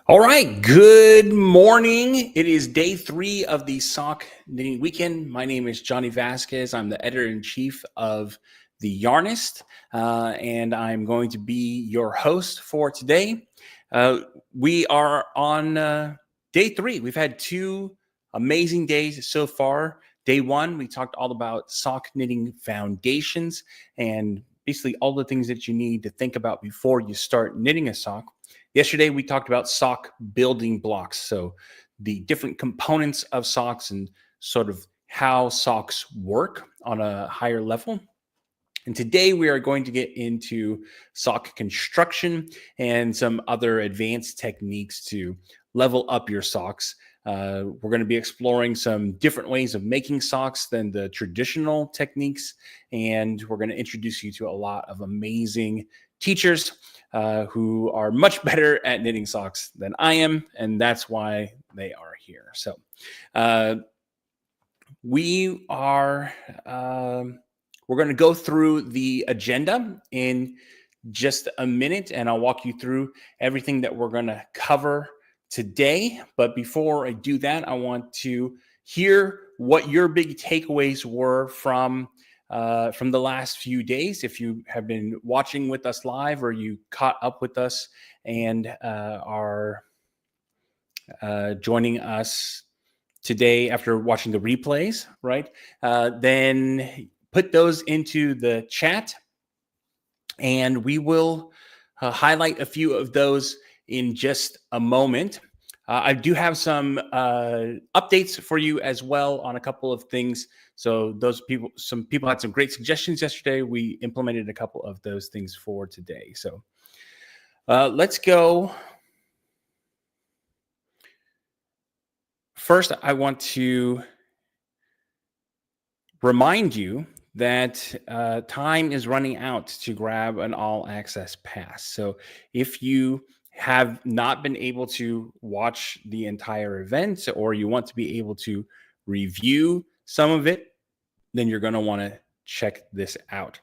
All right, good morning. It is day 3 of the Sock Knitting Weekend. My name is Johnny Vasquez. I'm the editor-in-chief of The Yarnist, and I'm going to be your host for today. We are on day 3. We've had 2 amazing days so far. Day 1, we talked all about sock knitting foundations and basically all the things that you need to think about before you start knitting a sock. Yesterday, we talked about sock building blocks. So the different components of socks and sort of how socks work on a higher level. And today we are going to get into sock construction and some other advanced techniques to level up your socks. We're going to be exploring some different ways of making socks than the traditional techniques. And we're going to introduce you to a lot of amazing teachers who are much better at knitting socks than I am. And that's why they are here. So we are. We're going to go through the agenda in just a minute, and I'll walk you through everything that we're going to cover today. But before I do that, I want to hear what your big takeaways were from the last few days. If you have been watching with us live or you caught up with us and are joining us today after watching the replays, right? Then put those into the chat and we will highlight a few of those in just a moment. I do have some updates for you as well on a couple of things. So some people had some great suggestions yesterday. We implemented a couple of those things for today. So let's go. First, I want to remind you that time is running out to grab an all access pass. So if you have not been able to watch the entire event or you want to be able to review some of it, then you're going to want to check this out.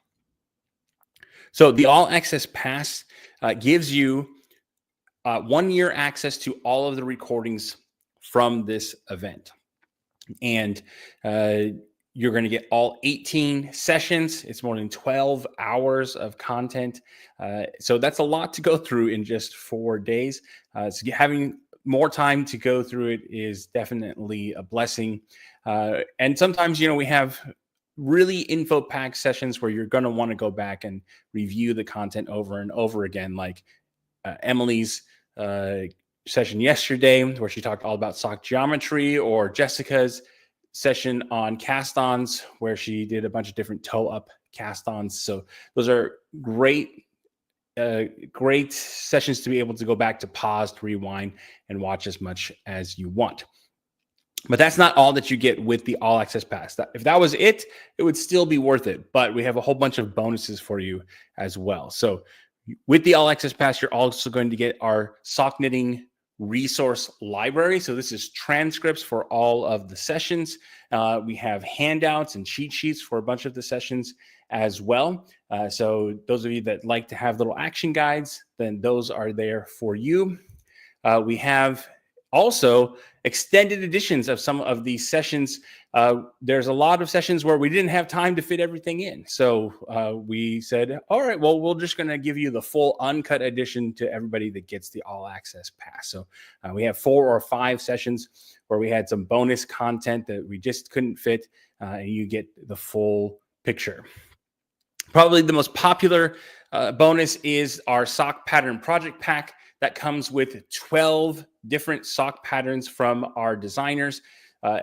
So the all access pass gives you 1 year access to all of the recordings from this event. And you're going to get all 18 sessions. It's more than 12 hours of content. So that's a lot to go through in just 4 days. So having more time to go through it is definitely a blessing. And sometimes, we have really info-packed sessions where you're going to want to go back and review the content over and over again, like Emily's session yesterday where she talked all about sock geometry, or Jessica's session on cast-ons where she did a bunch of different toe-up cast-ons. So those are great sessions to be able to go back to pause, to rewind, and watch as much as you want. But that's not all that you get with the all access pass. If that was it, it would still be worth it. But we have a whole bunch of bonuses for you as well. So with the all access pass, you're also going to get our sock knitting resource library. So this is transcripts for all of the sessions. We have handouts and cheat sheets for a bunch of the sessions as well. So those of you that like to have little action guides, then those are there for you. We have also extended editions of some of these sessions. There's a lot of sessions where we didn't have time to fit everything in. So we said, all right, well, we're just going to give you the full uncut edition to everybody that gets the all access pass. So we have 4 or 5 sessions where we had some bonus content that we just couldn't fit, and you get the full picture. Probably the most popular bonus is our sock pattern project pack that comes with 12 different sock patterns from our designers.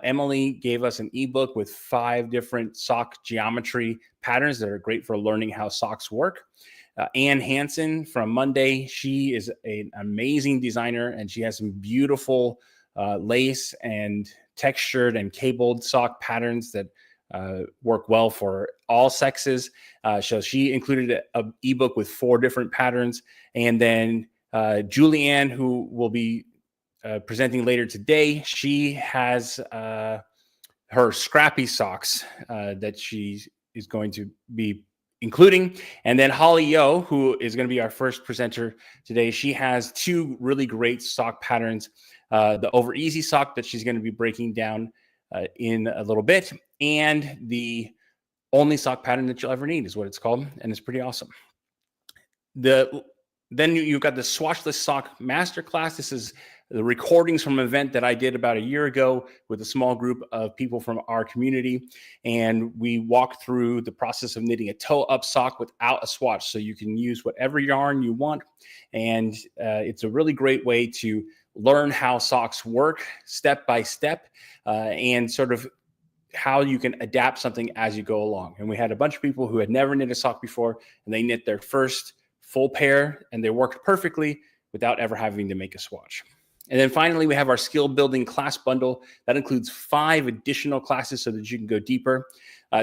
Emily gave us an ebook with 5 different sock geometry patterns that are great for learning how socks work. Ann Hansen from Monday, she is an amazing designer, and she has some beautiful lace and textured and cabled sock patterns that work well for all sexes. So she included an ebook with 4 different patterns. And then Julianne, who will be presenting later today, she has her scrappy socks that she is going to be including. And then Holly Yo, who is going to be our first presenter today, she has two really great sock patterns. The Over Easy sock that she's going to be breaking down in a little bit, and the only sock pattern that you'll ever need is what it's called, and it's pretty awesome. Then you've got the Swatchless Sock Masterclass. This is the recordings from an event that I did about a year ago with a small group of people from our community. And we walked through the process of knitting a toe-up sock without a swatch. So you can use whatever yarn you want. And it's a really great way to learn how socks work step by step, and sort of how you can adapt something as you go along. And we had a bunch of people who had never knit a sock before, and they knit their first full pair, and they worked perfectly without ever having to make a swatch. And then finally, we have our skill building class bundle that includes 5 additional classes so that you can go deeper.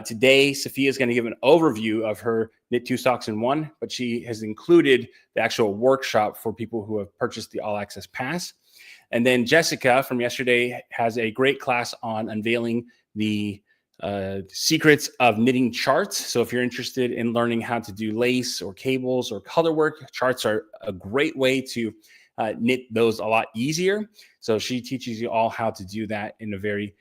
Today, Sophia is going to give an overview of her Knit 2 Socks in 1, but she has included the actual workshop for people who have purchased the All Access Pass. And then Jessica from yesterday has a great class on unveiling the secrets of knitting charts. So if you're interested in learning how to do lace or cables or color work, charts are a great way to knit those a lot easier. So she teaches you all how to do that in a very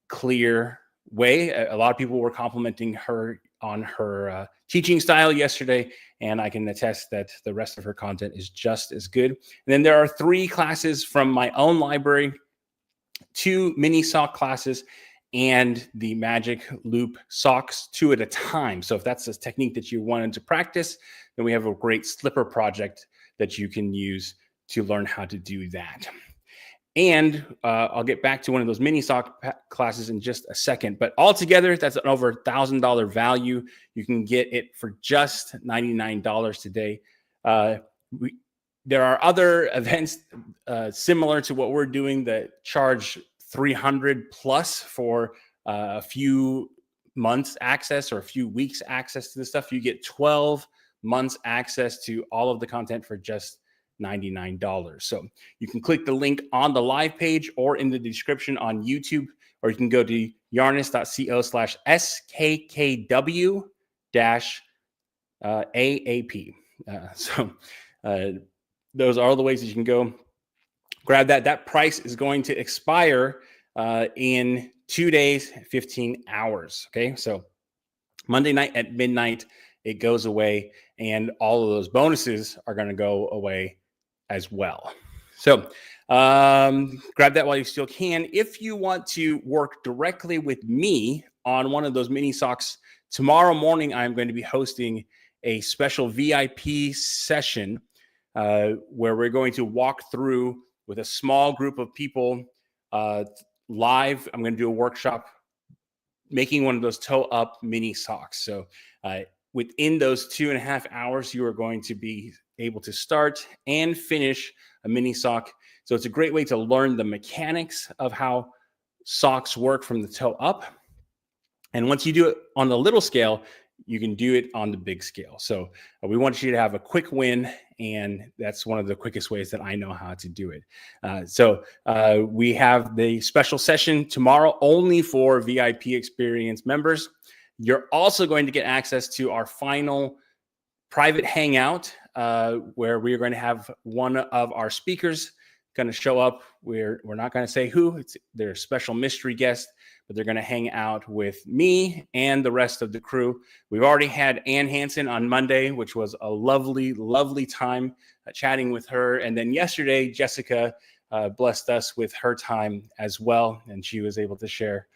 clear way. A lot of people were complimenting her on her teaching style yesterday, and I can attest that the rest of her content is just as good. And then there are 3 classes from my own library, 2 mini sock classes, and the Magic Loop socks, 2 at a time. So if that's a technique that you wanted to practice, then we have a great slipper project that you can use to learn how to do that. And I'll get back to one of those mini sock classes in just a second. But altogether, that's an over $1,000 value. You can get it for just $99 today. There are other events similar to what we're doing that charge $300 plus for a few months access or a few weeks access to this stuff. You get 12 months access to all of the content for just $99. So you can click the link on the live page or in the description on YouTube, or you can go to yarnist.co/SKKW-AAP. Those are all the ways that you can go grab that. That price is going to expire in 2 days, 15 hours. Okay. So Monday night at midnight, it goes away, and all of those bonuses are going to go away as well. So grab that while you still can. If you want to work directly with me on one of those mini socks, tomorrow morning, I'm going to be hosting a special VIP session where we're going to walk through with a small group of people live. I'm going to do a workshop making one of those toe up mini socks. So within those 2.5 hours, you are going to be able to start and finish a mini sock. So it's a great way to learn the mechanics of how socks work from the toe up. And once you do it on the little scale, you can do it on the big scale. So we want you to have a quick win, and that's one of the quickest ways that I know how to do it. So we have the special session tomorrow only for VIP experience members. You're also going to get access to our final private hangout where we are going to have one of our speakers going to show up. We're not going to say who. It's their special mystery guest, but they're going to hang out with me and the rest of the crew. We've already had Ann Hansen on Monday, which was a lovely, lovely time chatting with her. And then yesterday, Jessica blessed us with her time as well. And she was able to share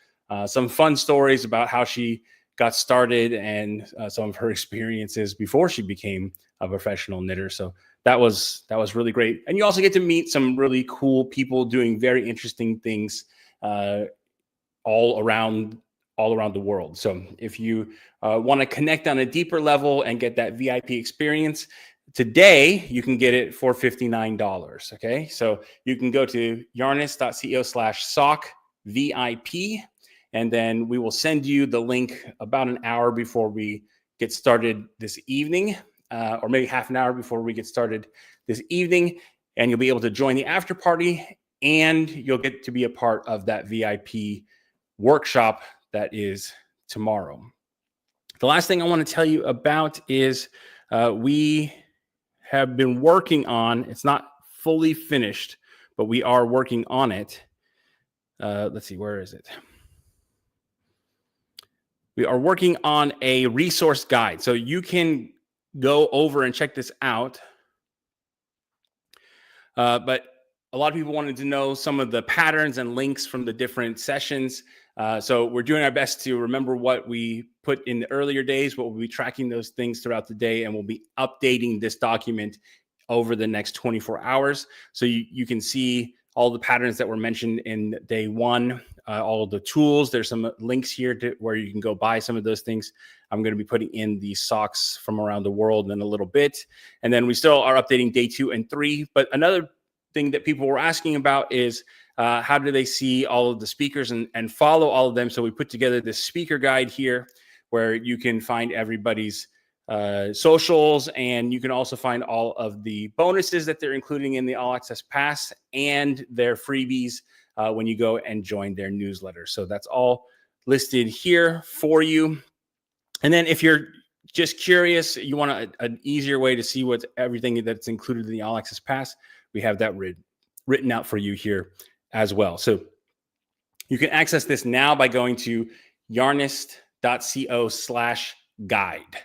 some fun stories about how she got started and some of her experiences before she became a professional knitter. So that was really great. And you also get to meet some really cool people doing very interesting things all around the world. So if you want to connect on a deeper level and get that VIP experience, today you can get it for $59. Okay, so you can go to yarnist.co/sock-VIP, and then we will send you the link about an hour before we get started this evening, or maybe half an hour before we get started this evening, and you'll be able to join the after party, and you'll get to be a part of that VIP workshop that is tomorrow. The last thing I want to tell you about is we have been working on, it's not fully finished, but we are working on it. Let's see, where is it? We are working on a resource guide. So you can go over and check this out. But a lot of people wanted to know some of the patterns and links from the different sessions. So we're doing our best to remember what we put in the earlier days, but we'll be tracking those things throughout the day, and we'll be updating this document over the next 24 hours. So you can see all the patterns that were mentioned in day one, all the tools. There's some links here to where you can go buy some of those things. I'm going to be putting in the socks from around the world in a little bit. And then we still are updating day 2 and 3. But another thing that people were asking about is how do they see all of the speakers and follow all of them? So we put together this speaker guide here where you can find everybody's socials, and you can also find all of the bonuses that they're including in the All Access Pass and their freebies when you go and join their newsletter. So that's all listed here for you. And then if you're just curious, you want an easier way to see what's everything that's included in the All Access Pass, we have that written out for you here as well. So you can access this now by going to yarnist.co/guide.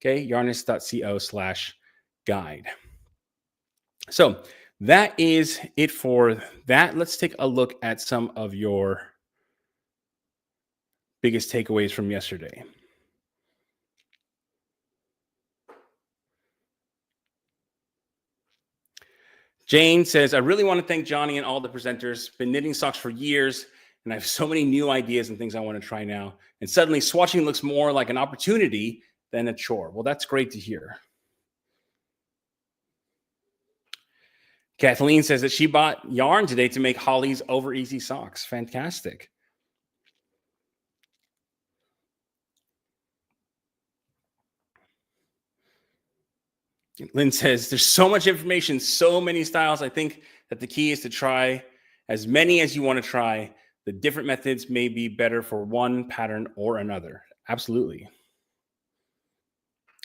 Okay, yarnist.co/guide. So that is it for that. Let's take a look at some of your biggest takeaways from yesterday. Jane says, I really want to thank Johnny and all the presenters. Been knitting socks for years, and I have so many new ideas and things I want to try now. And suddenly swatching looks more like an opportunity than a chore. Well, that's great to hear. Kathleen says that she bought yarn today to make Holly's over easy socks. Fantastic. Lynn says, there's so much information, so many styles. I think that the key is to try as many as you want to try. The different methods may be better for one pattern or another. Absolutely.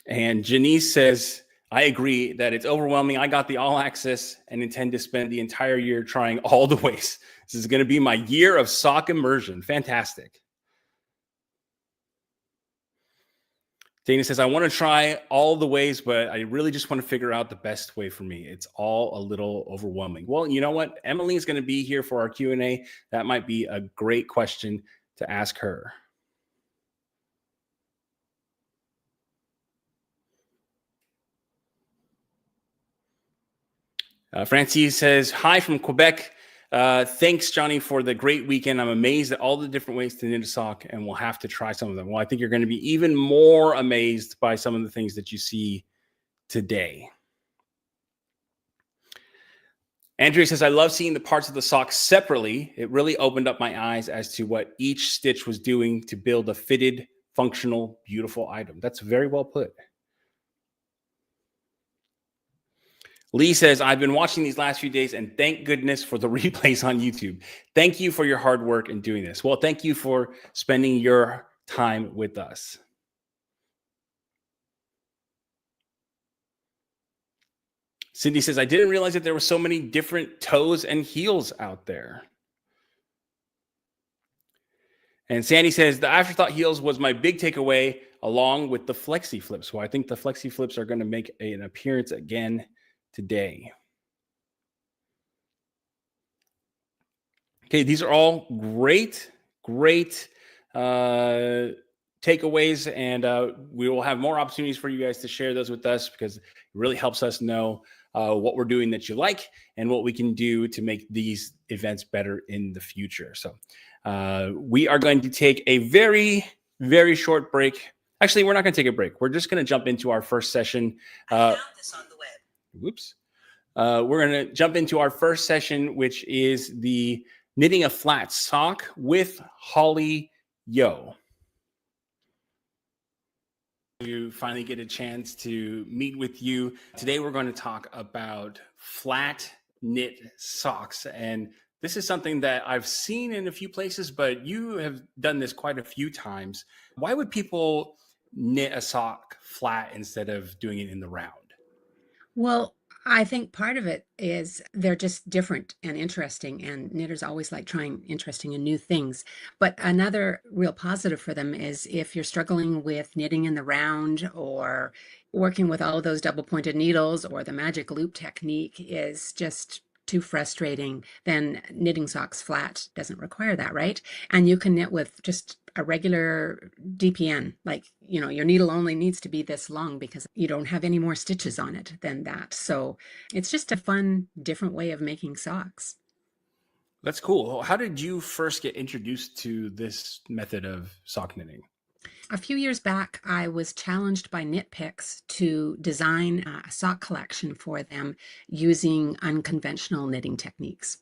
And Janice says, I agree that it's overwhelming. I got the All Access and intend to spend the entire year trying all the ways. This is going to be my year of sock immersion. Fantastic. Dana says, I want to try all the ways, but I really just want to figure out the best way for me. It's all a little overwhelming. Well, you know what? Emily is going to be here for our Q&A. That might be a great question to ask her. Francie says, hi from Quebec. Thanks, Johnny, for the great weekend. I'm amazed at all the different ways to knit a sock, and we'll have to try some of them. Well, I think you're going to be even more amazed by some of the things that you see today. Andrea says, I love seeing the parts of the sock separately. It really opened up my eyes as to what each stitch was doing to build a fitted, functional, beautiful item. That's very well put. Lee says, I've been watching these last few days, and thank goodness for the replays on YouTube. Thank you for your hard work in doing this. Well, thank you for spending your time with us. Cindy says, I didn't realize that there were so many different toes and heels out there. And Sandy says, the afterthought heels was my big takeaway, along with the flexi flips. Well, I think the flexi flips are going to make an appearance again today. Okay, these are all great takeaways, and we will have more opportunities for you guys to share those with us, because it really helps us know what we're doing that you like and what we can do to make these events better in the future. So we are going to take a very, very short break. Actually, we're not going to take a break. We're just going to jump into our first session. I found this on the web. Whoops. We're going to jump into our first session, which is the knitting a flat sock with Holly Yo. You finally get a chance to meet with you. Today, we're going to talk about flat knit socks. And this is something that I've seen in a few places, but you have done this quite a few times. Why would people knit a sock flat instead of doing it in the round? Well, I think part of it is they're just different and interesting, and knitters always like trying interesting and new things. But another real positive for them is if you're struggling with knitting in the round or working with all of those double pointed needles, or the magic loop technique is just too frustrating, then knitting socks flat doesn't require that, right? And you can knit with just a regular DPN, like, your needle only needs to be this long because you don't have any more stitches on it than that. So it's just a fun, different way of making socks. That's cool. How did you first get introduced to this method of sock knitting? A few years back, I was challenged by Knit Picks to design a sock collection for them using unconventional knitting techniques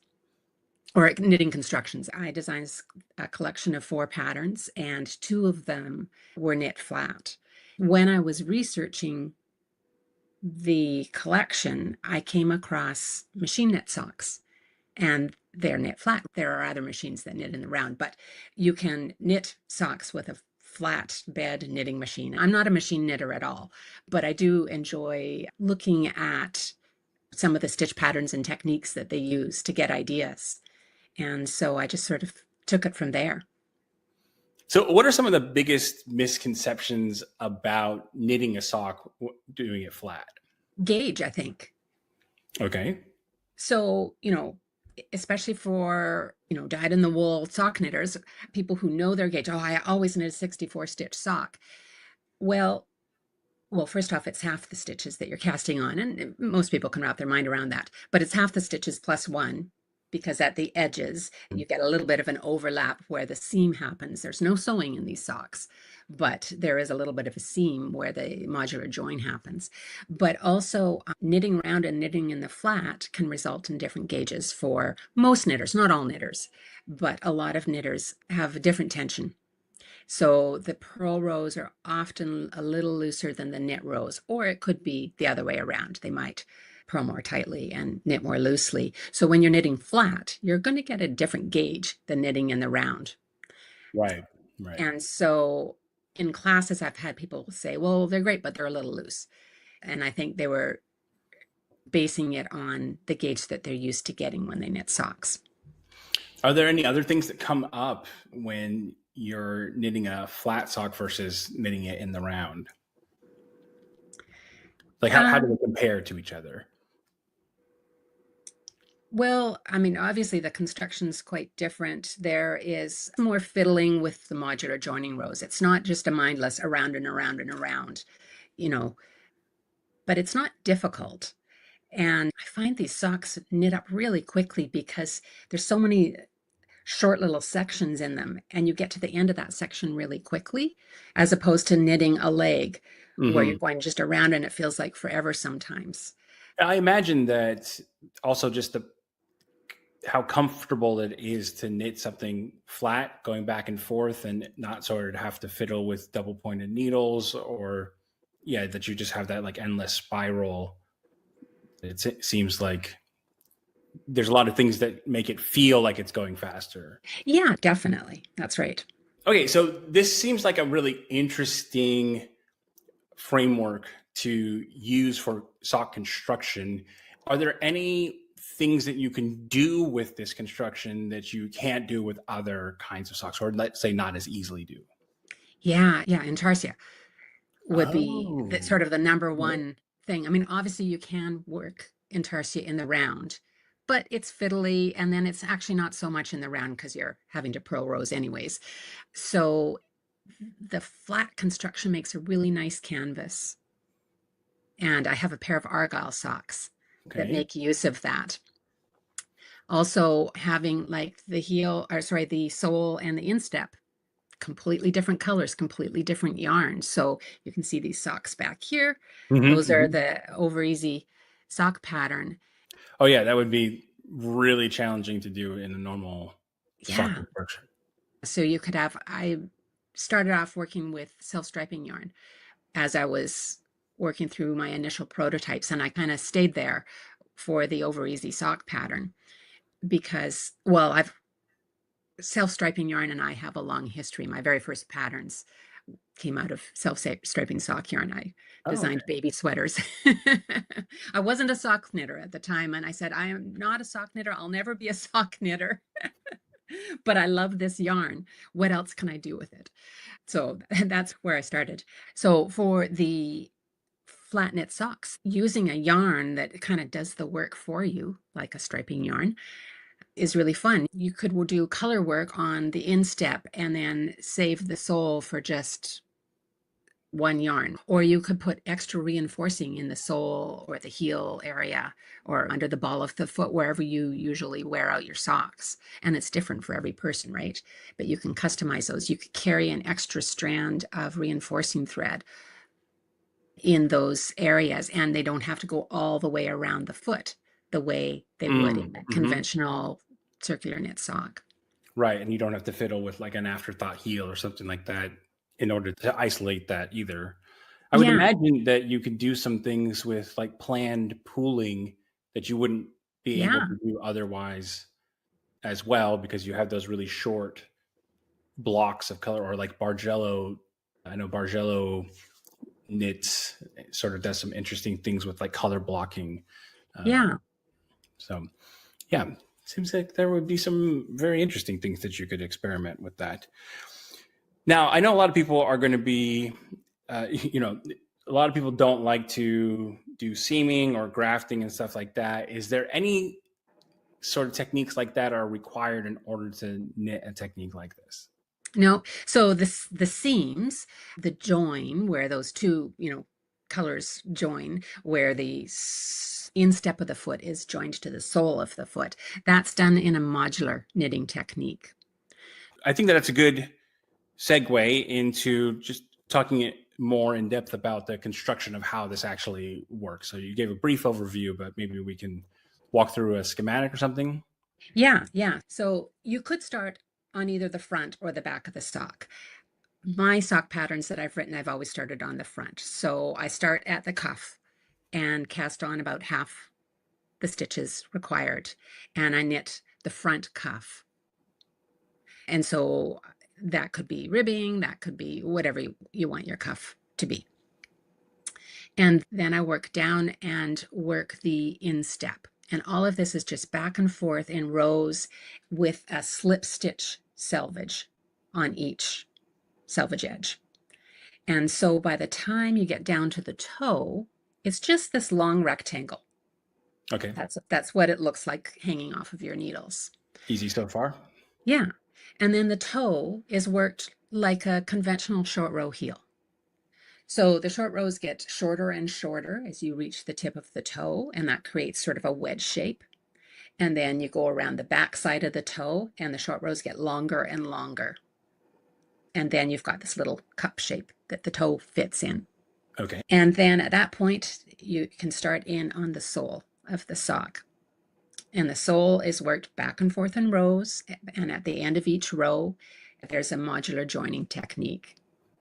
or knitting constructions. I designed a collection of 4 patterns, and 2 of them were knit flat. When I was researching the collection, I came across machine knit socks, and they're knit flat. There are other machines that knit in the round, but you can knit socks with a flat bed knitting machine. I'm not a machine knitter at all, but I do enjoy looking at some of the stitch patterns and techniques that they use to get ideas. And so I just sort of took it from there. So, what are some of the biggest misconceptions about knitting a sock, doing it flat? Gauge, I think. Okay. So, especially for, dyed in the wool sock knitters, people who know their gauge. Oh, I always knit a 64 stitch sock. Well, first off, it's half the stitches that you're casting on, and most people can wrap their mind around that. But it's half the stitches plus 1, because at the edges, you get a little bit of an overlap where the seam happens. There's no sewing in these socks, but there is a little bit of a seam where the modular join happens. But also, knitting round and knitting in the flat can result in different gauges for most knitters, not all knitters, but a lot of knitters have a different tension. So the purl rows are often a little looser than the knit rows, or it could be the other way around. They might purl more tightly and knit more loosely. So when you're knitting flat, you're going to get a different gauge than knitting in the round. Right. Right. And so in classes, I've had people say, well, they're great, but they're a little loose. And I think they were basing it on the gauge that they're used to getting when they knit socks. Are there any other things that come up when you're knitting a flat sock versus knitting it in the round? Like, how do Um, they compare to each other? Well, I mean, obviously the construction's quite different. There is more fiddling with the modular joining rows. It's not just a mindless around and around and around, you know, but it's not difficult. And I find these socks knit up really quickly because there's so many short little sections in them, and you get to the end of that section really quickly, as opposed to knitting a leg where you're Hmm. going just around and it feels like forever sometimes. I imagine that also just how comfortable it is to knit something flat, going back and forth, and not sort of have to fiddle with double pointed needles, or yeah, that you just have that like endless spiral. It seems like there's a lot of things that make it feel like it's going faster. Yeah, definitely. That's right. Okay, so this seems like a really interesting framework to use for sock construction. Are there any things that you can do with this construction that you can't do with other kinds of socks, or let's say not as easily do? Yeah, yeah. Intarsia would be the, Oh, sort of the number one thing. I mean, obviously you can work intarsia in the round, but it's fiddly, and then it's actually not so much in the round because you're having to purl rows anyways. So the flat construction makes a really nice canvas. And I have a pair of Argyle socks that okay. make use of that. Also having like the heel, or sorry, the sole and the instep, completely different colors, completely different yarns. So you can see these socks back here. Those are Hmm. the over easy sock pattern. Oh yeah, that would be really challenging to do in a normal sock Yeah. construction. So you could have, I started off working with self-striping yarn as I was working through my initial prototypes, and I kind of stayed there for the over easy sock pattern because, well, I've self-striping yarn and I have a long history. My very first patterns came out of self-striping sock yarn. I Oh, designed baby sweaters. I wasn't a sock knitter at the time, and I said, I am not a sock knitter. I'll never be a sock knitter, but I love this yarn. What else can I do with it? So that's where I started. So for the flat knit socks, using a yarn that kind of does the work for you, like a striping yarn, is really fun. You could do color work on the instep and then save the sole for just one yarn, or you could put extra reinforcing in the sole or the heel area or under the ball of the foot, wherever you usually wear out your socks. And it's different for every person, right? But you can customize those. You could carry an extra strand of reinforcing thread in those areas, and they don't have to go all the way around the foot the way they would in a mhm. conventional circular knit sock. Right. And you don't have to fiddle with like an afterthought heel or something like that in order to isolate that either. I would Yeah, imagine that you could do some things with like planned pooling that you wouldn't be able yeah, to do otherwise as well, because you have those really short blocks of color, or like Bargello. I know Bargello knits sort of does some interesting things with like color blocking. Uh, yeah. so yeah, seems like there would be some very interesting things that you could experiment with that. Now, I know a lot of people are going to be, a lot of people don't like to do seaming or grafting and stuff like that. Is there any sort of techniques like that are required in order to knit a technique like this? No, so the seams, the join where those two, colors join, where the instep of the foot is joined to the sole of the foot, that's done in a modular knitting technique. I think that that's a good segue into just talking it more in depth about the construction of how this actually works. So you gave a brief overview, but maybe we can walk through a schematic or something. Yeah, yeah. So you could start on either the front or the back of the sock. My sock patterns that I've written, I've always started on the front. So I start at the cuff and cast on about half the stitches required, and I knit the front cuff. And so that could be ribbing, that could be whatever you want your cuff to be. And then I work down and work the instep. And all of this is just back and forth in rows with a slip stitch selvage on each selvage edge. And so by the time you get down to the toe, it's just this long rectangle. Okay. That's what it looks like hanging off of your needles. Easy so far. Yeah. And then the toe is worked like a conventional short row heel. So the short rows get shorter and shorter as you reach the tip of the toe, and that creates sort of a wedge shape. And then you go around the back side of the toe, and the short rows get longer and longer. And then you've got this little cup shape that the toe fits in. Okay. And then at that point, you can start in on the sole of the sock. And the sole is worked back and forth in rows. And at the end of each row, there's a modular joining technique.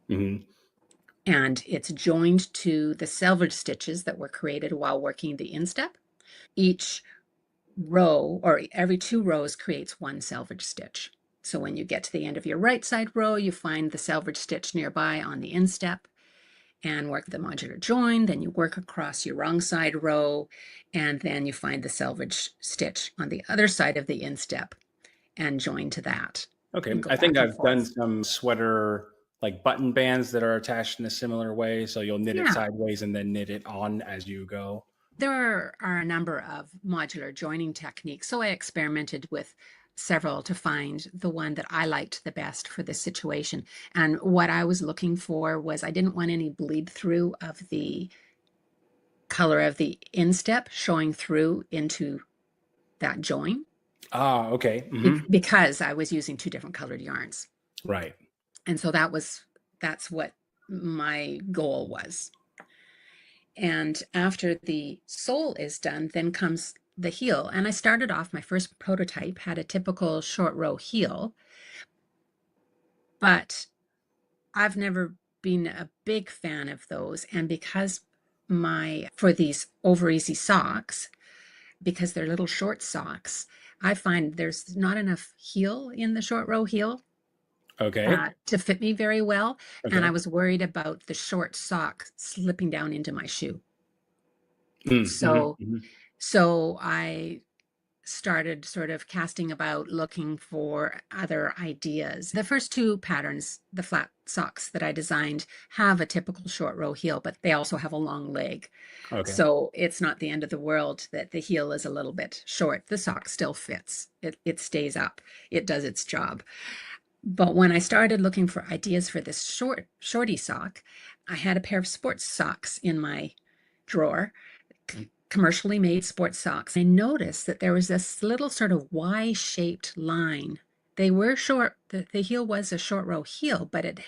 Mm-hmm. And it's joined to the selvage stitches that were created while working the instep. Each row, or every 2 rows, creates one selvage stitch. So when you get to the end of your right side row, you find the selvage stitch nearby on the instep and work the modular join. Then you work across your wrong side row, and then you find the selvage stitch on the other side of the instep and join to that Okay. and go I think back and I've done forth. some sweater like button bands that are attached in a similar way. So you'll knit it Yeah, sideways and then knit it on as you go. there are a number of modular joining techniques. So I experimented with several to find the one that I liked the best for this situation. And what I was looking for was I didn't want any bleed through of the color of the instep showing through into that join. Ah, okay. Mm-hmm. Because I was using 2 different colored yarns. Right. And so that's what my goal was. And after the sole is done, then comes the heel. And I started off, my first prototype had a typical short row heel, but I've never been a big fan of those. And because for these over easy socks, because they're little short socks, I find there's not enough heel in the short row heel. Okay. to fit me very well. And I Okay. was worried about the short sock slipping down into my shoe. Mm-hmm. So, so I started sort of casting about looking for other ideas. The first two patterns, the flat socks that I designed, have a typical short row heel, but they also have a long leg. Okay. So it's not the end of the world that the heel is a little bit short. The sock still fits. It stays up. It does its job. But when I started looking for ideas for this shorty sock, I had a pair of sports socks in my drawer, commercially made sports socks. I noticed that there was this little sort of Y-shaped line. They were short, the heel was a short row heel, but it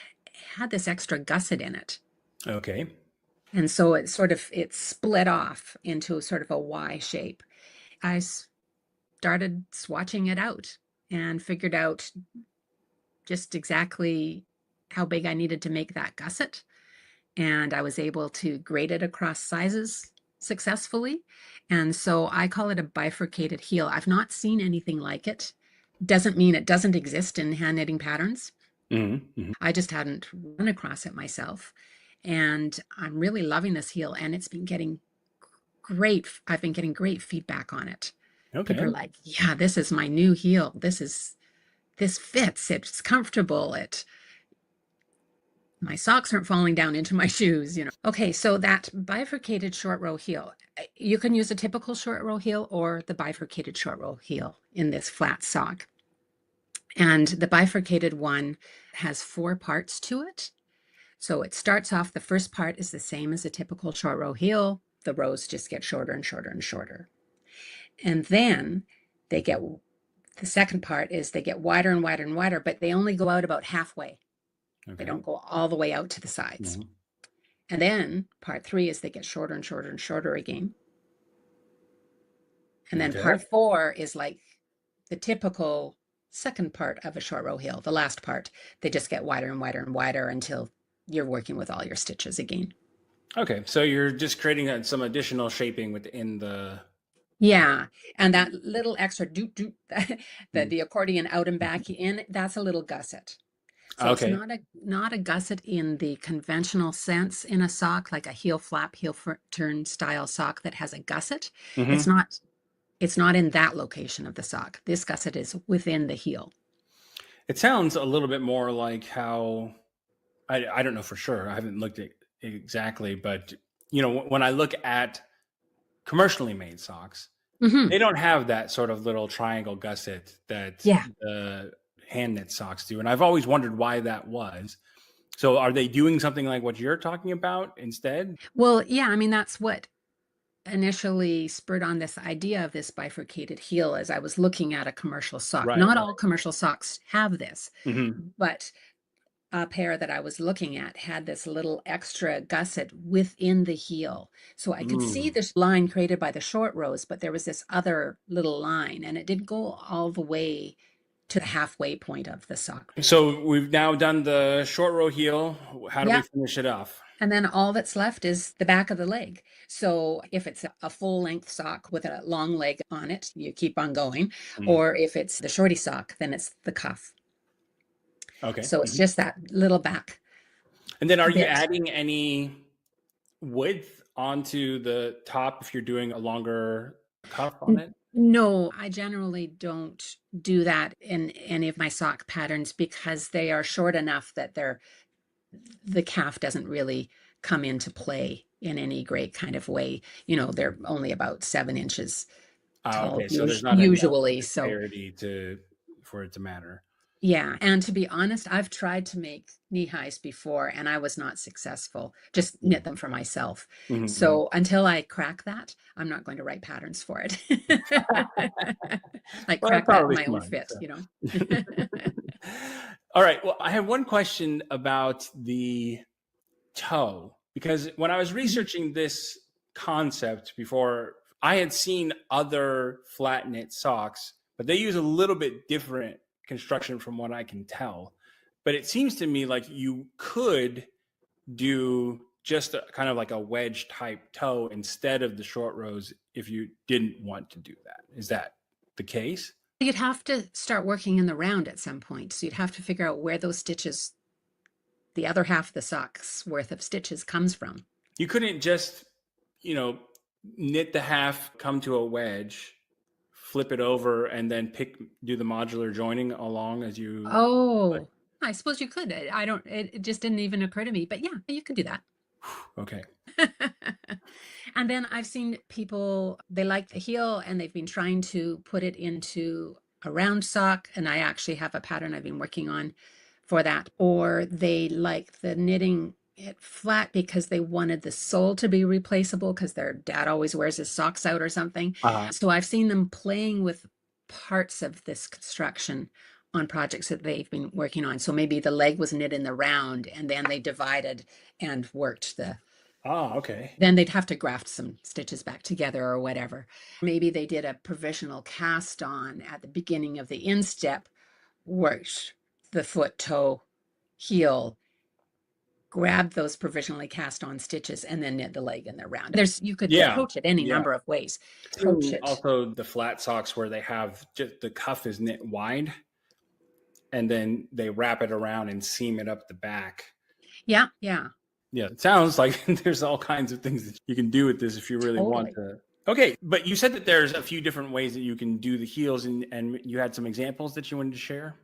had this extra gusset in it. Okay. And so it split off into sort of a Y shape. I started swatching it out and figured out just exactly how big I needed to make that gusset. And I was able to grade it across sizes successfully. And so I call it a bifurcated heel. I've not seen anything like it. Doesn't mean it doesn't exist in hand knitting patterns. Mm-hmm. I just hadn't run across it myself. And I'm really loving this heel, and it's been getting great. I've been getting great feedback on it. People Okay. are like, yeah, this is my new heel. This fits, it's comfortable, my socks aren't falling down into my shoes. Okay, so that bifurcated short row heel, you can use a typical short row heel or the bifurcated short row heel in this flat sock. And the bifurcated one has 4 parts to it. So it starts off, the first part is the same as a typical short row heel. The rows just get shorter and shorter and shorter. And then the second part is they get wider and wider and wider, but they only go out about halfway. Okay. They don't go all the way out to the sides. Mm-hmm. And then part 3 is they get shorter and shorter and shorter again. And then Okay. part 4 is like the typical second part of a short row heel, the last part. They just get wider and wider and wider until you're working with all your stitches again. Okay. So you're just creating some additional shaping within the. Yeah, and that little extra doot doot, the accordion out and back in, that's a little gusset. So it's Okay. not a gusset in the conventional sense in a sock, like a heel flap, heel turn style sock that has a gusset. It's Mm-hmm. not it's not in that location of the sock. This gusset is within the heel. It sounds a little bit more like how I don't know for sure. I haven't looked at it exactly, but when I look at commercially made socks, Mm-hmm. they don't have that sort of little triangle gusset that Yeah. the hand knit socks do. And I've always wondered why that was. So are they doing something like what you're talking about instead? Well, yeah, I mean, that's what initially spurred on this idea of this bifurcated heel as I was looking at a commercial sock. Right. Not all commercial socks have this, Mm-hmm. but a pair that I was looking at had this little extra gusset within the heel. So I could see Mm. this line created by the short rows, but there was this other little line, and it didn't go all the way to the halfway point of the sock. So we've now done the short row heel. How do we Yeah. finish it off? And then all that's left is the back of the leg. So if it's a full length sock with a long leg on it, you keep on going. Mm. Or if it's the shorty sock, then it's the cuff. Okay. So it's Mhm. just that little back. And then are you bit. adding any width onto the top if you're doing a longer cuff on it? No, I generally don't do that in any of my sock patterns because they are short enough that the calf doesn't really come into play in any great kind of way. They're only about 7 inches tall Okay. So there's not enough usually. So disparity for it to matter. yeah, and to be honest, I've tried to make knee highs before and I was not successful. Just knit them for myself. Mm-hmm. So until I crack that, I'm not going to write patterns for it. Like Well, crack that's that in probably my own smart. fit. All right. Well, I have one question about the toe because when I was researching this concept before, I had seen other flat knit socks, but they use a little bit different construction from what I can tell. But it seems to me like you could do just kind of like a wedge type toe instead of the short rows if you didn't want to do that. Is that the case? You'd have to start working in the round at some point. So you'd have to figure out where those stitches, the other half of the sock's worth of stitches comes from. You couldn't just, knit the half, come to a wedge, flip it over, and then do the modular joining along as you. Oh, I suppose you could. It just didn't even occur to me, but yeah, you could do that. Okay. And then I've seen people, they like the heel and they've been trying to put it into a round sock. And I actually have a pattern I've been working on for that. Or they like the knitting it flat because they wanted the sole to be replaceable because their dad always wears his socks out or something. So I've seen them playing with parts of this construction on projects that they've been working on. So maybe the leg was knit in the round and then they divided and worked the. Okay. Then they'd have to graft some stitches back together or whatever. Maybe they did a provisional cast on at the beginning of the instep, worked the foot, toe, heel, grabbed those provisionally cast on stitches, and then knit the leg in the round. You could approach it any number of ways. Approach it. Also, the flat socks where they have just the cuff is knit wide, and then they wrap it around and seam it up the back. Yeah. Yeah, it sounds like there's all kinds of things that you can do with this if you really want to. Okay, but you said that there's a few different ways that you can do the heels, and you had some examples that you wanted to share?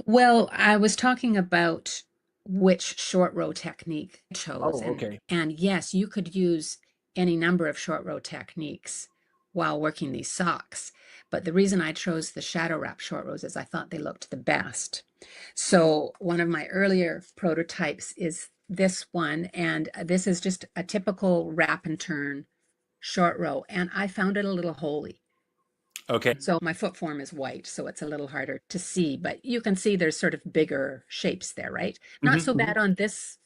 Well, I was talking about which short row technique I chose. Okay. And yes, you could use any number of short row techniques while working these socks. But the reason I chose the shadow wrap short rows is I thought they looked the best. So one of my earlier prototypes is this one, and this is just a typical wrap and turn short row, and I found it a little holy. Okay. So my foot form is white, so it's a little harder to see, but you can see there's sort of bigger shapes there, right? Not so bad on this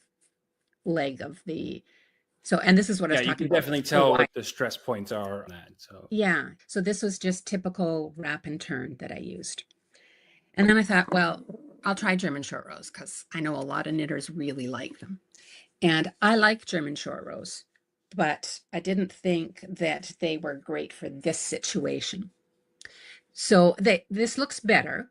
leg of the. So, and this is what I was talking about. You can definitely tell what the stress points are on that. So yeah, so this was just typical wrap and turn that I used. And then I thought, well, I'll try German short rows because I know a lot of knitters really like them. And I like German short rows, but I didn't think that they were great for this situation. So this looks better.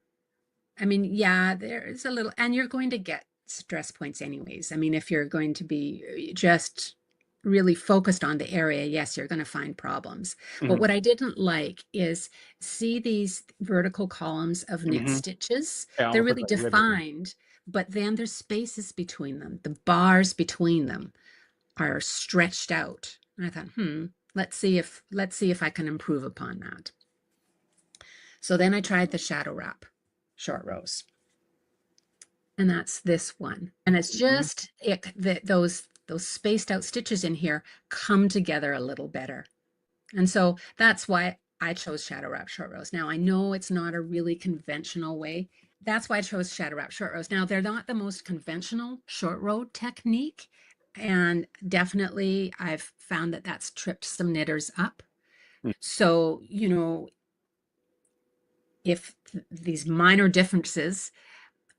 I mean, yeah, there is a little, and you're going to get stress points anyways. I mean, if you're going to be just really focused on the area, yes, you're going to find problems. But what I didn't like is see these vertical columns of knit stitches. They're really defined, but then there's spaces between them. The bars between them are stretched out. And I thought, let's see if I can improve upon that. So then I tried the shadow wrap short rows. And that's this one. And it's just those spaced out stitches in here come together a little better. And so that's why I chose shadow wrap short rows. Now I know it's not a really conventional way. That's why I chose shadow wrap short rows. Now they're not the most conventional short row technique. And definitely I've found that that's tripped some knitters up. So, if these minor differences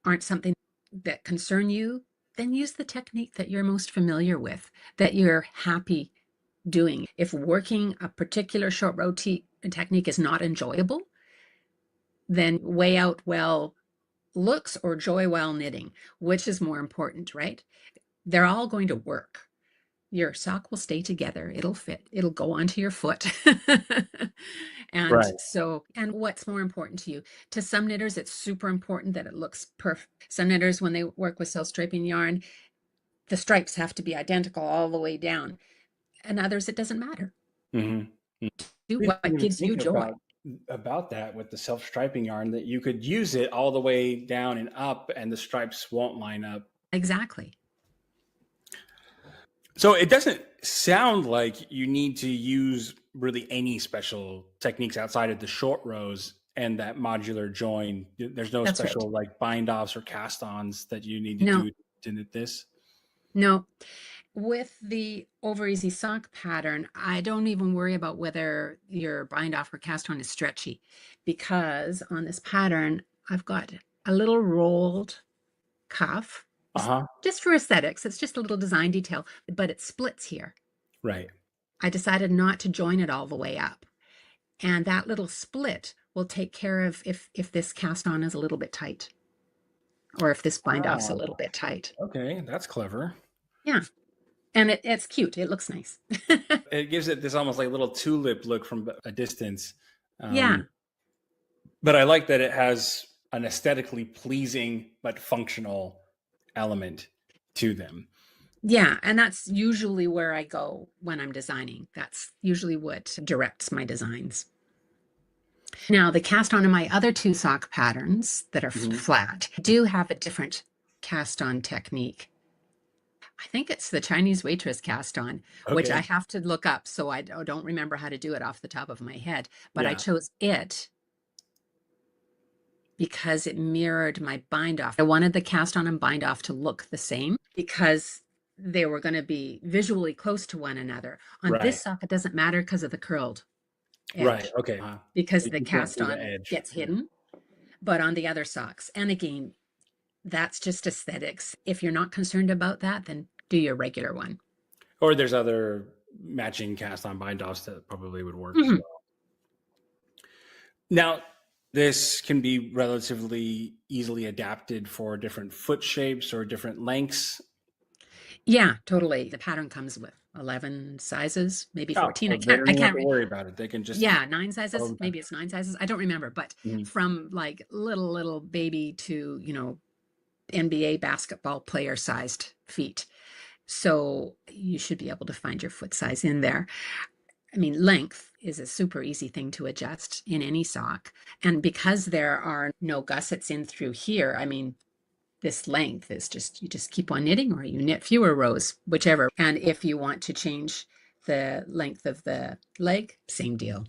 aren't something that concern you, then use the technique that you're most familiar with, that you're happy doing. If working a particular short row technique is not enjoyable, then weigh out, well, looks or joy while knitting, which is more important, right? They're all going to work. Your sock will stay together. It'll fit. It'll go onto your foot. And what's more important to you? To some knitters, it's super important that it looks perfect. Some knitters, when they work with self-striping yarn, the stripes have to be identical all the way down. And others, it doesn't matter. Do what gives you joy. About that with the self-striping yarn, that you could use it all the way down and up and the stripes won't line up. Exactly. So it doesn't sound like you need to use really any special techniques outside of the short rows and that modular join. There's no special like bind offs or cast ons that you need to do to knit this? No. With the over easy sock pattern, I don't even worry about whether your bind off or cast on is stretchy, because on this pattern, I've got a little rolled cuff. Just for aesthetics. It's just a little design detail, but it splits here. Right. I decided not to join it all the way up. And that little split will take care of if this cast on is a little bit tight, or if this bind off's a Wow. little bit tight. Okay, that's clever. Yeah. And it's cute. It looks nice. It gives it this almost like little tulip look from a distance. Yeah. But I like that it has an aesthetically pleasing but functional element to them. Yeah. And that's usually where I go when I'm designing. That's usually what directs my designs. Now, the cast on in my other two sock patterns that are flat do have a different cast on technique. I think it's the Chinese waitress cast on, which I Okay. have to look up. So I don't remember how to do it off the top of my head, but I Yeah. chose it because it mirrored my bind off. I wanted the cast on and bind off to look the same because they were going to be visually close to one another. On Right. this sock, it doesn't matter because of the curled edge. Right. Okay. Because So the you can't cast see the on edge. gets hidden. But on the other socks, and again, that's just aesthetics. If you're not concerned about that, then do your regular one. Or there's other matching cast on bind offs that probably would work as well. Now, this can be relatively easily adapted for different foot shapes or different lengths. Yeah, totally. The pattern comes with 11 sizes, maybe 14. So they don't I even have can't to worry about it. They can just yeah, 9 sizes. follow the Maybe it's 9 sizes. I don't remember, but from like little baby to, NBA basketball player sized feet. So you should be able to find your foot size in there. I mean, length is a super easy thing to adjust in any sock. And because there are no gussets in through here, I mean, this length is just, you just keep on knitting or you knit fewer rows, whichever. And if you want to change the length of the leg, same deal.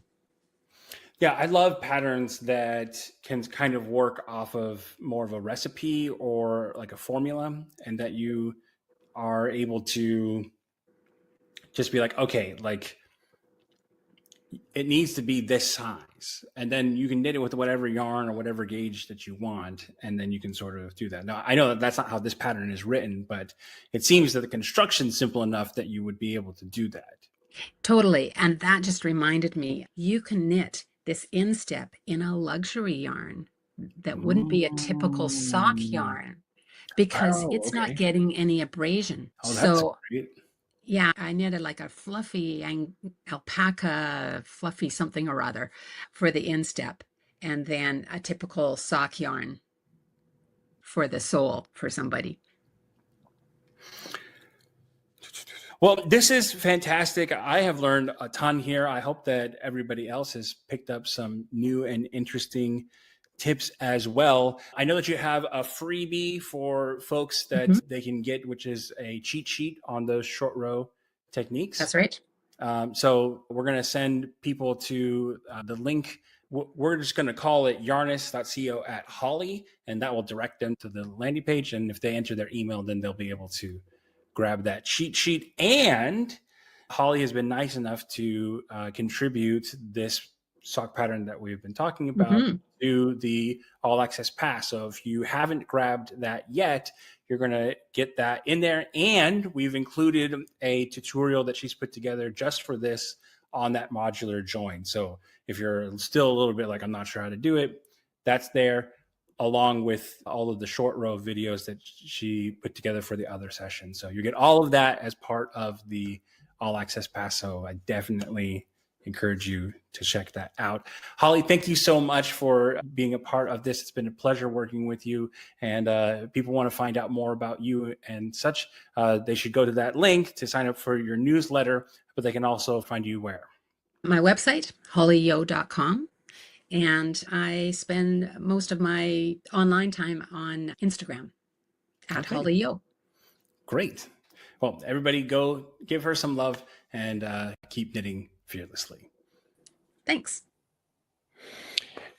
Yeah, I love patterns that can kind of work off of more of a recipe or like a formula, and that you are able to just be like, okay, like it needs to be this size, and then you can knit it with whatever yarn or whatever gauge that you want, and then you can sort of do that. Now, I know that that's not how this pattern is written, but it seems that the construction's simple enough that you would be able to do that. Totally. And that just reminded me, you can knit this instep in a luxury yarn that wouldn't be a typical sock yarn because it's not getting any abrasion. Oh, that's So great. yeah, I knitted like a fluffy alpaca, fluffy something or other for the instep, and then a typical sock yarn for the sole for somebody. Well, this is fantastic. I have learned a ton here. I hope that everybody else has picked up some new and interesting tips as well. I know that you have a freebie for folks that they can get, which is a cheat sheet on those short row techniques. That's right. So we're going to send people to the link. We're just going to call it yarnist.co@Holly, and that will direct them to the landing page. And if they enter their email, then they'll be able to grab that cheat sheet. And Holly has been nice enough to contribute this sock pattern that we've been talking about to the All Access Pass. So if you haven't grabbed that yet, you're going to get that in there. And we've included a tutorial that she's put together just for this on that modular join. So if you're still a little bit like, I'm not sure how to do it, that's there, along with all of the short row videos that she put together for the other sessions. So you get all of that as part of the All Access Pass. So I definitely encourage you to check that out. Holly, thank you so much for being a part of this. It's been a pleasure working with you. And people want to find out more about you and such, they should go to that link to sign up for your newsletter, but they can also find you where? My website, hollyyo.com. And I spend most of my online time on Instagram at Holly Yo. Great. Well, everybody go give her some love and keep knitting fearlessly. Thanks.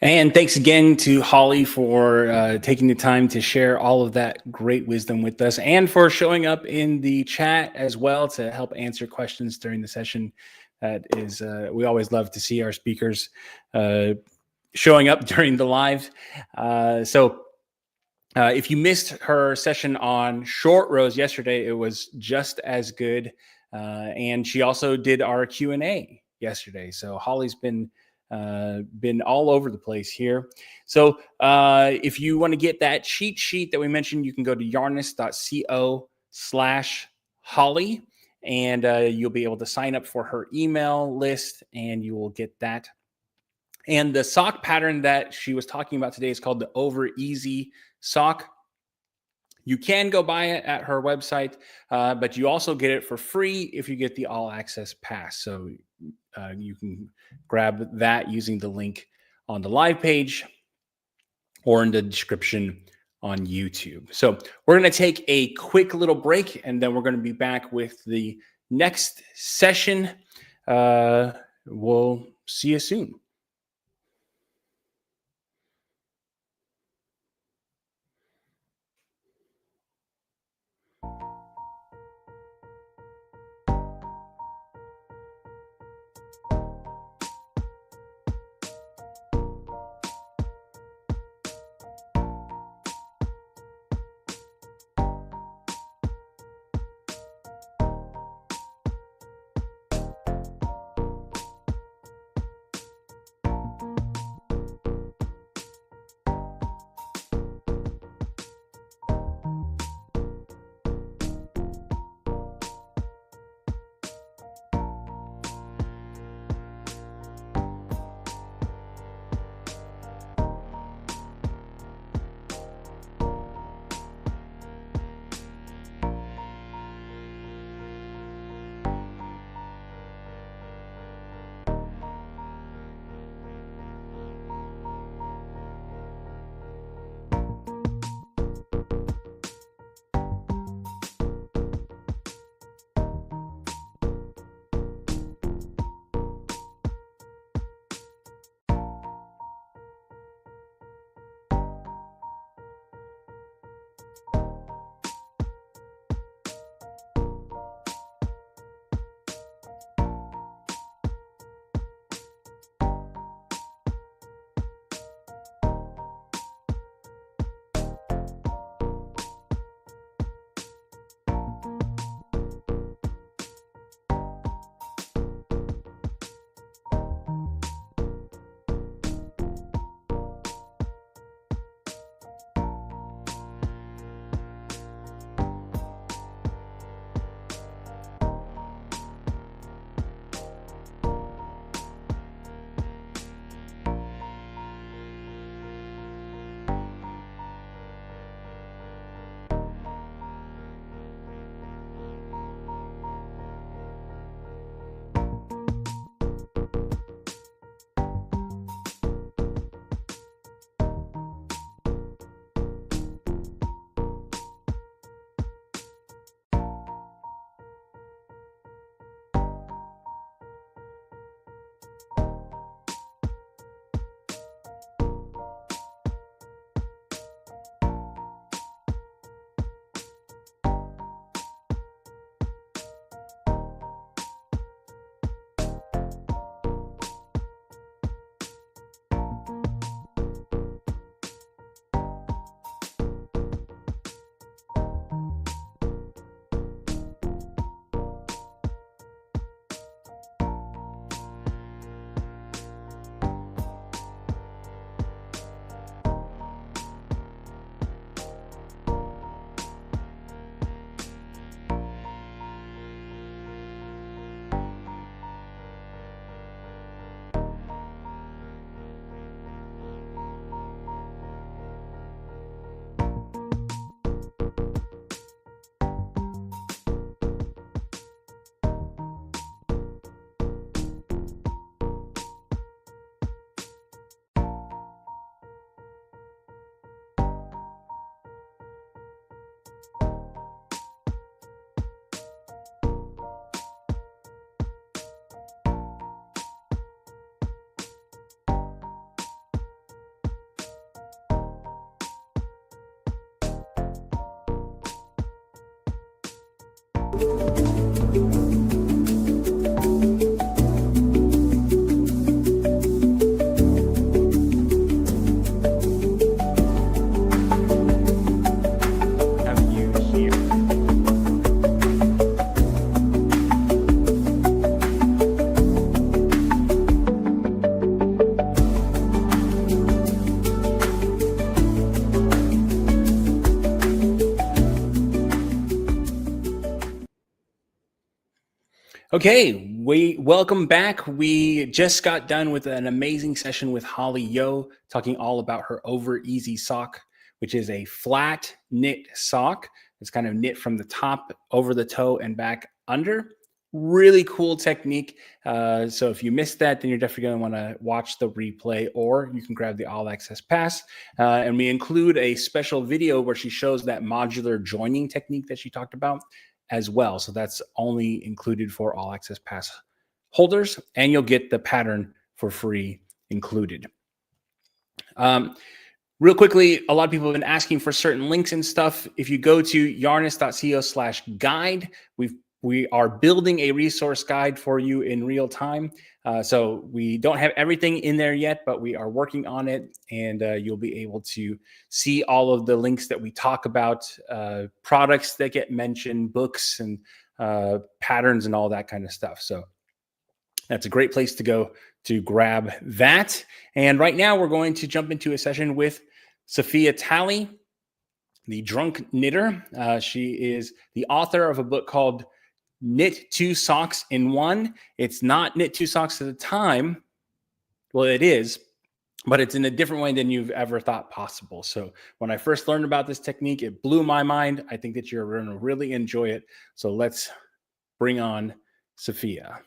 And thanks again to Holly for taking the time to share all of that great wisdom with us, and for showing up in the chat as well to help answer questions during the session. That is, we always love to see our speakers showing up during the live. So if you missed her session on short rows yesterday, it was just as good. And she also did our Q&A yesterday. So Holly's been been all over the place here. So if you want to get that cheat sheet that we mentioned, you can go to yarnest.co/Holly, and you'll be able to sign up for her email list, and you will get that. And the sock pattern that she was talking about today is called the Over Easy sock. You can go buy it at her website, but you also get it for free if you get the All Access Pass. So you can grab that using the link on the live page or in the description on YouTube. So we're going to take a quick little break, and then we're going to be back with the next session. We'll see you soon. Okay, we welcome back. We just got done with an amazing session with Holly Yo, talking all about her Over Easy sock, which is a flat knit sock. It's kind of knit from the top over the toe and back under. Really cool technique. So if you missed that, then you're definitely going to want to watch the replay, or you can grab the All Access Pass. And we include a special video where she shows that modular joining technique that she talked about as well. So that's only included for All Access Pass holders, and you'll get the pattern for free included. Real quickly, a lot of people have been asking for certain links and stuff. If you go to yarnist.co/guide, we are building a resource guide for you in real time. So we don't have everything in there yet, but we are working on it, and you'll be able to see all of the links that we talk about, products that get mentioned, books and patterns and all that kind of stuff. So that's a great place to go to grab that. And right now we're going to jump into a session with Sophia Talley, the Drunk Knitter. She is the author of a book called Knit 2 Socks in 1. It's not knit 2 socks at a time. Well, it is, but it's in a different way than you've ever thought possible. So when I first learned about this technique, it blew my mind. I think that you're going to really enjoy it. So let's bring on Sophia.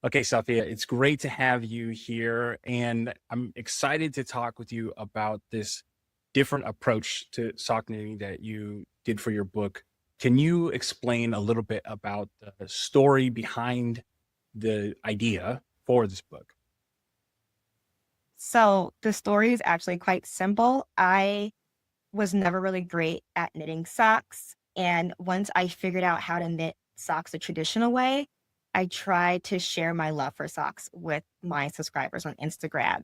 Okay, Sophia, it's great to have you here, and I'm excited to talk with you about this different approach to sock knitting that you did for your book. Can you explain a little bit about the story behind the idea for this book? So the story is actually quite simple. I was never really great at knitting socks. And once I figured out how to knit socks the traditional way, I tried to share my love for socks with my subscribers on Instagram.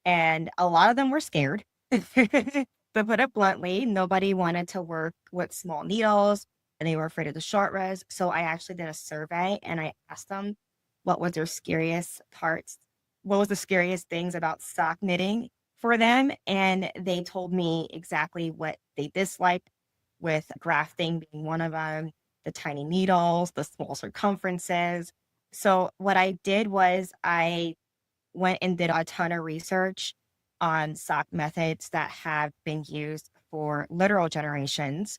And a lot of them were scared. To put it bluntly, nobody wanted to work with small needles and they were afraid of the short res. So I actually did a survey and I asked them what was their scariest parts, what was the scariest things about sock knitting for them. And they told me exactly what they disliked, with grafting being one of them, the tiny needles, the small circumferences. So what I did was I went and did a ton of research on sock methods that have been used for literal generations.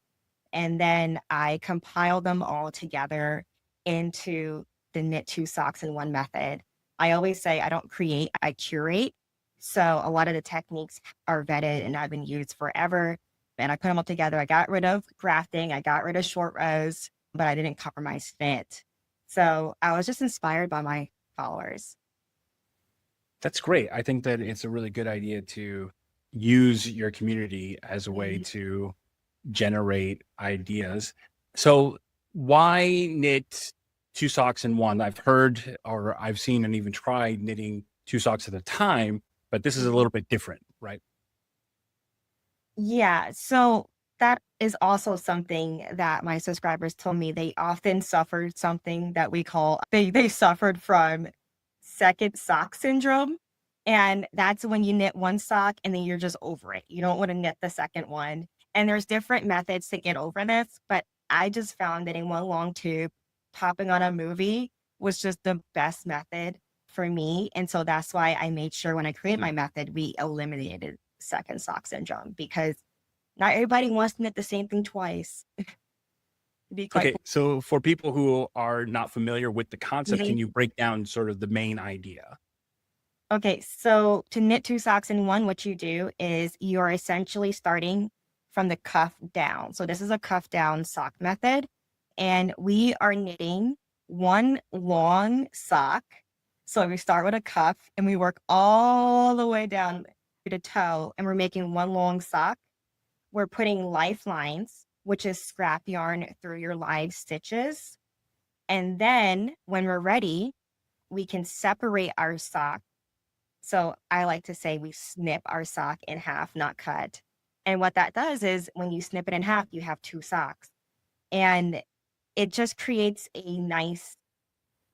And then I compiled them all together into the Knit 2 Socks in 1 method. I always say I don't create, I curate. So a lot of the techniques are vetted and have been used forever. And I put them all together. I got rid of grafting, I got rid of short rows, but I didn't compromise fit. So I was just inspired by my followers. That's great. I think that it's a really good idea to use your community as a way Mhm. to generate ideas. So why knit 2 socks in 1? I've heard, or I've seen and even tried knitting 2 socks at a time, but this is a Mhm. little bit different, right? Yeah, so that is also something that my subscribers told me. They often suffered something that we call they suffered from second sock syndrome. And that's when you knit one sock and then you're just over it. You don't want to knit the second one. And there's different methods to get over this, but I just found that in one long tube, popping on a movie was just the best method for me. And so that's why I made sure when I create my method, we eliminated second sock syndrome, because not everybody wants to knit the same thing twice. To be quite Okay, so for people who are not familiar with the concept, can Mhm. you break down sort of the main idea? Okay, so to knit 2 socks in 1, what you do is you're essentially starting from the cuff down. So this is a cuff down sock method, and we are knitting one long sock. So we start with a cuff and we work all the way down to the toe, and we're making one long sock. We're putting lifelines, which is scrap yarn, through your live stitches. And then when we're ready, we can separate our sock. So I like to say we snip our sock in half, not cut. And what that does is when you snip it in half, you have 2 socks. And it just creates a nice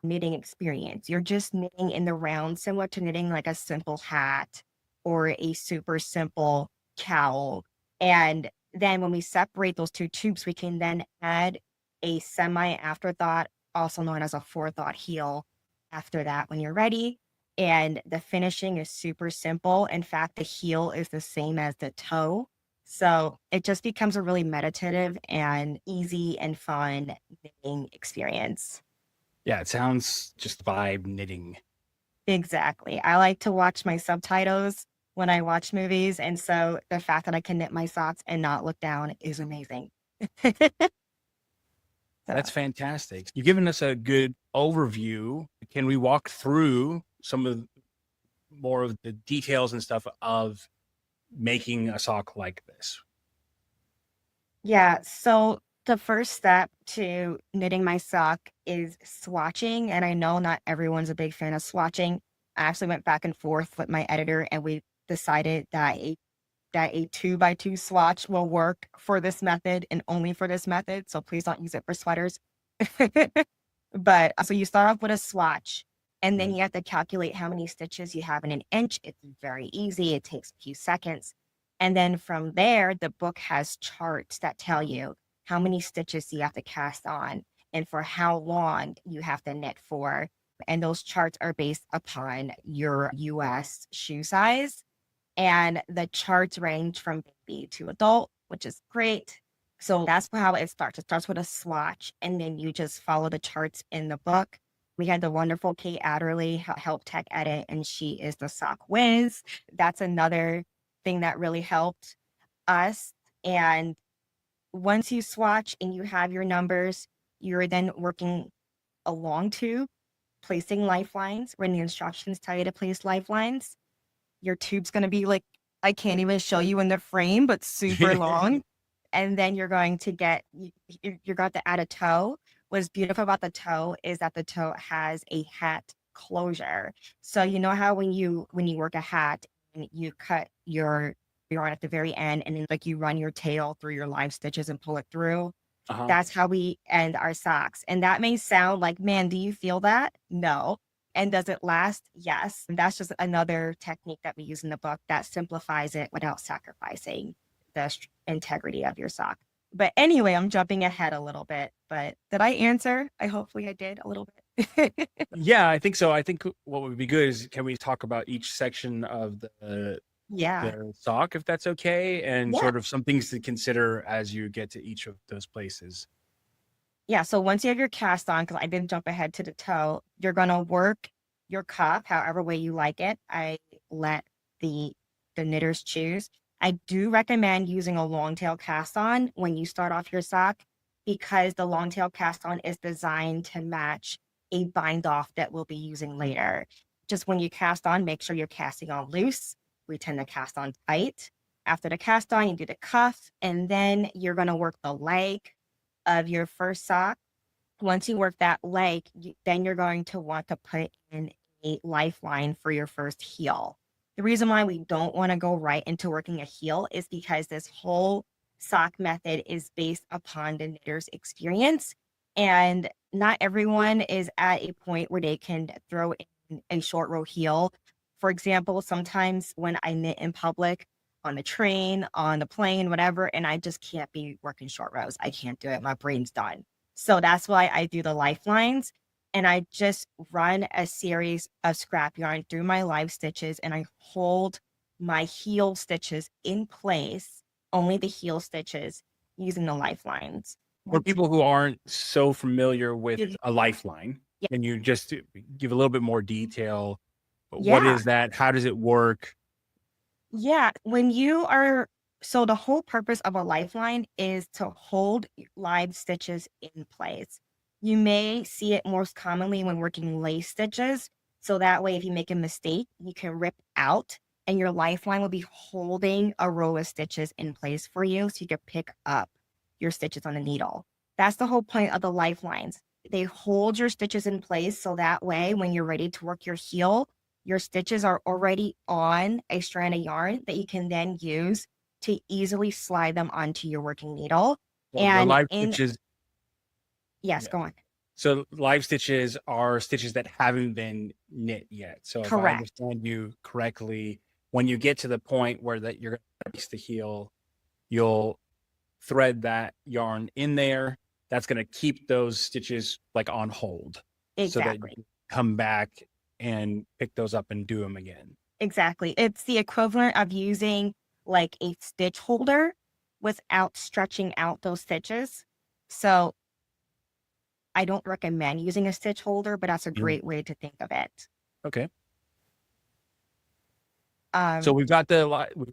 knitting experience. You're just knitting in the round, similar to knitting like a simple hat or a super simple cowl. And then when we separate those two tubes, we can then add a semi afterthought, also known as a forethought heel after that when you're ready. And the finishing is super simple. In fact, the heel is the same as the toe. So it just becomes a really meditative and easy and fun knitting experience. Yeah, it sounds just vibe knitting. Exactly. I like to watch my subtitles when I watch movies. And so the fact that I can knit my socks and not look down is amazing. So, That's fantastic. You've given us a good overview. Can we walk through some of more of the details and stuff of making a sock like this? yeah. So the first step to knitting my sock is swatching. And I know not everyone's a big fan of swatching. I actually went back and forth with my editor and we decided that a 2x2 swatch will work for this method and only for this method. So please don't use it for sweaters. But so you start off with a swatch and then you have to calculate how many stitches you have in an inch. It's very easy. It takes a few seconds. And then from there, the book has charts that tell you how many stitches you have to cast on and for how long you have to knit for. And those charts are based upon your US shoe size. And the charts range from baby to adult, which is great. So that's how it starts. It starts with a swatch, and then you just follow the charts in the book. We had the wonderful Kate Adderley help tech edit, and she is the sock whiz. That's another thing that really helped us. And once you swatch and you have your numbers, you're then working along tube, placing lifelines when the instructions tell you to place lifelines. Your tube's going to be like, I can't even show you in the frame, but super long. And then you're going to get, you're going to add a toe. What's beautiful about the toe is that the toe has a hat closure. So you know how when you work a hat and you cut your yarn at the very end and then like you run your tail through your live stitches and pull it through. That's how we end our socks. And that may sound like, man, do you feel that? No. And does it last? Yes. And that's just another technique that we use in the book that simplifies it without sacrificing the integrity of your sock. But anyway, I'm jumping ahead a little bit, but did I answer? Hopefully I did a little bit. Yeah, I think so. I think what would be good is can we talk about each section of the sock, if that's okay, and sort of some things to consider as you get to each of those places. Yeah, so once you have your cast on, because I didn't jump ahead to the toe, you're going to work your cuff however way you like it. I let the knitters choose. I do recommend using a long tail cast on when you start off your sock because the long tail cast on is designed to match a bind off that we'll be using later. Just when you cast on, make sure you're casting on loose. We tend to cast on tight. After the cast on, you do the cuff, and then you're going to work the leg of your first sock. Once you work that leg, then you're going to want to put in a lifeline for your first heel. The reason why we don't want to go right into working a heel is because this whole sock method is based upon the knitter's experience. And not everyone is at a point where they can throw in a short row heel. For example, sometimes when I knit in public, on the train, on the plane, whatever, and I just can't be working short rows. I can't do it. My brain's done. So that's why I do the lifelines. And I just run a series of scrap yarn through my live stitches and I hold my heel stitches in place, only the heel stitches using the lifelines. For people who aren't so familiar with a lifeline, can you just give a little bit more detail? What is that? How does it work? Yeah, so the whole purpose of a lifeline is to hold live stitches in place. You may see it most commonly when working lace stitches. So that way, if you make a mistake, you can rip out and your lifeline will be holding a row of stitches in place for you so you can pick up your stitches on the needle. That's the whole point of the lifelines. They hold your stitches in place so that way, when you're ready to work your heel, your stitches are already on a strand of yarn that you can then use to easily slide them onto your working needle. And live stitches. Yes, go on. So live stitches are stitches that haven't been knit yet. So if I understand you correctly, when you get to the point where that you're going to place the heel, you'll thread that yarn in there. That's going to keep those stitches like on hold so that you Exactly. can come back and pick those up and do them again. Exactly. It's the equivalent of using like a stitch holder without stretching out those stitches. So I don't recommend using a stitch holder, but that's a Yeah. great way to think of it. Okay. So Um, we've got the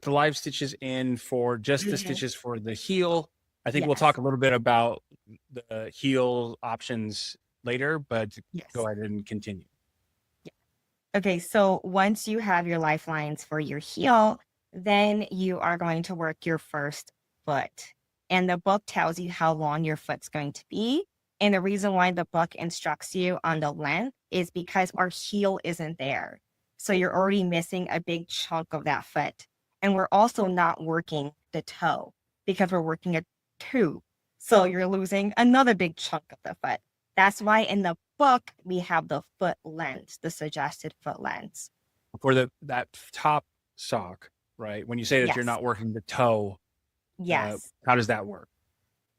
live stitches in for just the Mhm. stitches for the heel. I think we'll talk Yes. a little bit about the heel options later, but Yes. go ahead and continue. Okay, so once you have your lifelines for your heel, then you are going to work your first foot. And the book tells you how long your foot's going to be. And the reason why the book instructs you on the length is because our heel isn't there. So you're already missing a big chunk of that foot. And we're also not working the toe because we're working a two. So you're losing another big chunk of the foot. That's why in the book we have the foot length, the suggested foot length. For that top sock, right? When you say that you're Yes. not working the toe, Yes. how does that work?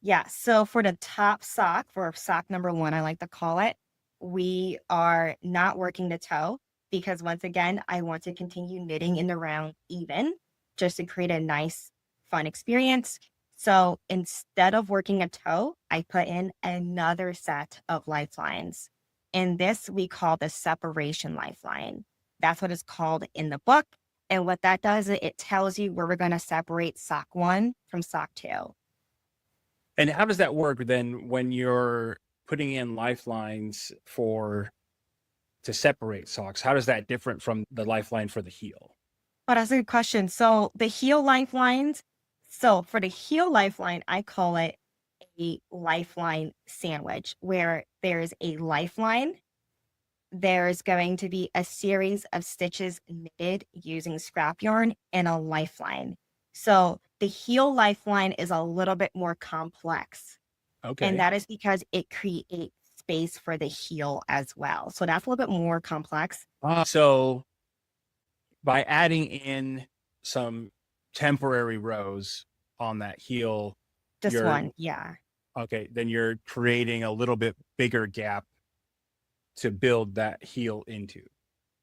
Yeah. So for the top sock, for sock number 1, I like to call it, we are not working the toe because once again, I want to continue knitting in the round even just to create a nice, fun experience. So instead of working a toe, I put in another set of lifelines. And this we call the separation lifeline. That's what it's called in the book. And what that does, it tells you where we're going to separate sock 1 from sock 2. And how does that work then when you're putting in lifelines to separate socks? How does that different from the lifeline for the heel? Oh, that's a good question. So the heel lifelines. So for the heel lifeline, I call it a lifeline sandwich where there's a lifeline. There's going to be a series of stitches knitted using scrap yarn and a lifeline. So the heel lifeline is a little bit more complex. Okay. And that is because it creates space for the heel as well. So that's a little bit more complex. So by adding in some temporary rows on that heel, This you're- one, yeah. okay, then you're creating a little bit bigger gap to build that heel into.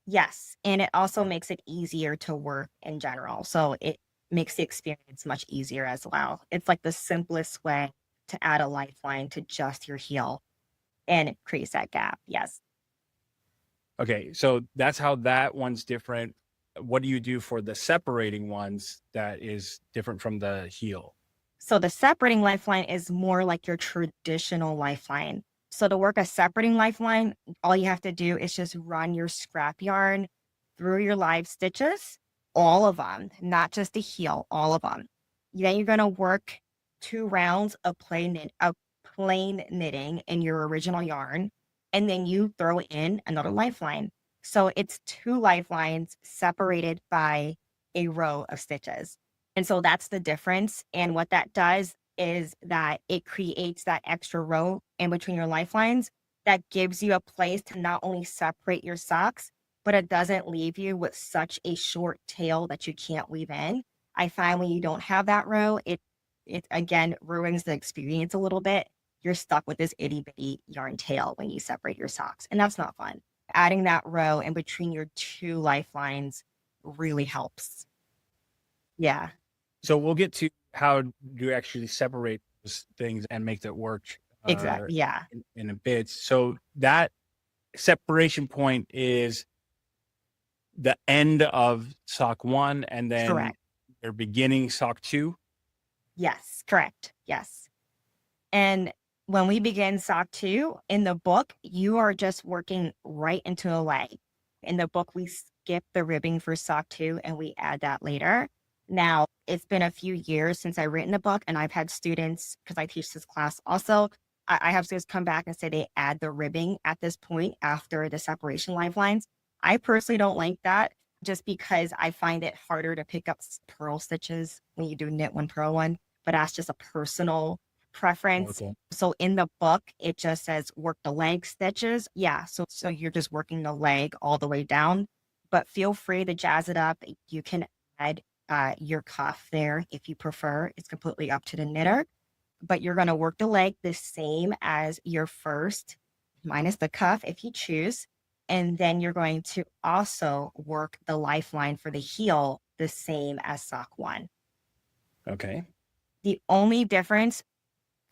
Yes. And it also makes it easier to work in general. So it makes the experience much easier as well. It's like the simplest way to add a lifeline to just your heel. And it creates that gap. Yes. Okay, so that's how that one's different. What do you do for the separating ones that is different from the heel? So the separating lifeline is more like your traditional lifeline. So to work a separating lifeline, all you have to do is just run your scrap yarn through your live stitches, all of them, not just the heel, all of them. Then you're going to work 2 rounds of plain knitting in your original yarn, and then you throw in another lifeline. So it's 2 lifelines separated by a row of stitches. And so that's the difference. And what that does is that it creates that extra row in between your lifelines that gives you a place to not only separate your socks, but it doesn't leave you with such a short tail that you can't weave in. I find when you don't have that row, it again ruins the experience a little bit. You're stuck with this itty bitty yarn tail when you separate your socks, and that's not fun. Adding that row in between your 2 lifelines really helps. Yeah. So we'll get to how you actually separate those things and make that work Exactly. Yeah. in a bit. So that separation point is the end of sock 1 and then Correct. you're beginning sock 2. Yes, correct. Yes. And when we begin sock 2 in the book, you are just working right into a leg. In the book, we skip the ribbing for sock 2 and we add that later. Now, it's been a few years since I've written a book, and I've had students, because I teach this class also, I have students come back and say they add the ribbing at this point after the separation lifelines. I personally don't like that just because I find it harder to pick up purl stitches when you do knit 1, purl 1, but that's just a personal preference. Okay. So in the book, it just says work the leg stitches. Yeah, so you're just working the leg all the way down, but feel free to jazz it up. You can add your cuff there if you prefer. It's completely up to the knitter, but you're going to work the leg the same as your first, minus the cuff if you choose. And then you're going to also work the lifeline for the heel the same as sock 1. Okay. The only difference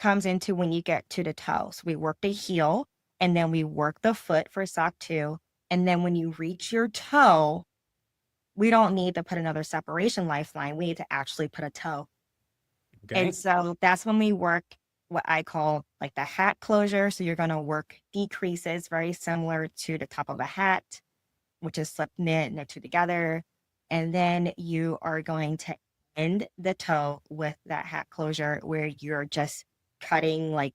comes into when you get to the toe. So we work the heel and then we work the foot for sock 2. And then when you reach your toe, we don't need to put another separation lifeline. We need to actually put a toe. Okay. And so that's when we work what I call like the hat closure. So you're going to work decreases very similar to the top of a hat, which is slip, knit two together. And then you are going to end the toe with that hat closure where you're just cutting like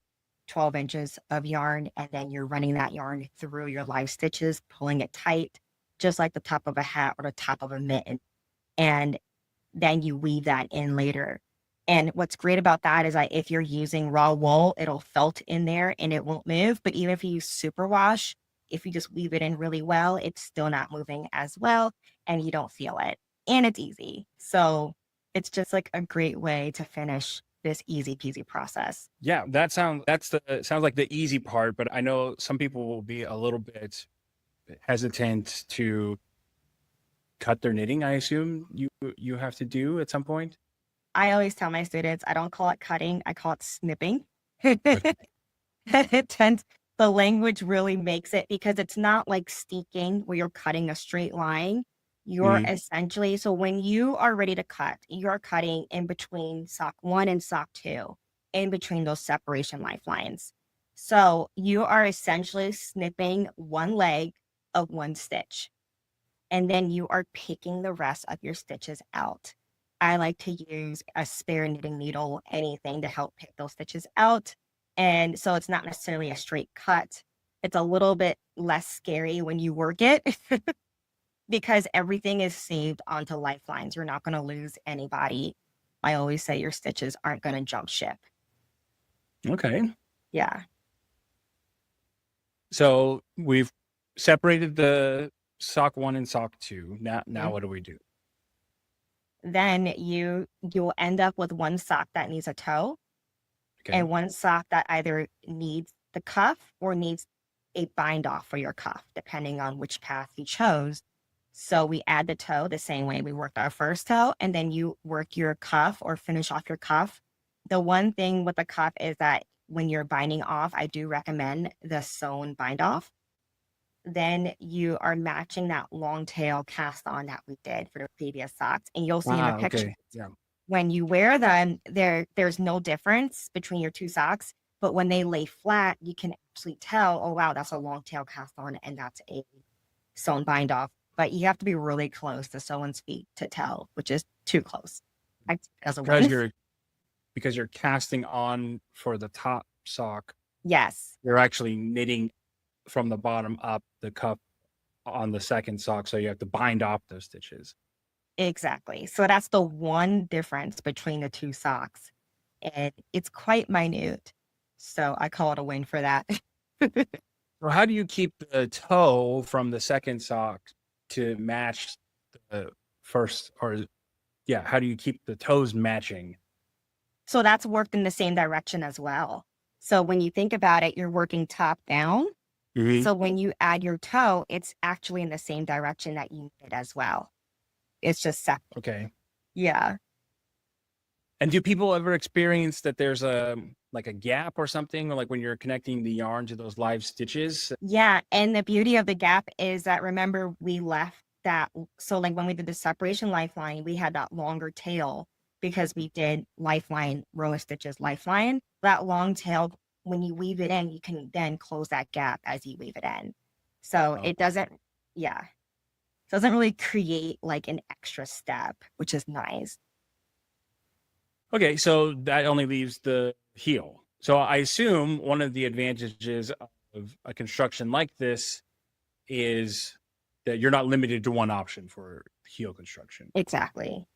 12 inches of yarn, and then you're running that yarn through your live stitches, pulling it tight, just like the top of a hat or the top of a mitten. And then you weave that in later. And what's great about that is that if you're using raw wool, it'll felt in there and it won't move. But even if you use superwash, if you just weave it in really well, it's still not moving as well and you don't feel it. And it's easy. So it's just like a great way to finish this easy peasy process. Yeah, sounds like the easy part, but I know some people will be a little bit hesitant to cut their knitting. I assume you have to do at some point. I always tell my students, I don't call it cutting, I call it snipping. The language really makes it, because it's not like steeking where you're cutting a straight line. You're essentially, so when you are ready to cut, you're cutting in between sock 1 and sock 2, in between those separation lifelines. So you are essentially snipping one leg of one stitch, and then you are picking the rest of your stitches out. I like to use a spare knitting needle, anything to help pick those stitches out. And so it's not necessarily a straight cut. It's a little bit less scary when you work it because everything is saved onto lifelines. You're not going to lose anybody. I always say your stitches aren't going to jump ship. Okay. Yeah. So we've separated the sock 1 and sock 2. Now what do we do? Then you'll end up with one sock that needs a toe, Okay. and one sock that either needs the cuff or needs a bind off for your cuff, depending on which path you chose. So we add the toe the same way we worked our first toe, and then you work your cuff or finish off your cuff. The one thing with the cuff is that when you're binding off, I do recommend the sewn bind off. Then you are matching that long tail cast on that we did for the previous socks. And you'll see in the picture, Okay. Yeah. when you wear them, there's no difference between your two socks. But when they lay flat, you can actually tell, oh, wow, that's a long tail cast on and that's a sewn bind off. But you have to be really close to someone's feet to tell, which is too close. Because you're casting on for the top sock. Yes. You're actually knitting from the bottom up the cuff on the second sock, so you have to bind off those stitches. Exactly. So that's the one difference between the two socks, and it's quite minute. So I call it a win for that. So how do you keep the toe from the second sock to match the first? Or how do you keep the toes matching? So that's worked in the same direction as well. So when you think about it, you're working top down. So when you add your toe, it's actually in the same direction that you did as well. It's just separate. Okay. Yeah. And do people ever experience that there's a gap or something, or like when you're connecting the yarn to those live stitches? Yeah. And the beauty of the gap is that, remember, we left that. So like when we did the separation lifeline, we had that longer tail because we did lifeline, row of stitches, lifeline. That long tail, when you weave it in, you can then close that gap as you weave it in. So it doesn't really create like an extra step, which is nice. Okay, so that only leaves the heel. So I assume one of the advantages of a construction like this is that you're not limited to one option for heel construction. Exactly.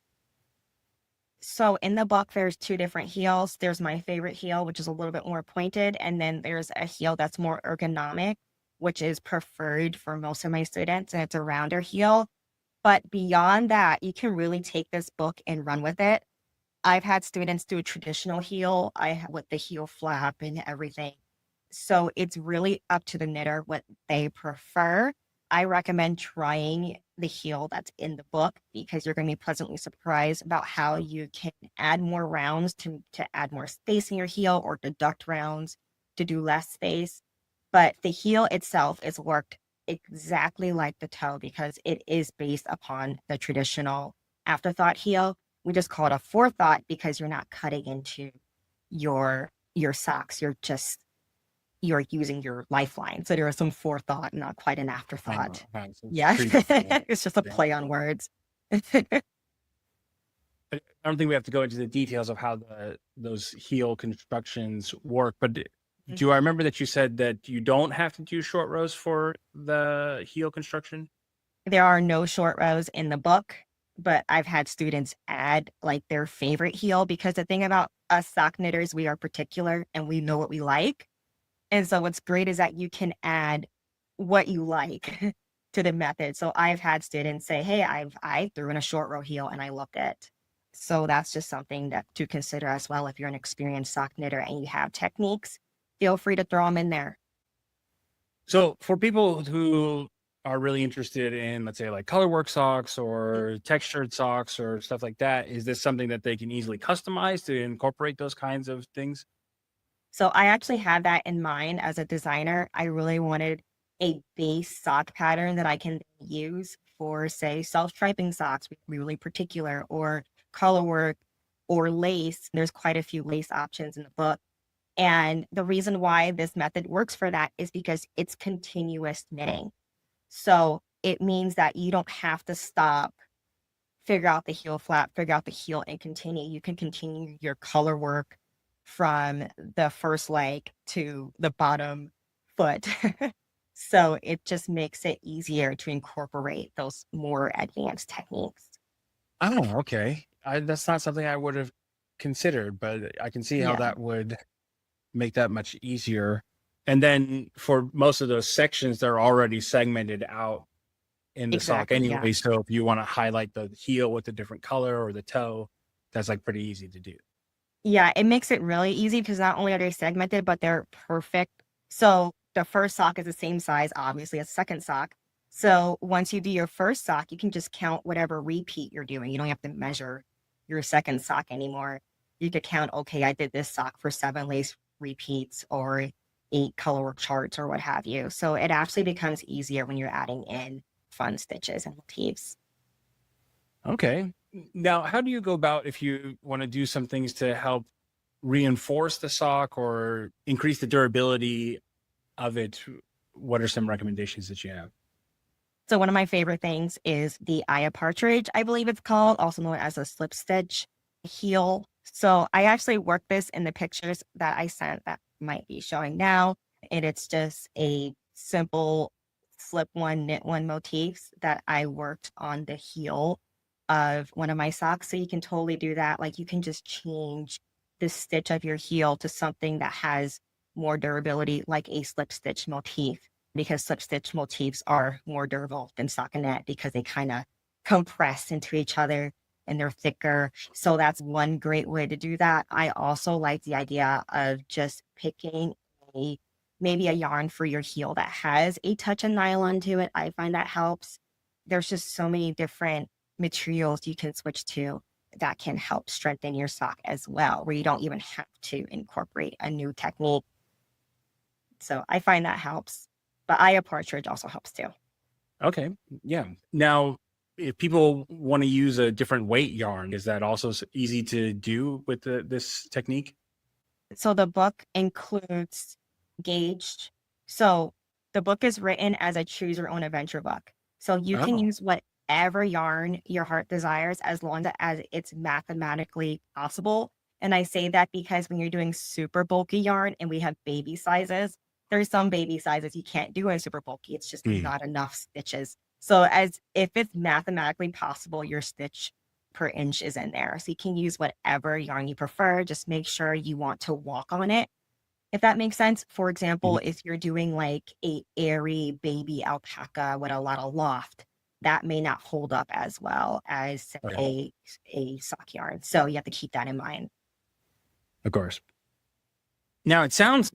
So in the book, there's two different heels. There's my favorite heel, which is a little bit more pointed. And then there's a heel that's more ergonomic, which is preferred for most of my students. And it's a rounder heel. But beyond that, you can really take this book and run with it. I've had students do a traditional heel, with the heel flap and everything. So it's really up to the knitter what they prefer. I recommend trying the heel that's in the book because you're going to be pleasantly surprised about how you can add more rounds to add more space in your heel, or deduct rounds to do less space. But the heel itself is worked exactly like the toe because it is based upon the traditional afterthought heel. We just call it a forethought because you're not cutting into your socks. You're using your lifeline. So there is some forethought, not quite an I know. afterthought. Right, so it's Yeah. pretty cool. It's just a Yeah. play on words. I don't think we have to go into the details of how those heel constructions work, but do I remember that you said that you don't have to do short rows for the heel construction? There are no short rows in the book, but I've had students add like their favorite heel because the thing about us sock knitters, we are particular and we know what we like. And so what's great is that you can add what you like to the method. So I've had students say, "Hey, I threw in a short row heel and I loved it." So that's just something that to consider as well. If you're an experienced sock knitter and you have techniques, feel free to throw them in there. So for people who are really interested in, let's say, like color work socks or textured socks or stuff like that, is this something that they can easily customize to incorporate those kinds of things? So I actually had that in mind as a designer. I really wanted a base sock pattern that I can use for, say, self-striping socks, be really particular, or color work or lace. There's quite a few lace options in the book. And the reason why this method works for that is because it's continuous knitting. So it means that you don't have to stop, figure out the heel flap, figure out the heel, and continue. You can continue your color work from the first leg to the bottom foot. So it just makes it easier to incorporate those more advanced techniques. Oh, okay. That's not something I would have considered, but I can see how Yeah, that would make that much easier. And then for most of those sections, they're already segmented out in the sock exactly. Yeah. anyway. So if you want to highlight the heel with a different color or the toe, that's like pretty easy to do. Yeah, it makes it really easy because not only are they segmented, but they're perfect. So the first sock is the same size, obviously, as the second sock. So once you do your first sock, you can just count whatever repeat you're doing. You don't have to measure your second sock anymore. You could count, okay, I did this sock for 7 lace repeats or 8 colorwork charts or what have you. So it actually becomes easier when you're adding in fun stitches and motifs. Okay. Now, how do you go about if you want to do some things to help reinforce the sock or increase the durability of it? What are some recommendations that you have? So one of my favorite things is the Aya Partridge, I believe it's called, also known as a slip stitch heel. So I actually worked this in the pictures that I sent that might be showing now. And it's just a simple slip one, knit one motifs that I worked on the heel of one of my socks. So you can totally do that. Like you can just change the stitch of your heel to something that has more durability, like a slip stitch motif, because slip stitch motifs are more durable than stockinette because they kind of compress into each other and they're thicker. So that's one great way to do that. I also like the idea of just picking maybe a yarn for your heel that has a touch of nylon to it. I find that helps. There's just so many different materials you can switch to that can help strengthen your sock as well, where you don't even have to incorporate a new technique. So I find that helps. But Aya Partridge also helps too. Okay. Yeah. Now, if people want to use a different weight yarn, is that also easy to do with this technique? So the book includes gauged. So the book is written as a choose your own adventure book. So you can Oh, use whatever yarn your heart desires as long as it's mathematically possible. And I say that because when you're doing super bulky yarn and we have baby sizes, there's some baby sizes you can't do in super bulky. It's just hmm. not enough stitches. So as if it's mathematically possible, your stitch per inch is in there. So you can use whatever yarn you prefer. Just make sure you want to walk on it. If that makes sense. For example, Mhm. if you're doing like a airy baby alpaca with a lot of loft, that may not hold up as well as say, Okay. a sock yarn. So you have to keep that in mind. Of course. Now it sounds,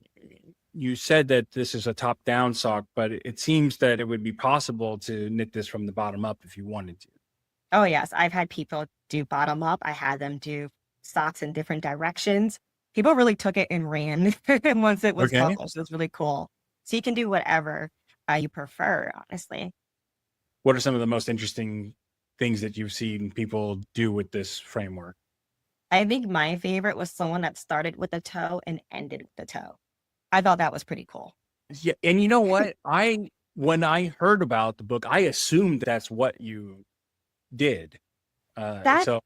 you said that this is a top-down sock, but it seems that it would be possible to knit this from the bottom up if you wanted to. Oh yes, I've had people do bottom up. I had them do socks in different directions. People really took it and ran once it was Okay. published. It was really cool. So you can do whatever you prefer, honestly. What are some of the most interesting things that you've seen people do with this framework? I think my favorite was someone that started with a toe and ended with a toe. I thought that was pretty cool. Yeah, and you know what? When I heard about the book, I assumed that's what you did. That So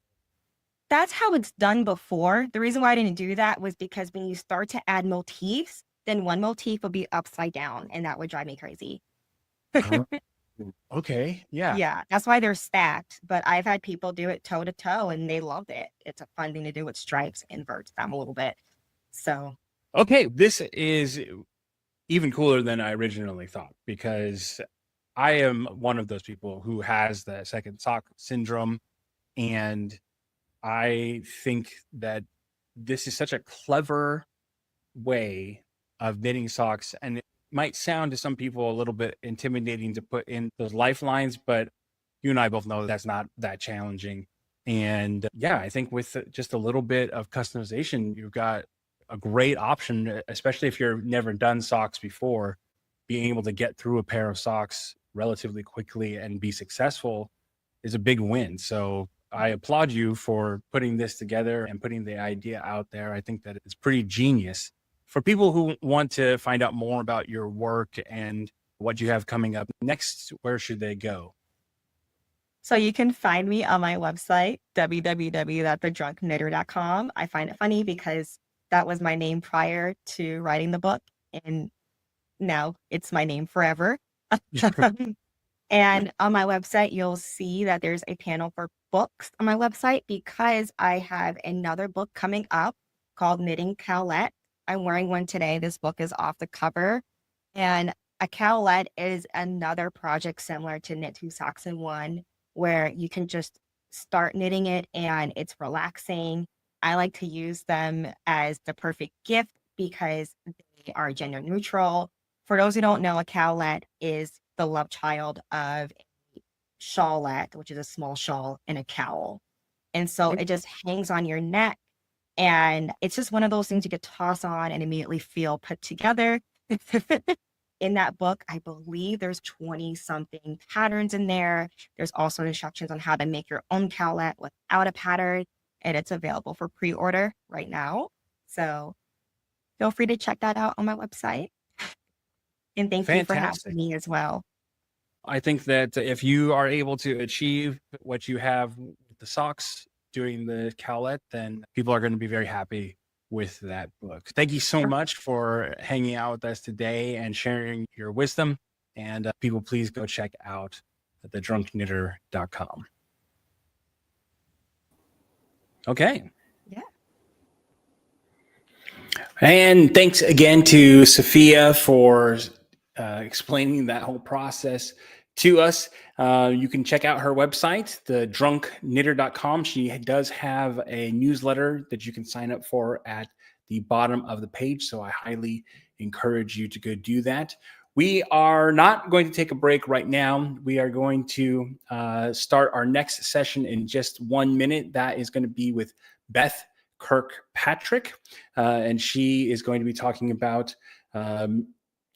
that's how it's done before. The reason why I didn't do that was because when you start to add motifs, then one motif will be upside down, and that would drive me crazy. uh, okay, yeah. Yeah, that's why they're stacked. But I've had people do it toe to toe, and they loved it. It's a fun thing to do with stripes, inverts them a little bit. So Okay, this is even cooler than I originally thought, because I am one of those people who has the second sock syndrome, and I think that this is such a clever way of knitting socks, and it might sound to some people a little bit intimidating to put in those lifelines, but you and I both know that's not that challenging. And yeah, I think with just a little bit of customization, you've got a great option, especially if you've never done socks before. Being able to get through a pair of socks relatively quickly and be successful is a big win. So I applaud you for putting this together and putting the idea out there. I think that it's pretty genius. For people who want to find out more about your work and what you have coming up next, where should they go? So you can find me on my website, www.thedrunkknitter.com. I find it funny because that was my name prior to writing the book, and now it's my name forever. And on my website, you'll see that there's a panel for books on my website because I have another book coming up called Knitting Cowlette. I'm wearing one today. This book is off the cover. And a cowlette is another project similar to Knit Two Socks in One, where you can just start knitting it and it's relaxing. I like to use them as the perfect gift because they are gender neutral. For those who don't know, a cowlette is the love child of a shawlette, which is a small shawl and a cowl. And so it just hangs on your neck. And it's just one of those things you could toss on and immediately feel put together. In that book, I believe there's 20 something patterns in there. There's also instructions on how to make your own cowlette without a pattern, and it's available for pre-order right now. So feel free to check that out on my website. And thank you for Fantastic. having me as well. I think that if you are able to achieve what you have with the socks doing the cowlette, then people are going to be very happy with that book. Thank you so much for hanging out with us today and sharing your wisdom. And people, please go check out thedrunkknitter.com. Okay. Yeah. And thanks again to Sophia for explaining that whole process to us. You can check out her website, thedrunkknitter.com. She does have a newsletter that you can sign up for at the bottom of the page. So I highly encourage you to go do that. We are not going to take a break right now. We are going to start our next session in just 1 minute. That is going to be with Beth Kirkpatrick, and she is going to be talking about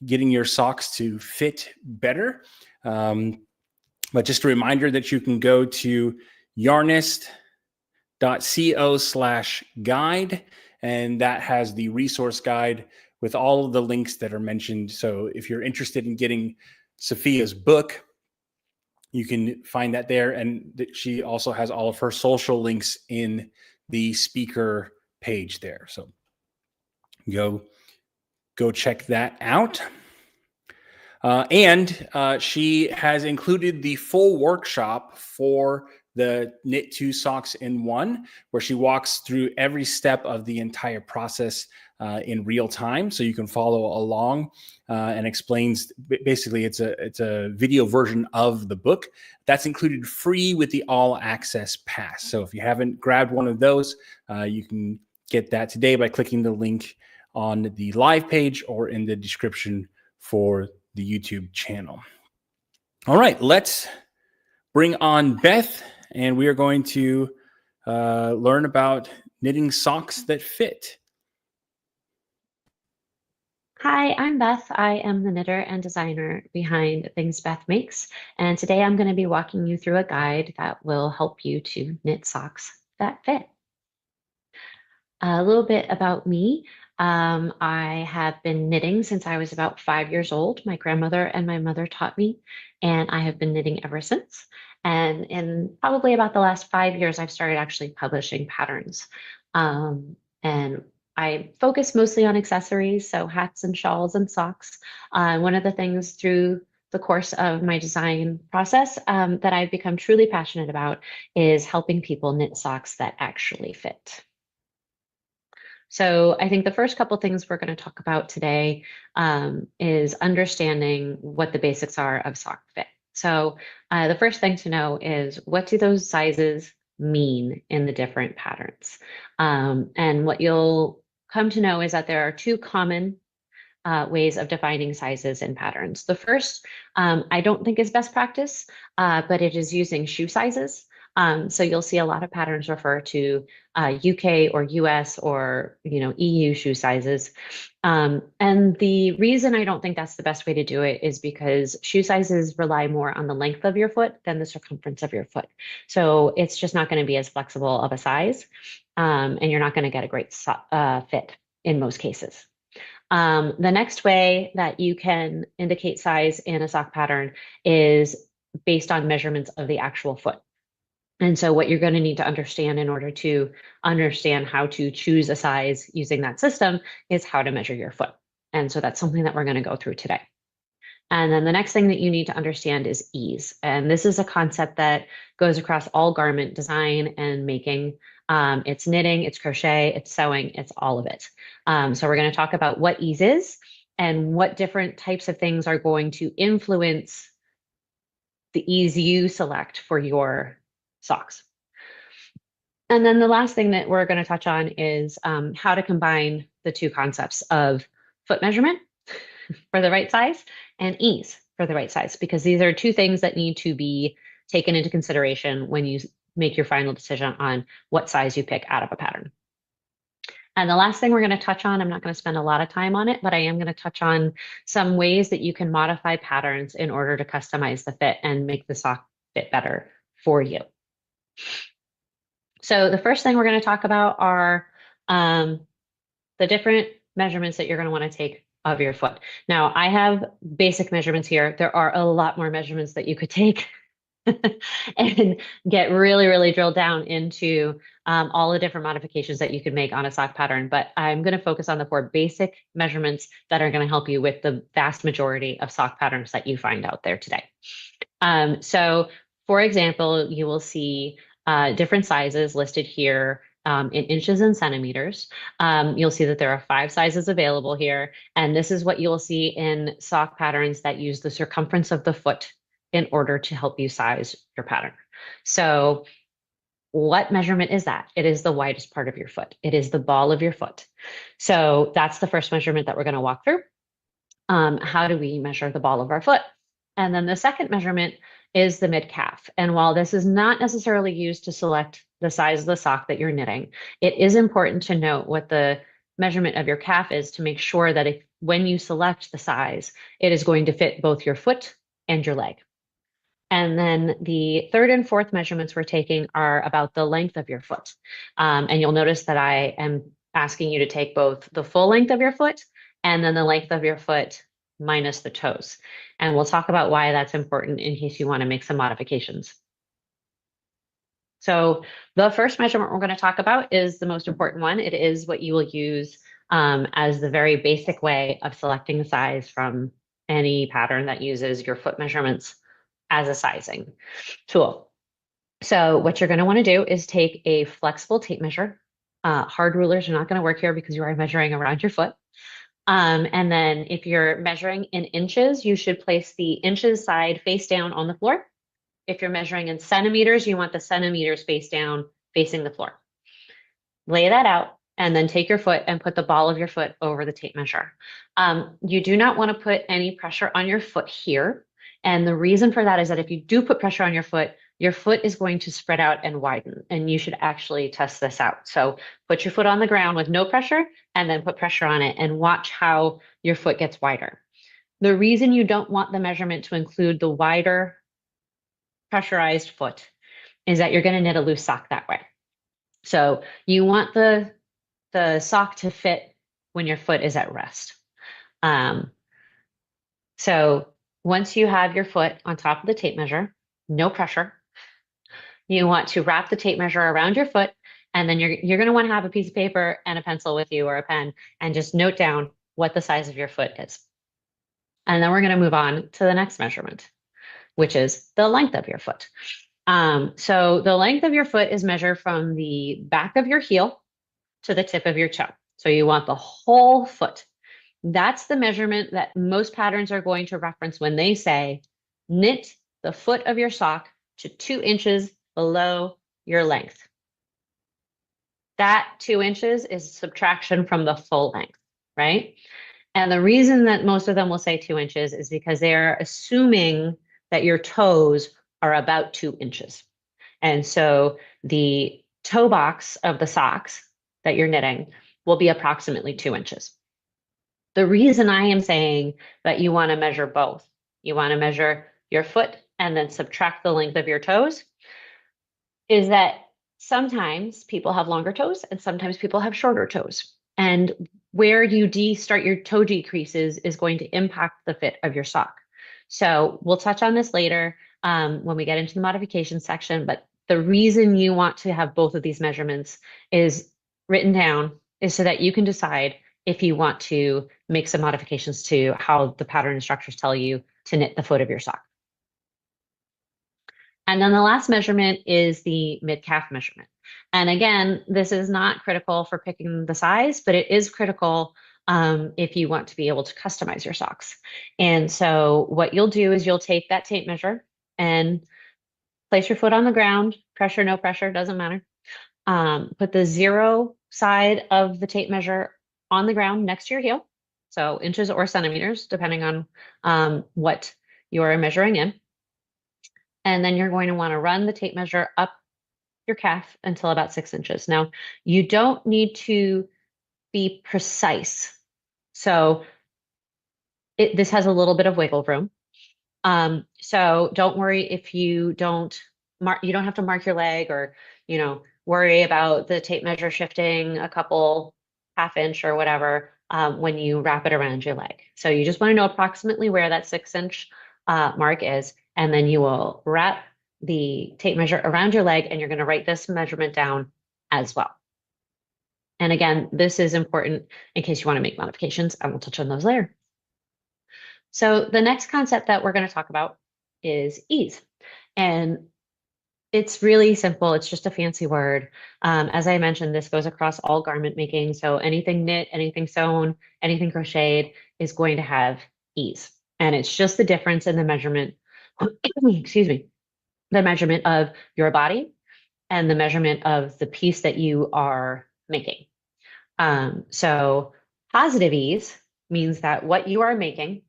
getting your socks to fit better. But just a reminder that you can go to yarnist.co/guide, and that has the resource guide with all of the links that are mentioned. So if you're interested in getting Sophia's book, you can find that there. And she also has all of her social links in the speaker page there. So go check that out. And she has included the full workshop for the Knit Two Socks in One, where she walks through every step of the entire process in real time, so you can follow along, and explains. Basically, it's a video version of the book that's included free with the All Access Pass. So if you haven't grabbed one of those, you can get that today by clicking the link on the live page or in the description for the YouTube channel. All right, let's bring on Beth, and we are going to learn about knitting socks that fit. Hi, I'm Beth. I am the knitter and designer behind Things Beth Makes, and today I'm going to be walking you through a guide that will help you to knit socks that fit. A little bit about me. I have been knitting since I was about 5 years old. My grandmother and my mother taught me, and I have been knitting ever since. And in probably about the last 5 years, I've started actually publishing patterns. And I focus mostly on accessories, so hats and shawls and socks. One of the things through the course of my design process that I've become truly passionate about is helping people knit socks that actually fit. So I think the first couple things we're going to talk about today is understanding what the basics are of sock fit. So the first thing to know is, what do those sizes mean in the different patterns? And what you'll come to know is that there are two common ways of defining sizes in patterns. The first, I don't think is best practice, but it is using shoe sizes. So you'll see a lot of patterns refer to UK or US or EU shoe sizes. And the reason I don't think that's the best way to do it is because shoe sizes rely more on the length of your foot than the circumference of your foot. So it's just not going to be as flexible of a size, and you're not going to get a great fit in most cases. The next way that you can indicate size in a sock pattern is based on measurements of the actual foot. And so what you're going to need to understand in order to understand how to choose a size using that system is how to measure your foot. And so that's something that we're going to go through today. And then the next thing that you need to understand is ease. And this is a concept that goes across all garment design and making. It's knitting, it's crochet, it's sewing, it's all of it. So we're going to talk about what ease is and what different types of things are going to influence the ease you select for your socks. And then the last thing that we're going to touch on is how to combine the two concepts of foot measurement for the right size and ease for the right size, because these are two things that need to be taken into consideration when you make your final decision on what size you pick out of a pattern. And the last thing we're going to touch on, I'm not going to spend a lot of time on it, but I am going to touch on some ways that you can modify patterns in order to customize the fit and make the sock fit better for you. So the first thing we're going to talk about are the different measurements that you're going to want to take of your foot. Now, I have basic measurements here. There are a lot more measurements that you could take and get really, really drilled down into all the different modifications that you can make on a sock pattern. But I'm going to focus on the 4 basic measurements that are going to help you with the vast majority of sock patterns that you find out there today. So, for example, you will see different sizes listed here in inches and centimeters. You'll see that there are 5 sizes available here. And this is what you'll see in sock patterns that use the circumference of the foot in order to help you size your pattern. So what measurement is that? It is the widest part of your foot. It is the ball of your foot. So that's the first measurement that we're going to walk through. How do we measure the ball of our foot? And then the second measurement is the mid-calf. And while this is not necessarily used to select the size of the sock that you're knitting, it is important to note what the measurement of your calf is to make sure that when you select the size, it is going to fit both your foot and your leg. And then the third and fourth measurements we're taking are about the length of your foot. And you'll notice that I am asking you to take both the full length of your foot and then the length of your foot minus the toes. And we'll talk about why that's important in case you want to make some modifications. So the first measurement we're going to talk about is the most important one. It is what you will use as the very basic way of selecting a size from any pattern that uses your foot measurements as a sizing tool. So what you're going to want to do is take a flexible tape measure Hard rulers are not going to work here because you are measuring around your foot. And then if you're measuring in inches, you should place the inches side face down on the floor. If you're measuring in centimeters, you want the centimeters face down facing the floor. Lay that out and then take your foot and put the ball of your foot over the tape measure. You do not want to put any pressure on your foot here. And the reason for that is that if you do put pressure on your foot is going to spread out and widen, and you should actually test this out. So put your foot on the ground with no pressure and then put pressure on it and watch how your foot gets wider. The reason you don't want the measurement to include the wider pressurized foot is that you're going to knit a loose sock that way. So you want the sock to fit when your foot is at rest. So once you have your foot on top of the tape measure, no pressure, you want to wrap the tape measure around your foot, and then you're going to want to have a piece of paper and a pencil with you or a pen and just note down what the size of your foot is. And then we're going to move on to the next measurement, which is the length of your foot. So the length of your foot is measured from the back of your heel to the tip of your toe. So you want the whole foot. That's the measurement that most patterns are going to reference when they say knit the foot of your sock to 2 inches below your length. That 2 inches is subtraction from the full length, right? And the reason that most of them will say 2 inches is because they're assuming that your toes are about 2 inches. And so the toe box of the socks that you're knitting will be approximately 2 inches. The reason I am saying that you want to measure both, you want to measure your foot and then subtract the length of your toes, is that sometimes people have longer toes and sometimes people have shorter toes. And where you start your toe decreases is going to impact the fit of your sock. So we'll touch on this later when we get into the modification section, but the reason you want to have both of these measurements is written down is so that you can decide if you want to make some modifications to how the pattern instructors tell you to knit the foot of your sock. And then the last measurement is the mid-calf measurement. And again, this is not critical for picking the size, but it is critical if you want to be able to customize your socks. And so what you'll do is you'll take that tape measure and place your foot on the ground, pressure, no pressure, doesn't matter. Put the 0 side of the tape measure on the ground next to your heel, so inches or centimeters, depending on what you're measuring in. And then you're going to want to run the tape measure up your calf until about 6 inches. Now, you don't need to be precise. So this has a little bit of wiggle room. So don't worry if you don't have to mark your leg or, worry about the tape measure shifting a couple half inch or whatever when you wrap it around your leg. So you just want to know approximately where that 6 inch mark is, and then you will wrap the tape measure around your leg, and you're going to write this measurement down as well. And again, this is important in case you want to make modifications, and we'll touch on those later. So the next concept that we're going to talk about is ease. And it's really simple. It's just a fancy word. As I mentioned, this goes across all garment making. So anything knit, anything sewn, anything crocheted is going to have ease. And it's just the difference in the measurement, excuse me, the measurement of your body and the measurement of the piece that you are making. So positive ease means that what you are making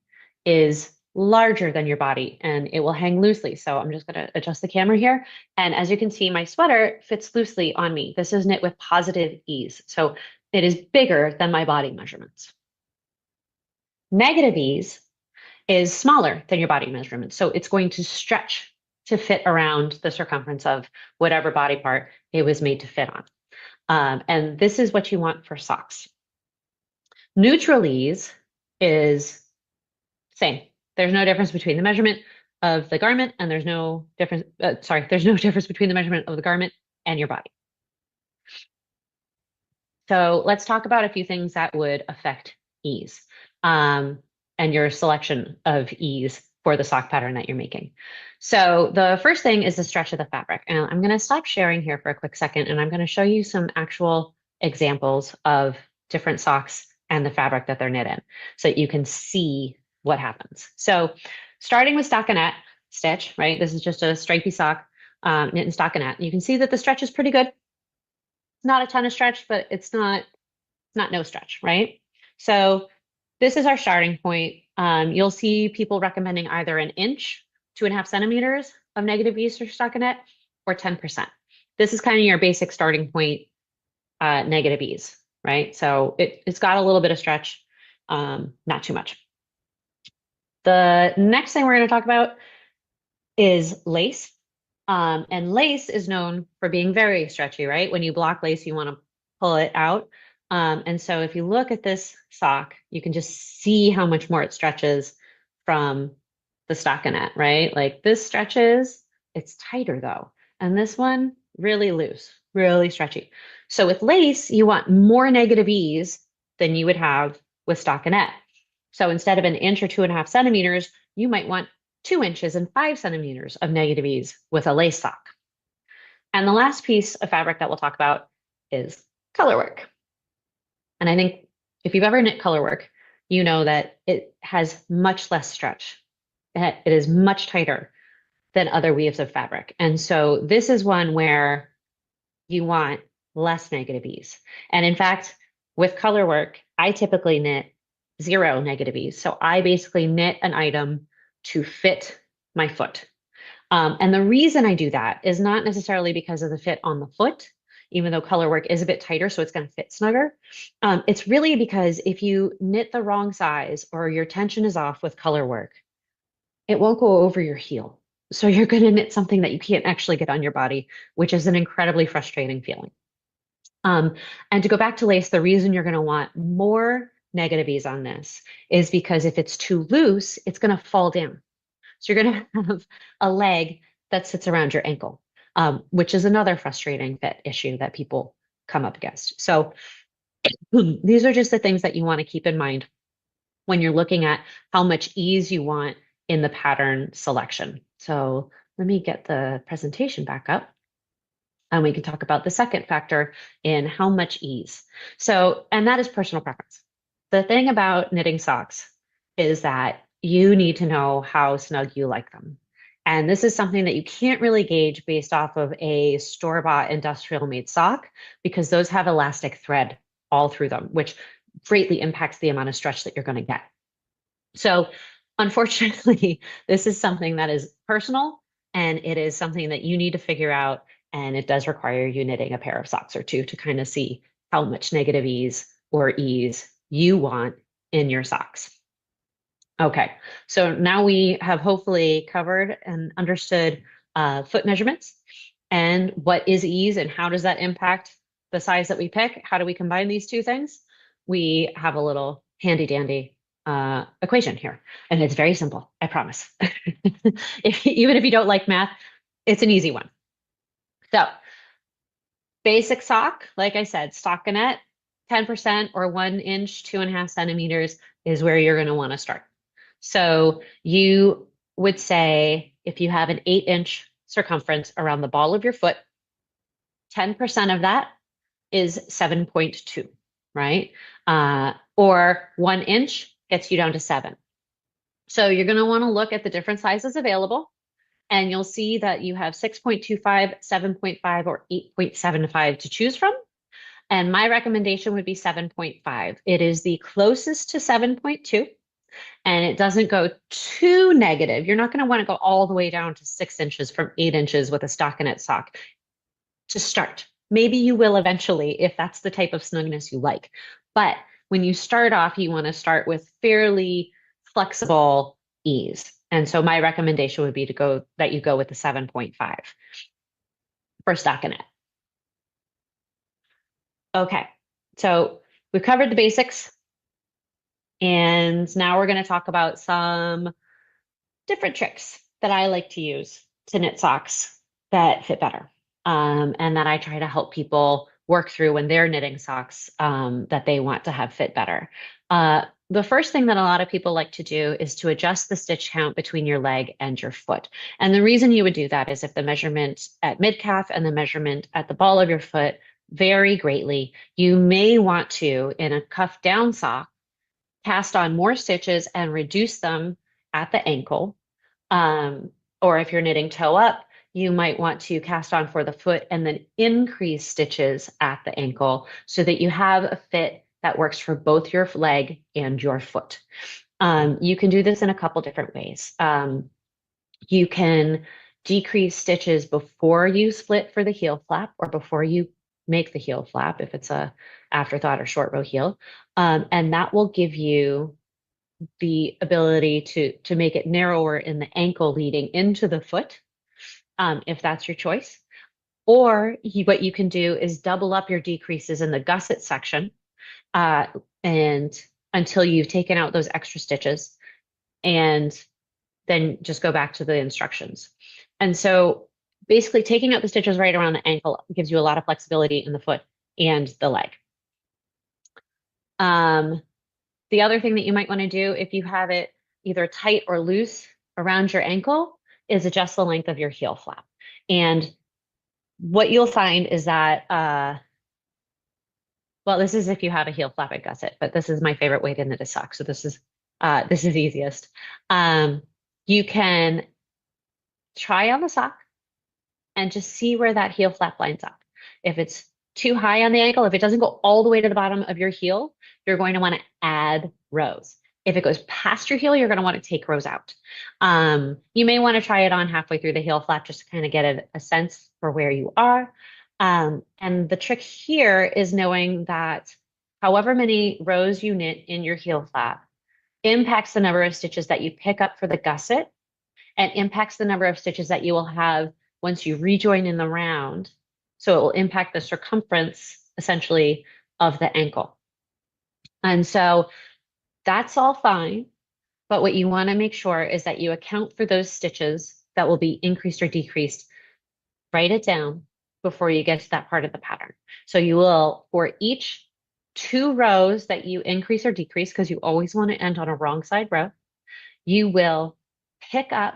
is larger than your body and it will hang loosely. So I'm just going to adjust the camera here. And as you can see, my sweater fits loosely on me. This is knit with positive ease. So it is bigger than my body measurements. Negative ease is smaller than your body measurements. So it's going to stretch to fit around the circumference of whatever body part it was made to fit on. And this is what you want for socks. Neutral ease is same. There's no difference between the measurement of the garment and there's no difference, there's no difference between the measurement of the garment and your body. So let's talk about a few things that would affect ease and your selection of ease for the sock pattern that you're making. So the first thing is the stretch of the fabric. And I'm going to stop sharing here for a quick second and I'm going to show you some actual examples of different socks and the fabric that they're knit in so that you can see what happens. So starting with stockinette stitch, right? This is just a stripy sock, knit in stockinette. You can see that the stretch is pretty good. Not a ton of stretch, but it's not no stretch, right? So this is our starting point. You'll see people recommending either an inch, 2.5 centimeters of negative ease for stockinette, or 10%. This is kind of your basic starting point, negative ease, right? So it's got a little bit of stretch, not too much. The next thing we're going to talk about is lace. And lace is known for being very stretchy, right? When you block lace, you want to pull it out. And so if you look at this sock, you can just see how much more it stretches from the stockinette, right? Like this stretches, it's tighter though. And this one, really loose, really stretchy. So with lace, you want more negative ease than you would have with stockinette. So instead of an inch or 2.5 centimeters, you might want 2 inches and 5 centimeters of negative ease with a lace sock. And the last piece of fabric that we'll talk about is color work. And I think if you've ever knit color work, you know that it has much less stretch. It is much tighter than other weaves of fabric. And so this is one where you want less negative ease. And in fact, with color work, I typically knit 0 negative ease. So I basically knit an item to fit my foot. And the reason I do that is not necessarily because of the fit on the foot, even though color work is a bit tighter, so it's going to fit snugger. It's really because if you knit the wrong size or your tension is off with color work, it won't go over your heel. So you're going to knit something that you can't actually get on your body, which is an incredibly frustrating feeling. And to go back to lace, the reason you're going to want more negative ease on this is because if it's too loose, it's going to fall down. So you're going to have a leg that sits around your ankle, which is another frustrating fit issue that people come up against. So these are just the things that you want to keep in mind when you're looking at how much ease you want in the pattern selection. So let me get the presentation back up. And we can talk about the second factor in how much ease. So, and that is personal preference. The thing about knitting socks is that you need to know how snug you like them. And this is something that you can't really gauge based off of a store-bought industrial made sock because those have elastic thread all through them, which greatly impacts the amount of stretch that you're going to get. So unfortunately, this is something that is personal and it is something that you need to figure out. And it does require you knitting a pair of socks or two to kind of see how much negative ease or ease you want in your socks. Okay, so now we have hopefully covered and understood foot measurements and what is ease and how does that impact the size that we pick. How do we combine these two things? We have a little handy dandy equation here, and it's very simple, I promise. Even if you don't like math, it's an easy one. So basic sock, like I said, stockinette, 10% or 1 inch, 2.5 centimeters is where you're going to want to start. So you would say if you have an 8-inch circumference around the ball of your foot, 10% of that is 7.2, right? Or 1 inch gets you down to 7. So you're going to want to look at the different sizes available. And you'll see that you have 6.25, 7.5, or 8.75 to choose from. And my recommendation would be 7.5. It is the closest to 7.2, and it doesn't go too negative. You're not going to want to go all the way down to 6 inches from 8 inches with a stockinette sock to start. Maybe you will eventually if that's the type of snugness you like. But when you start off, you want to start with fairly flexible ease. And so my recommendation would be to go with the 7.5 for stockinette. Okay, so we've covered the basics. And now we're going to talk about some different tricks that I like to use to knit socks that fit better. And that I try to help people work through when they're knitting socks that they want to have fit better. The first thing that a lot of people like to do is to adjust the stitch count between your leg and your foot. And the reason you would do that is if the measurement at mid-calf and the measurement at the ball of your foot vary greatly. You may want to, in a cuff down sock, cast on more stitches and reduce them at the ankle. Or if you're knitting toe up, you might want to cast on for the foot and then increase stitches at the ankle so that you have a fit that works for both your leg and your foot. You can do this in a couple different ways. You can decrease stitches before you split for the heel flap or before you make the heel flap if it's a afterthought or short row heel. And that will give you the ability to make it narrower in the ankle leading into the foot, if that's your choice. Or what you can do is double up your decreases in the gusset section and until you've taken out those extra stitches, and then just go back to the instructions. And so basically taking out the stitches right around the ankle gives you a lot of flexibility in the foot and the leg. The other thing that you might want to do if you have it either tight or loose around your ankle is adjust the length of your heel flap. And what you'll find is that, well, this is if you have a heel flap at gusset, but this is my favorite way to knit a sock. So this is easiest. You can try on the sock and just see where that heel flap lines up. If it's too high on the ankle, if it doesn't go all the way to the bottom of your heel, you're going to want to add rows. If it goes past your heel, you're going to want to take rows out. You may want to try it on halfway through the heel flap just to kind of get a sense for where you are. And the trick here is knowing that however many rows you knit in your heel flap impacts the number of stitches that you pick up for the gusset and impacts the number of stitches that you will have once you rejoin in the round. So it will impact the circumference, essentially, of the ankle. And so that's all fine. But what you want to make sure is that you account for those stitches that will be increased or decreased. Write it down before you get to that part of the pattern. So you will, for each 2 rows that you increase or decrease, because you always want to end on a wrong side row, you will pick up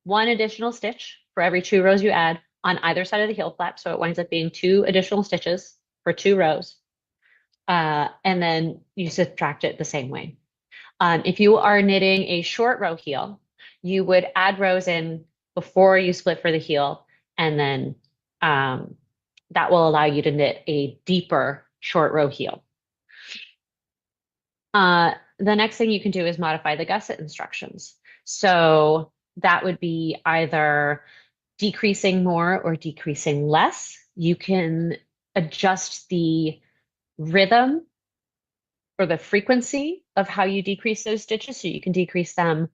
1 additional stitch for every 2 rows you add on either side of the heel flap. So it winds up being 2 additional stitches for 2 rows. And then you subtract it the same way. If you are knitting a short row heel, you would add rows in before you split for the heel, and then that will allow you to knit a deeper short row heel. The next thing you can do is modify the gusset instructions. So that would be either decreasing more or decreasing less. You can adjust the rhythm or the frequency of how you decrease those stitches. So you can decrease them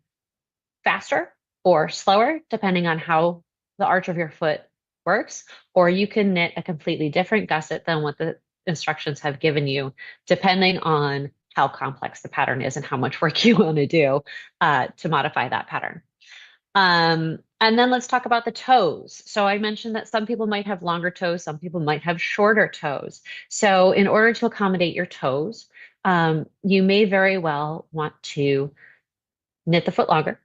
faster or slower, depending on how the arch of your foot works, or you can knit a completely different gusset than what the instructions have given you, depending on how complex the pattern is and how much work you want to do to modify that pattern. And then let's talk about the toes. So I mentioned that some people might have longer toes, some people might have shorter toes. So in order to accommodate your toes, you may very well want to knit the foot longer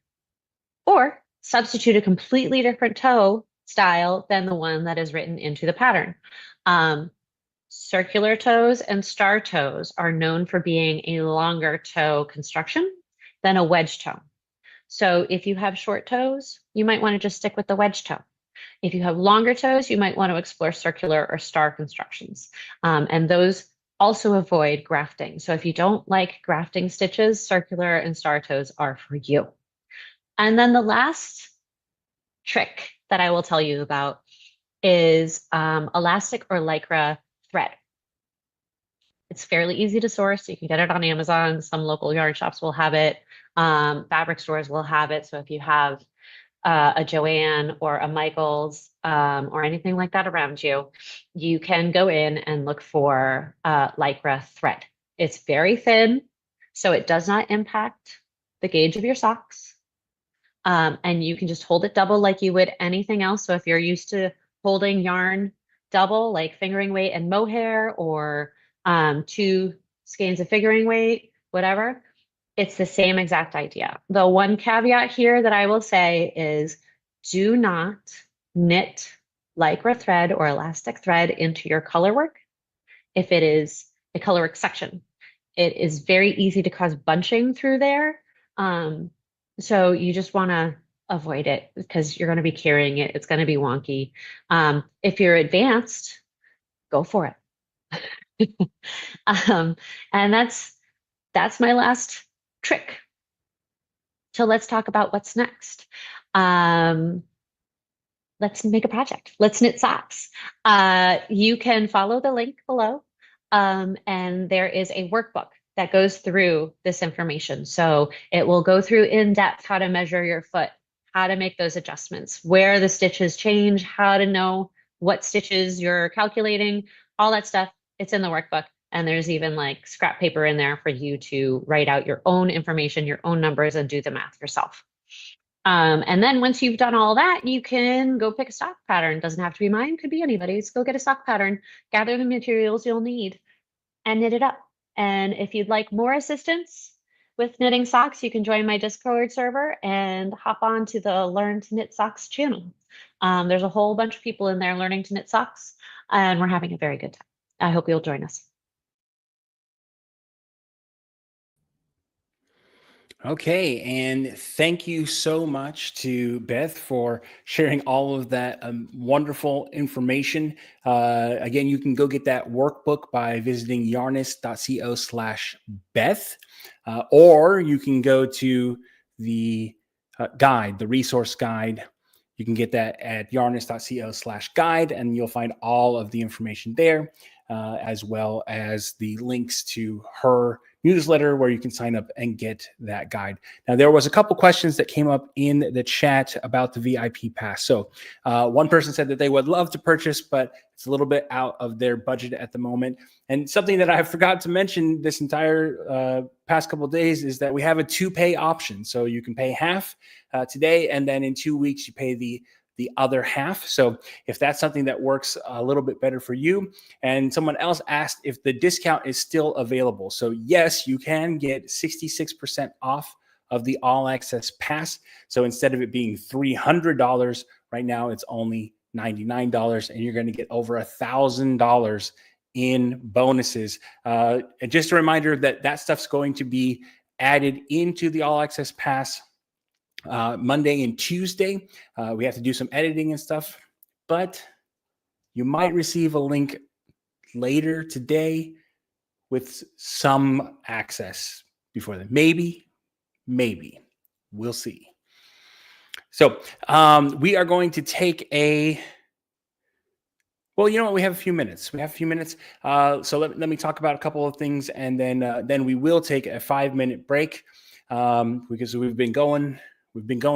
or substitute a completely different toe style than the one that is written into the pattern. Circular toes and star toes are known for being a longer toe construction than a wedge toe. So if you have short toes, you might want to just stick with the wedge toe. If you have longer toes, you might want to explore circular or star constructions. And those also avoid grafting. So if you don't like grafting stitches, circular and star toes are for you. And then the last trick that I will tell you about is elastic or lycra thread. It's fairly easy to source. You can get it on Amazon. Some local yarn shops will have it. Fabric stores will have it. So if you have a Joann or a Michaels or anything like that around you, you can go in and look for lycra thread. It's very thin, so it does not impact the gauge of your socks. And you can just hold it double like you would anything else. So if you're used to holding yarn double, like fingering weight and mohair, or 2 skeins of fingering weight, whatever, it's the same exact idea. The one caveat here that I will say is do not knit Lycra thread or elastic thread into your color work. If it is a color work section, it is very easy to cause bunching through there. So you just want to avoid it because you're going to be carrying it. It's going to be wonky. If you're advanced, go for it. And that's my last trick. So let's talk about what's next. Let's make a project. Let's knit socks. You can follow the link below, and there is a workbook that goes through this information. So it will go through in depth how to measure your foot, how to make those adjustments, where the stitches change, how to know what stitches you're calculating, all that stuff. It's in the workbook. And there's even like scrap paper in there for you to write out your own information, your own numbers, and do the math yourself. And then once you've done all that, you can go pick a sock pattern. Doesn't have to be mine, could be anybody's. Go get a sock pattern, gather the materials you'll need, and knit it up. And if you'd like more assistance with knitting socks, you can join my Discord server and hop on to the Learn to Knit Socks channel. There's a whole bunch of people in there learning to knit socks, and we're having a very good time. I hope you'll join us. Okay, and thank you so much to Beth for sharing all of that wonderful information. Again, you can go get that workbook by visiting yarnist.co/Beth, or you can go to the guide, the resource guide. You can get that at yarnist.co/guide, and you'll find all of the information there, as well as the links to her newsletter where you can sign up and get that guide. Now, there was a couple questions that came up in the chat about the VIP pass. So one person said that they would love to purchase, but it's a little bit out of their budget at the moment. And something that I forgot to mention this entire past couple of days is that we have a 2-pay option. So you can pay half today, and then in 2 weeks you pay the other half. So if that's something that works a little bit better for you. And someone else asked if the discount is still available. So yes, you can get 66% off of the All Access Pass. So instead of it being $300, right now it's only $99, and you're going to get over $1,000 in bonuses. And just a reminder that that stuff's going to be added into the All Access Pass Monday and Tuesday. We have to do some editing and stuff, but you might receive a link later today with some access before then. Maybe. We'll see. So we are going to take well, you know what? We have a few minutes. So let me talk about a couple of things, and then we will take a 5-minute break because we've been going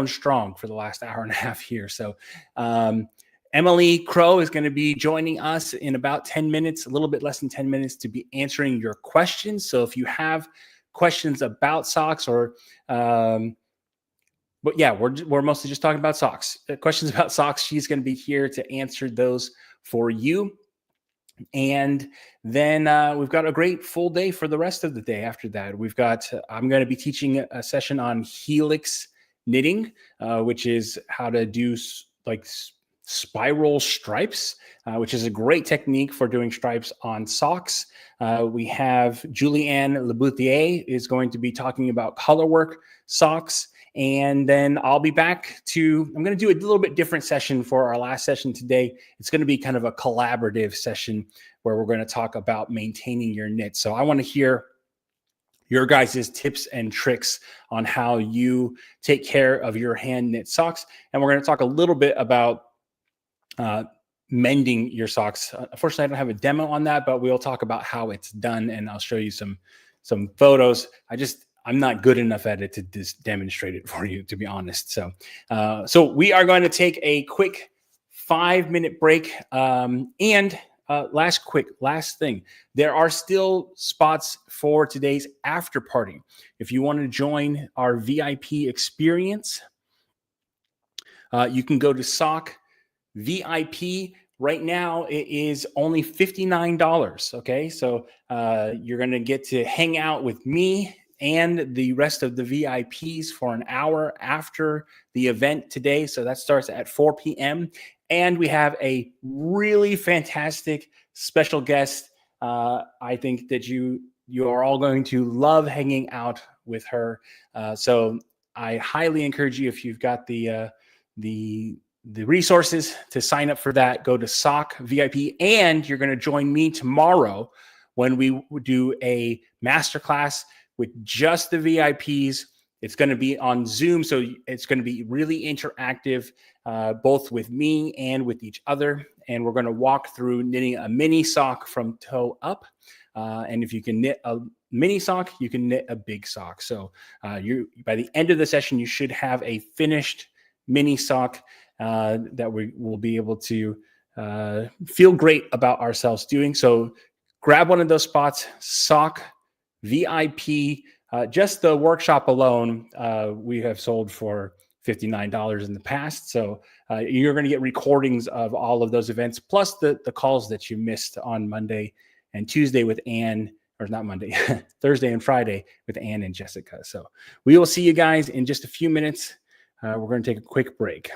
strong for the last hour and a half here. So Emily Crow is going to be joining us in about 10 minutes, a little bit less than 10 minutes, to be answering your questions. So if you have questions about socks or, but yeah, we're mostly just talking about socks. Questions about socks, she's going to be here to answer those for you. And then we've got a great full day for the rest of the day after that. I'm going to be teaching a session on Helix knitting, which is how to do like spiral stripes, which is a great technique for doing stripes on socks. We have Julianne Leboutier is going to be talking about colorwork socks. And then I'll be back I'm going to do a little bit different session for our last session today. It's going to be kind of a collaborative session where we're going to talk about maintaining your knit. So I want to hear your guys' tips and tricks on how you take care of your hand knit socks. And we're going to talk a little bit about mending your socks. Unfortunately, I don't have a demo on that, but we'll talk about how it's done, and I'll show you some photos. I'm not good enough at it to just demonstrate it for you, to be honest. So we are going to take a quick 5-minute break. Last thing, there are still spots for today's after party. If you want to join our VIP experience, you can go to Sock VIP. Right now, it is only $59. Okay, so you're going to get to hang out with me and the rest of the VIPs for an hour after the event today. So that starts at 4 p.m. And we have a really fantastic special guest. I think that you are all going to love hanging out with her. So I highly encourage you, if you've got the resources to sign up for that, go to SOC VIP, and you're going to join me tomorrow when we do a masterclass with just the VIPs. It's going to be on Zoom, so it's going to be really interactive, both with me and with each other. And we're going to walk through knitting a mini sock from toe up. And if you can knit a mini sock, you can knit a big sock. So by the end of the session, you should have a finished mini sock that we will be able to feel great about ourselves doing. So grab one of those spots, SOC VIP. Just the workshop alone, we have sold for $59 in the past. So you're going to get recordings of all of those events, plus the calls that you missed on Monday and Tuesday with Anne, or not Monday, Thursday and Friday with Anne and Jessica. So we will see you guys in just a few minutes. We're going to take a quick break.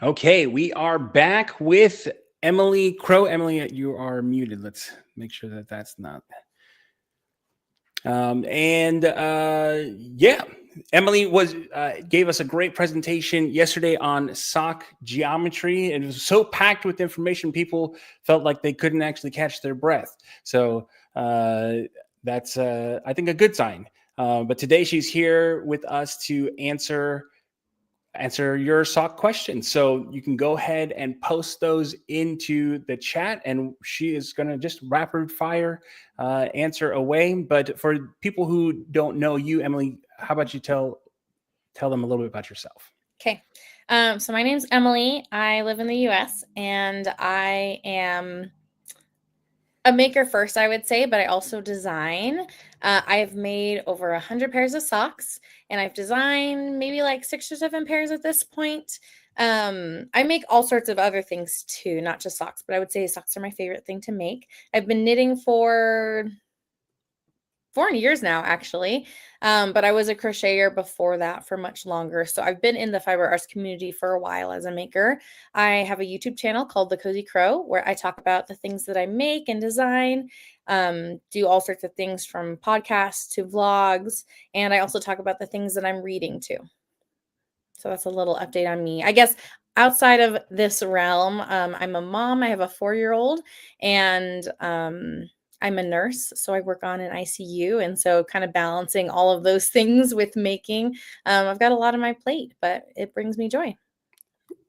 Okay, we are back with Emily Crow. Emily, you are muted. Let's make sure that that's not. Yeah, Emily gave us a great presentation yesterday on sock geometry, and it was so packed with information, people felt like they couldn't actually catch their breath. So that's I think a good sign. But today she's here with us to answer your sock questions. So you can go ahead and post those into the chat, and she is going to just rapid fire answer away. But for people who don't know you, Emily, how about you tell them a little bit about yourself? Okay. So my name's Emily. I live in the US and I am a maker first, I would say, but I also design. I've made over 100 pairs of socks, and I've designed maybe like 6 or 7 pairs at this point. I make all sorts of other things too, not just socks, but I would say socks are my favorite thing to make. I've been knitting for 4 years now, actually. But I was a crocheter before that for much longer. So I've been in the fiber arts community for a while as a maker. I have a YouTube channel called The Cozy Crow, where I talk about the things that I make and design, do all sorts of things from podcasts to vlogs. And I also talk about the things that I'm reading too. So that's a little update on me. I guess outside of this realm, I'm a mom. I have a 4-year-old, and I'm a nurse, so I work on an ICU. And so kind of balancing all of those things with making, I've got a lot on my plate, but it brings me joy.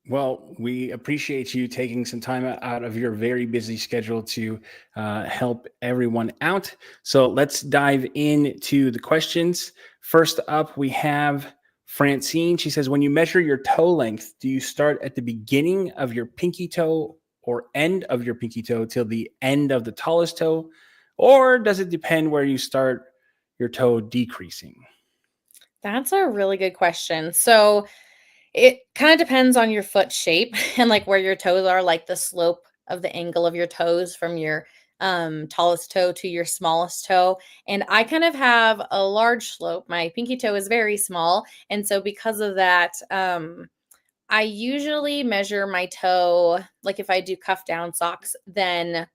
Well, we appreciate you taking some time out of your very busy schedule to help everyone out. So let's dive into the questions. First up, we have Francine. She says, when you measure your toe length, do you start at the beginning of your pinky toe or end of your pinky toe till the end of the tallest toe? Or does it depend where you start your toe decreasing? That's a really good question. So it kind of depends on your foot shape and like where your toes are, like the slope of the angle of your toes from your tallest toe to your smallest toe. And I kind of have a large slope. My pinky toe is very small. And so because of that, I usually measure my toe, like if I do cuff down socks, then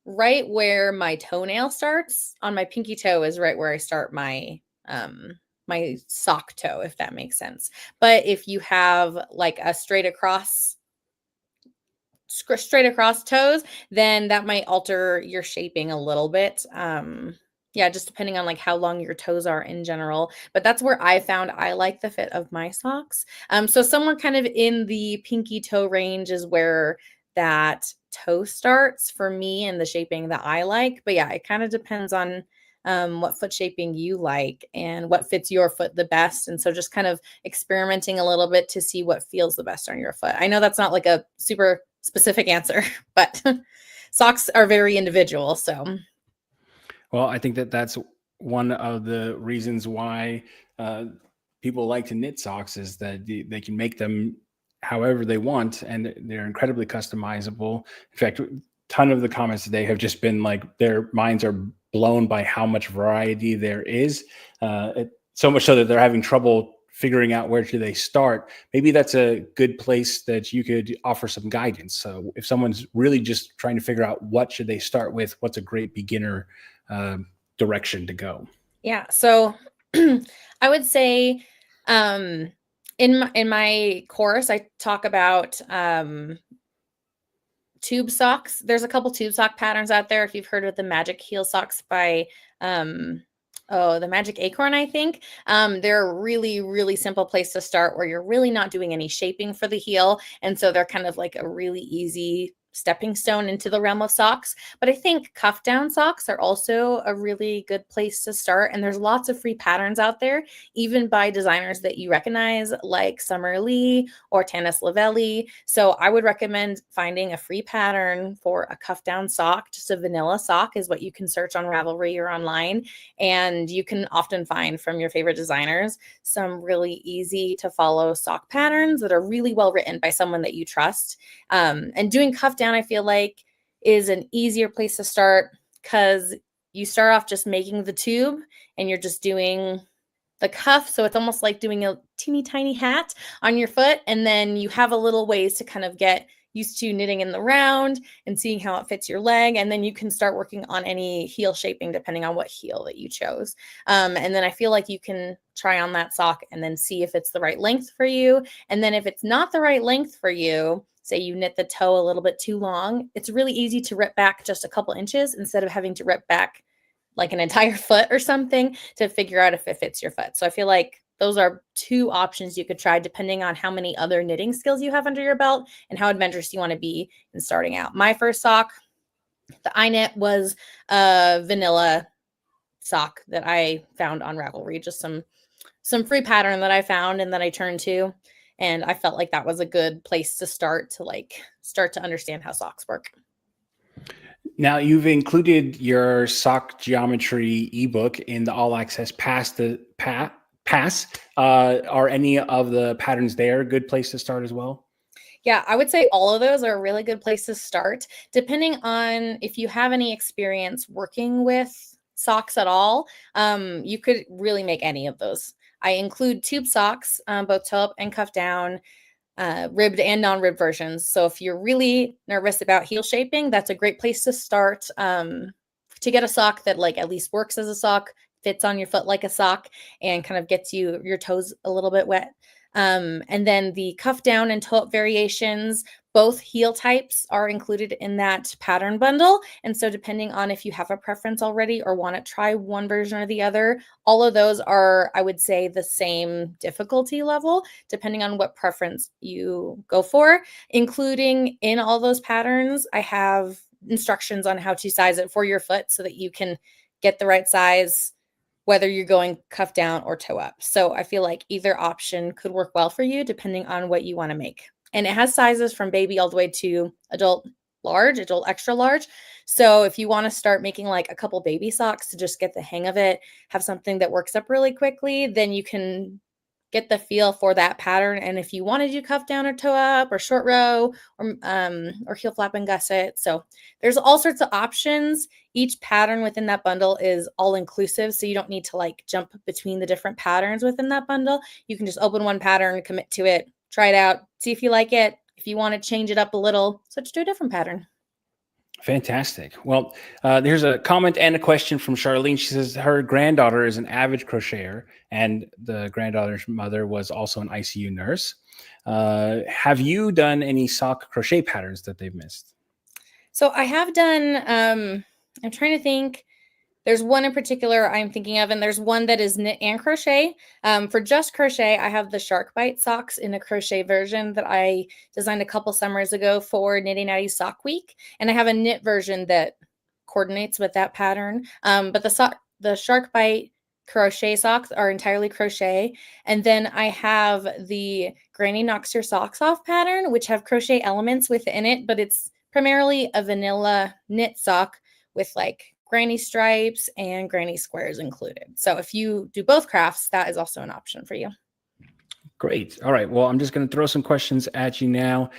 right where my toenail starts on my pinky toe is right where I start my my sock toe, if that makes sense. But if you have like a straight across toes, then that might alter your shaping a little bit. Yeah, just depending on like how long your toes are in general. But that's where I found I like the fit of my socks. So somewhere kind of in the pinky toe range is where that toe starts for me and the shaping that I like. But yeah, it kind of depends on what foot shaping you like and what fits your foot the best. And so just kind of experimenting a little bit to see what feels the best on your foot. I know that's not like a super specific answer, but socks are very individual. So, well, I think that that's one of the reasons why people like to knit socks is that they can make them however they want, and they're incredibly customizable. In fact, a ton of the comments today have just been like their minds are blown by how much variety there is. So much so that they're having trouble figuring out where do they start. Maybe that's a good place that you could offer some guidance. So if someone's really just trying to figure out what should they start with, what's a great beginner direction to go? Yeah. So I would say in my course, I talk about tube socks. There's a couple tube sock patterns out there. If you've heard of the Magic Heel socks by the Magic Acorn, I think. They're a really, really simple place to start where you're really not doing any shaping for the heel. And so they're kind of like a really easy stepping stone into the realm of socks. But I think cuff down socks are also a really good place to start. And there's lots of free patterns out there, even by designers that you recognize, like Summer Lee or Tanis Lavelli. So I would recommend finding a free pattern for a cuff down sock. Just a vanilla sock is what you can search on Ravelry or online. And you can often find from your favorite designers some really easy to follow sock patterns that are really well written by someone that you trust. And doing cuff down, I feel like, is an easier place to start because you start off just making the tube and you're just doing the cuff. So it's almost like doing a teeny tiny hat on your foot. And then you have a little ways to kind of get used to knitting in the round and seeing how it fits your leg. And then you can start working on any heel shaping depending on what heel that you chose. And then I feel like you can try on that sock and then see if it's the right length for you. And then if it's not the right length for you, say you knit the toe a little bit too long, it's really easy to rip back just a couple inches instead of having to rip back like an entire foot or something to figure out if it fits your foot. So I feel like those are two options you could try depending on how many other knitting skills you have under your belt and how adventurous you want to be in starting out. My first sock that I knit was a vanilla sock that I found on Ravelry, just some free pattern that I found and that I turned to. And I felt like that was a good place to start to understand how socks work. Now, you've included your sock geometry ebook in the All Access Pass. Are any of the patterns there a good place to start as well? Yeah, I would say all of those are a really good place to start, depending on if you have any experience working with socks at all. You could really make any of those. I include tube socks, both toe up and cuff down, ribbed and non-ribbed versions. So if you're really nervous about heel shaping, that's a great place to start to get a sock that like at least works as a sock, fits on your foot like a sock, and kind of gets your toes a little bit wet. And then the cuff down and toe up variations, both heel types are included in that pattern bundle. And so depending on if you have a preference already or want to try one version or the other, all of those are, I would say, the same difficulty level, depending on what preference you go for. Including in all those patterns, I have instructions on how to size it for your foot so that you can get the right size, whether you're going cuff down or toe up. So I feel like either option could work well for you depending on what you want to make. And it has sizes from baby all the way to adult large, adult extra large. So if you want to start making like a couple baby socks to just get the hang of it, have something that works up really quickly, then you can get the feel for that pattern. And if you want to do cuff down or toe up or short row or heel flap and gusset. So there's all sorts of options. Each pattern within that bundle is all inclusive. So you don't need to like jump between the different patterns within that bundle. You can just open one pattern, commit to it, try it out, see if you like it. If you want to change it up a little, switch to a different pattern. Fantastic. Well, there's a comment and a question from Charlene. She says her granddaughter is an avid crocheter, and the granddaughter's mother was also an ICU nurse. Have you done any sock crochet patterns that they've missed? So I have done, I'm trying to think. There's one in particular I'm thinking of, and there's one that is knit and crochet. For just crochet, I have the Shark Bite socks in a crochet version that I designed a couple summers ago for Knitting Natty Sock Week. And I have a knit version that coordinates with that pattern. But the Shark Bite crochet socks are entirely crochet. And then I have the Granny Knocks Your Socks Off pattern, which have crochet elements within it, but it's primarily a vanilla knit sock with like granny stripes and granny squares included. So if you do both crafts, that is also an option for you. Great. All right. Well, I'm just going to throw some questions at you now.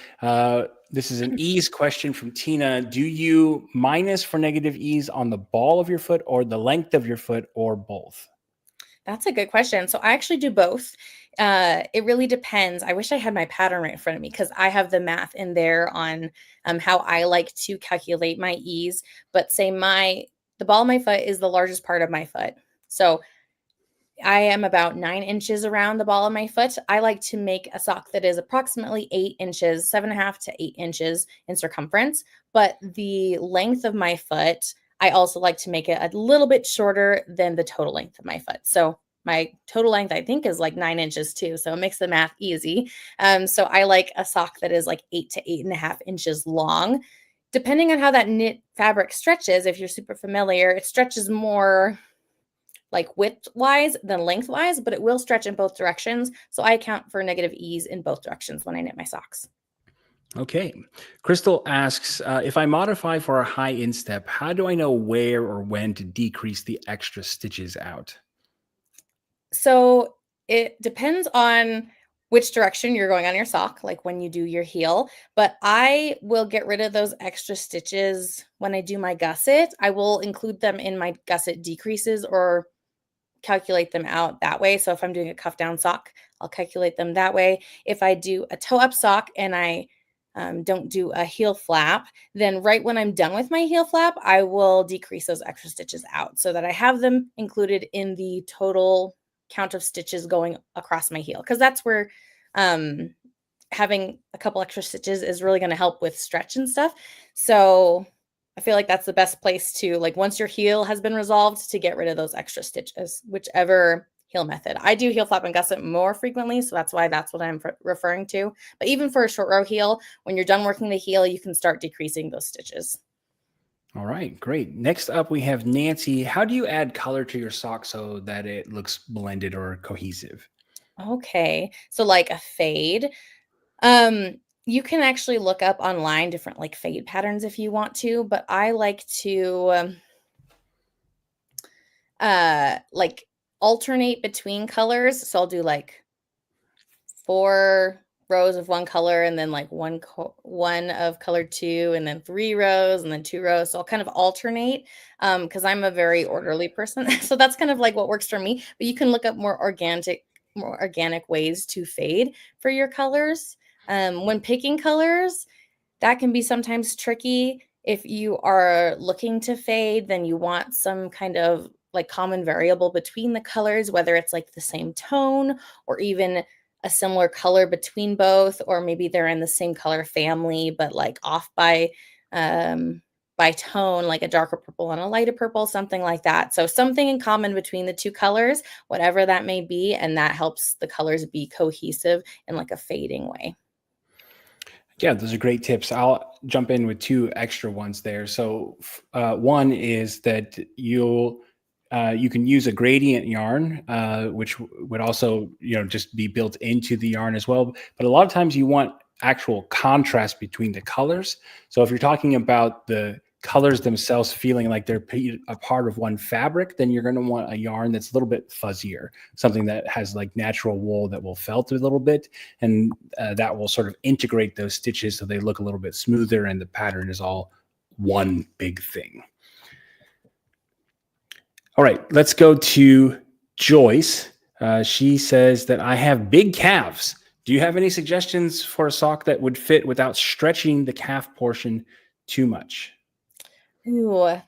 This is an ease question from Tina. Do you minus for negative ease on the ball of your foot or the length of your foot or both? That's a good question. So I actually do both. It really depends. I wish I had my pattern right in front of me because I have the math in there on how I like to calculate my ease. But say the ball of my foot is the largest part of my foot. So I am about 9 inches around the ball of my foot. I like to make a sock that is approximately 8 inches, 7.5 to 8 inches in circumference. But the length of my foot, I also like to make it a little bit shorter than the total length of my foot. So my total length, I think, is like 9 inches too. So it makes the math easy. So I like a sock that is like 8 to 8.5 inches long. Depending on how that knit fabric stretches, if you're super familiar, it stretches more like width-wise than length-wise, but it will stretch in both directions. So I account for negative ease in both directions when I knit my socks. Okay. Crystal asks, if I modify for a high instep, how do I know where or when to decrease the extra stitches out? So it depends on which direction you're going on your sock, like when you do your heel, but I will get rid of those extra stitches when I do my gusset. I will include them in my gusset decreases or calculate them out that way. So if I'm doing a cuff down sock, I'll calculate them that way. If I do a toe up sock and I don't do a heel flap, then right when I'm done with my heel flap, I will decrease those extra stitches out so that I have them included in the total count of stitches going across my heel. Because that's where having a couple extra stitches is really going to help with stretch and stuff. So I feel like that's the best place to, like, once your heel has been resolved, to get rid of those extra stitches, whichever heel method. I do heel flap and gusset more frequently, so that's why that's what I'm referring to. But even for a short row heel, when you're done working the heel, you can start decreasing those stitches. All right, great. Next up, we have Nancy. How do you add color to your sock so that it looks blended or cohesive? Okay, so like a fade. You can actually look up online different like fade patterns if you want to, but I like to like alternate between colors. So I'll do like 4 rows of one color and then like one of color 2 and then 3 rows and then 2 rows. So I'll kind of alternate because I'm a very orderly person. So that's kind of like what works for me. But you can look up more organic ways to fade for your colors. When picking colors, that can be sometimes tricky. If you are looking to fade, then you want some kind of like common variable between the colors, whether it's like the same tone or even a similar color between both, or maybe they're in the same color family, but like off by tone, like a darker purple and a lighter purple, something like that. So something in common between the two colors, whatever that may be, and that helps the colors be cohesive in like a fading way. Yeah, those are great tips. I'll jump in with 2 extra ones there. So one is that you can use a gradient yarn, which would also just be built into the yarn as well. But a lot of times you want actual contrast between the colors. So if you're talking about the colors themselves feeling like they're a part of one fabric, then you're going to want a yarn that's a little bit fuzzier, something that has like natural wool that will felt a little bit, and that will sort of integrate those stitches so they look a little bit smoother and the pattern is all one big thing. All right, let's go to Joyce. She says that I have big calves. Do you have any suggestions for a sock that would fit without stretching the calf portion too much? Ooh,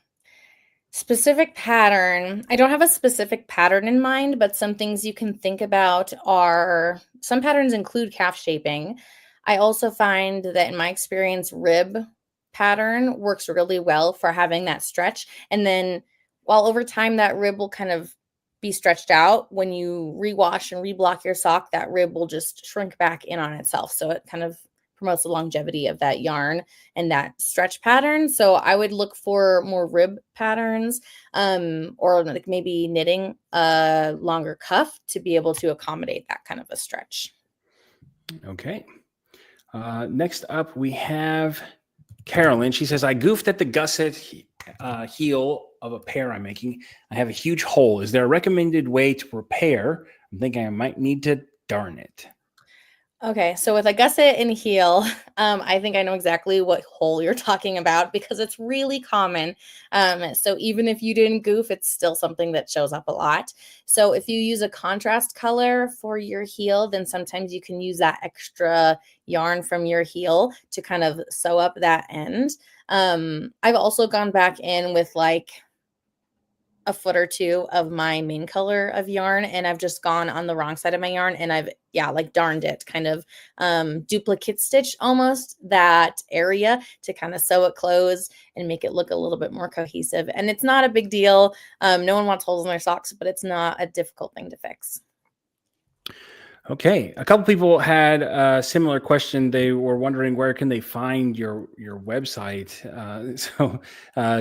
specific pattern. I don't have a specific pattern in mind, but some things you can think about are, some patterns include calf shaping. I also find that in my experience, rib pattern works really well for having that stretch. And then while over time that rib will kind of be stretched out, when you rewash and reblock your sock, that rib will just shrink back in on itself. So it kind of promotes the longevity of that yarn and that stretch pattern. So I would look for more rib patterns, or like maybe knitting a longer cuff to be able to accommodate that kind of a stretch. Okay. Next up, we have Carolyn. She says, I goofed at the gusset heel of a pair I'm making. I have a huge hole. Is there a recommended way to repair? I'm thinking I might need to darn it. Okay, so with a gusset and heel, I think I know exactly what hole you're talking about because it's really common. So even if you didn't goof, it's still something that shows up a lot. So if you use a contrast color for your heel, then sometimes you can use that extra yarn from your heel to kind of sew up that end. I've also gone back in with like a foot or 2 of my main color of yarn, and I've just gone on the wrong side of my yarn and I've like darned it, kind of duplicate stitch almost that area to kind of sew it closed and make it look a little bit more cohesive. And it's not a big deal. No one wants holes in their socks, but it's not a difficult thing to fix. Okay, a couple people had a similar question. They were wondering where can they find your website.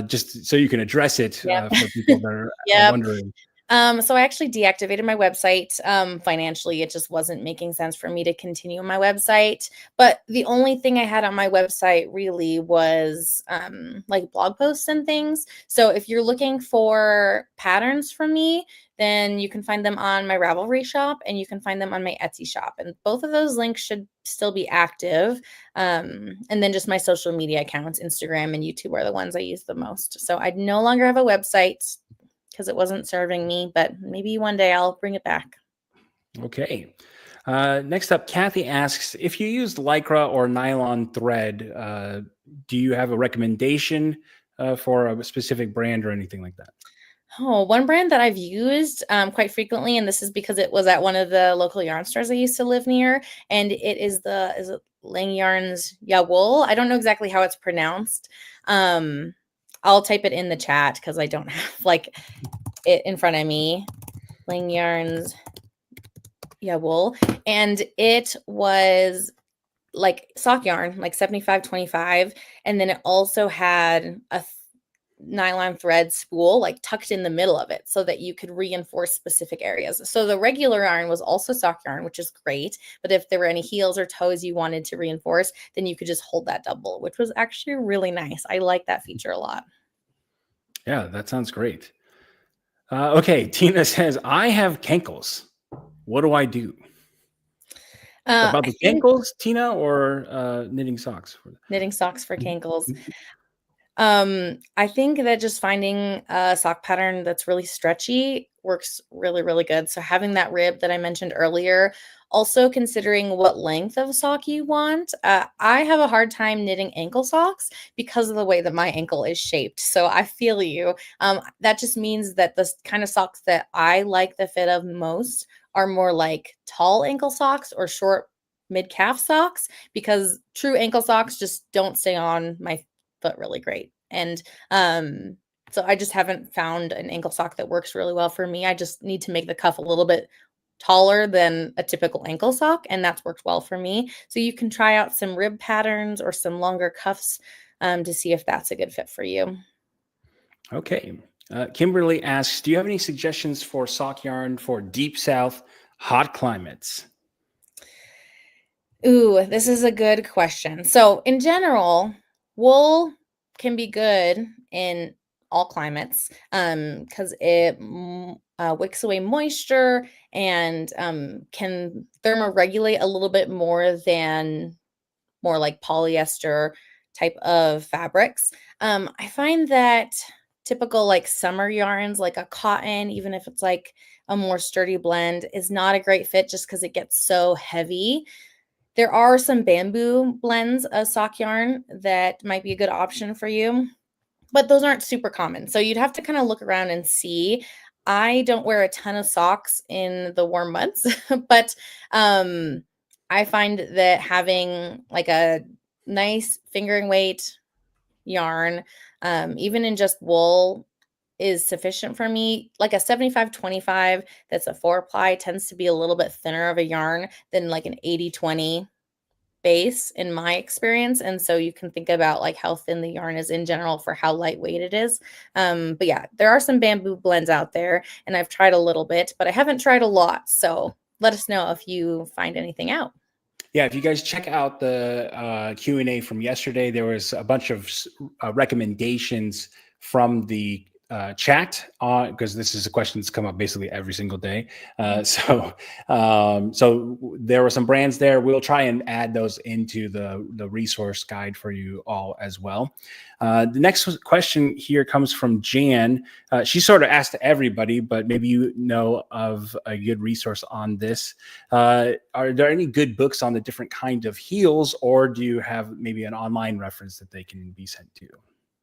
Just so you can address it for people that are wondering. So I actually deactivated my website. Financially, it just wasn't making sense for me to continue my website. But the only thing I had on my website really was like blog posts and things. So if you're looking for patterns from me, then you can find them on my Ravelry shop and you can find them on my Etsy shop. And both of those links should still be active. And then just my social media accounts, Instagram and YouTube are the ones I use the most. So I no longer have a website. because it wasn't serving me, but maybe one day I'll bring it back. Okay. Next up, Kathy asks, if you used Lycra or nylon thread, do you have a recommendation for a specific brand or anything like that? Oh, one brand that I've used quite frequently, and this is because it was at one of the local yarn stores I used to live near, and it is it Lang Yarns Yawool. I don't know exactly how it's pronounced. I'll type it in the chat because I don't have like it in front of me. Lang Yarns Yawool, and it was like sock yarn, like 75-25, and then it also had a nylon thread spool like tucked in the middle of it so that you could reinforce specific areas. So the regular yarn was also sock yarn, which is great, but if there were any heels or toes you wanted to reinforce, then you could just hold that double, which was actually really nice. I like that feature a lot. Yeah, that sounds great. Okay, Tina says, I have cankles. What do I do? About the cankles, Tina, or knitting socks? Knitting socks for cankles. I think that just finding a sock pattern that's really stretchy works really, really good. So having that rib that I mentioned earlier, also considering what length of sock you want. I have a hard time knitting ankle socks because of the way that my ankle is shaped. So I feel you. That just means that the kind of socks that I like the fit of most are more like tall ankle socks or short mid-calf socks, because true ankle socks just don't stay on my foot really great. And so I just haven't found an ankle sock that works really well for me. I just need to make the cuff a little bit taller than a typical ankle sock, and that's worked well for me. So you can try out some rib patterns or some longer cuffs to see if that's a good fit for you. Okay. Kimberly asks, do you have any suggestions for sock yarn for deep south hot climates? Ooh, this is a good question. So in general, wool can be good in all climates because it wicks away moisture and can thermoregulate a little bit more than more like polyester type of fabrics. I find that typical like summer yarns, like a cotton, even if it's like a more sturdy blend, is not a great fit just because it gets so heavy. There are some bamboo blends of sock yarn that might be a good option for you, but those aren't super common. So you'd have to kind of look around and see. I don't wear a ton of socks in the warm months, but I find that having like a nice fingering weight yarn, even in just wool, is sufficient for me. Like a 75-25 that's a 4-ply tends to be a little bit thinner of a yarn than like an 80-20 base in my experience. And so you can think about like how thin the yarn is in general for how lightweight it is. But yeah, there are some bamboo blends out there and I've tried a little bit, but I haven't tried a lot. So let us know if you find anything out. Yeah, if you guys check out the Q&A from yesterday, there was a bunch of recommendations from the chat because this is a question that's come up basically every single day. So there were some brands there. We'll try and add those into the resource guide for you all as well. The next question here comes from Jan. She sort of asked everybody, but maybe you know of a good resource on this. Are there any good books on the different kind of heels, or do you have maybe an online reference that they can be sent to?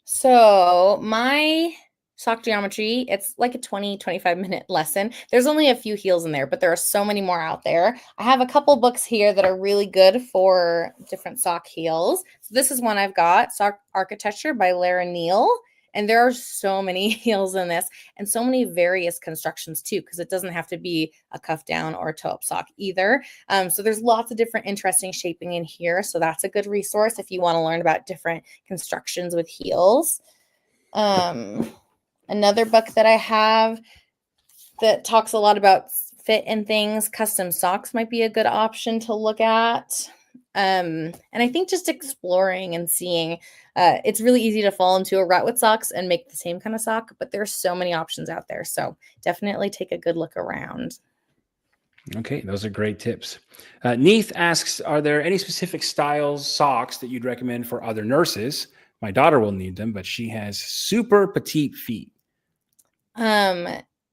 So my sock geometry, it's like a 20-25 minute lesson. There's only a few heels in there, but there are so many more out there. I have a couple books here that are really good for different sock heels. So this is one I've got, Sock Architecture by Lara Neal. And there are so many heels in this and so many various constructions too, because it doesn't have to be a cuff down or a toe up sock either. So there's lots of different interesting shaping in here. So that's a good resource if you want to learn about different constructions with heels. Another book that I have that talks a lot about fit and things, Custom Socks might be a good option to look at. And I think just exploring and seeing, it's really easy to fall into a rut with socks and make the same kind of sock, but there's so many options out there. So definitely take a good look around. Okay, those are great tips. Neith asks, are there any specific styles socks that you'd recommend for other nurses? My daughter will need them, but she has super petite feet. Um,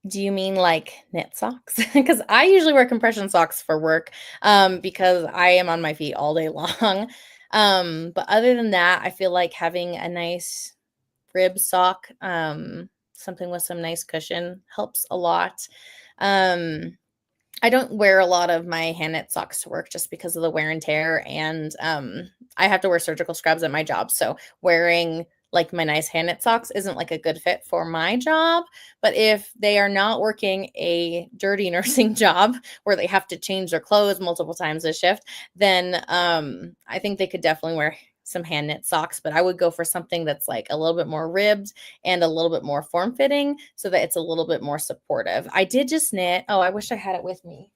do you mean like knit socks? Because I usually wear compression socks for work, because I am on my feet all day long. But other than that, I feel like having a nice rib sock, something with some nice cushion helps a lot. Um, I don't wear a lot of my hand knit socks to work just because of the wear and tear, and I have to wear surgical scrubs at my job. So wearing like my nice hand knit socks isn't like a good fit for my job. But if they are not working a dirty nursing job where they have to change their clothes multiple times a shift, then I think they could definitely wear some hand knit socks. But I would go for something that's like a little bit more ribbed and a little bit more form fitting so that it's a little bit more supportive. I did just knit. Oh, I wish I had it with me.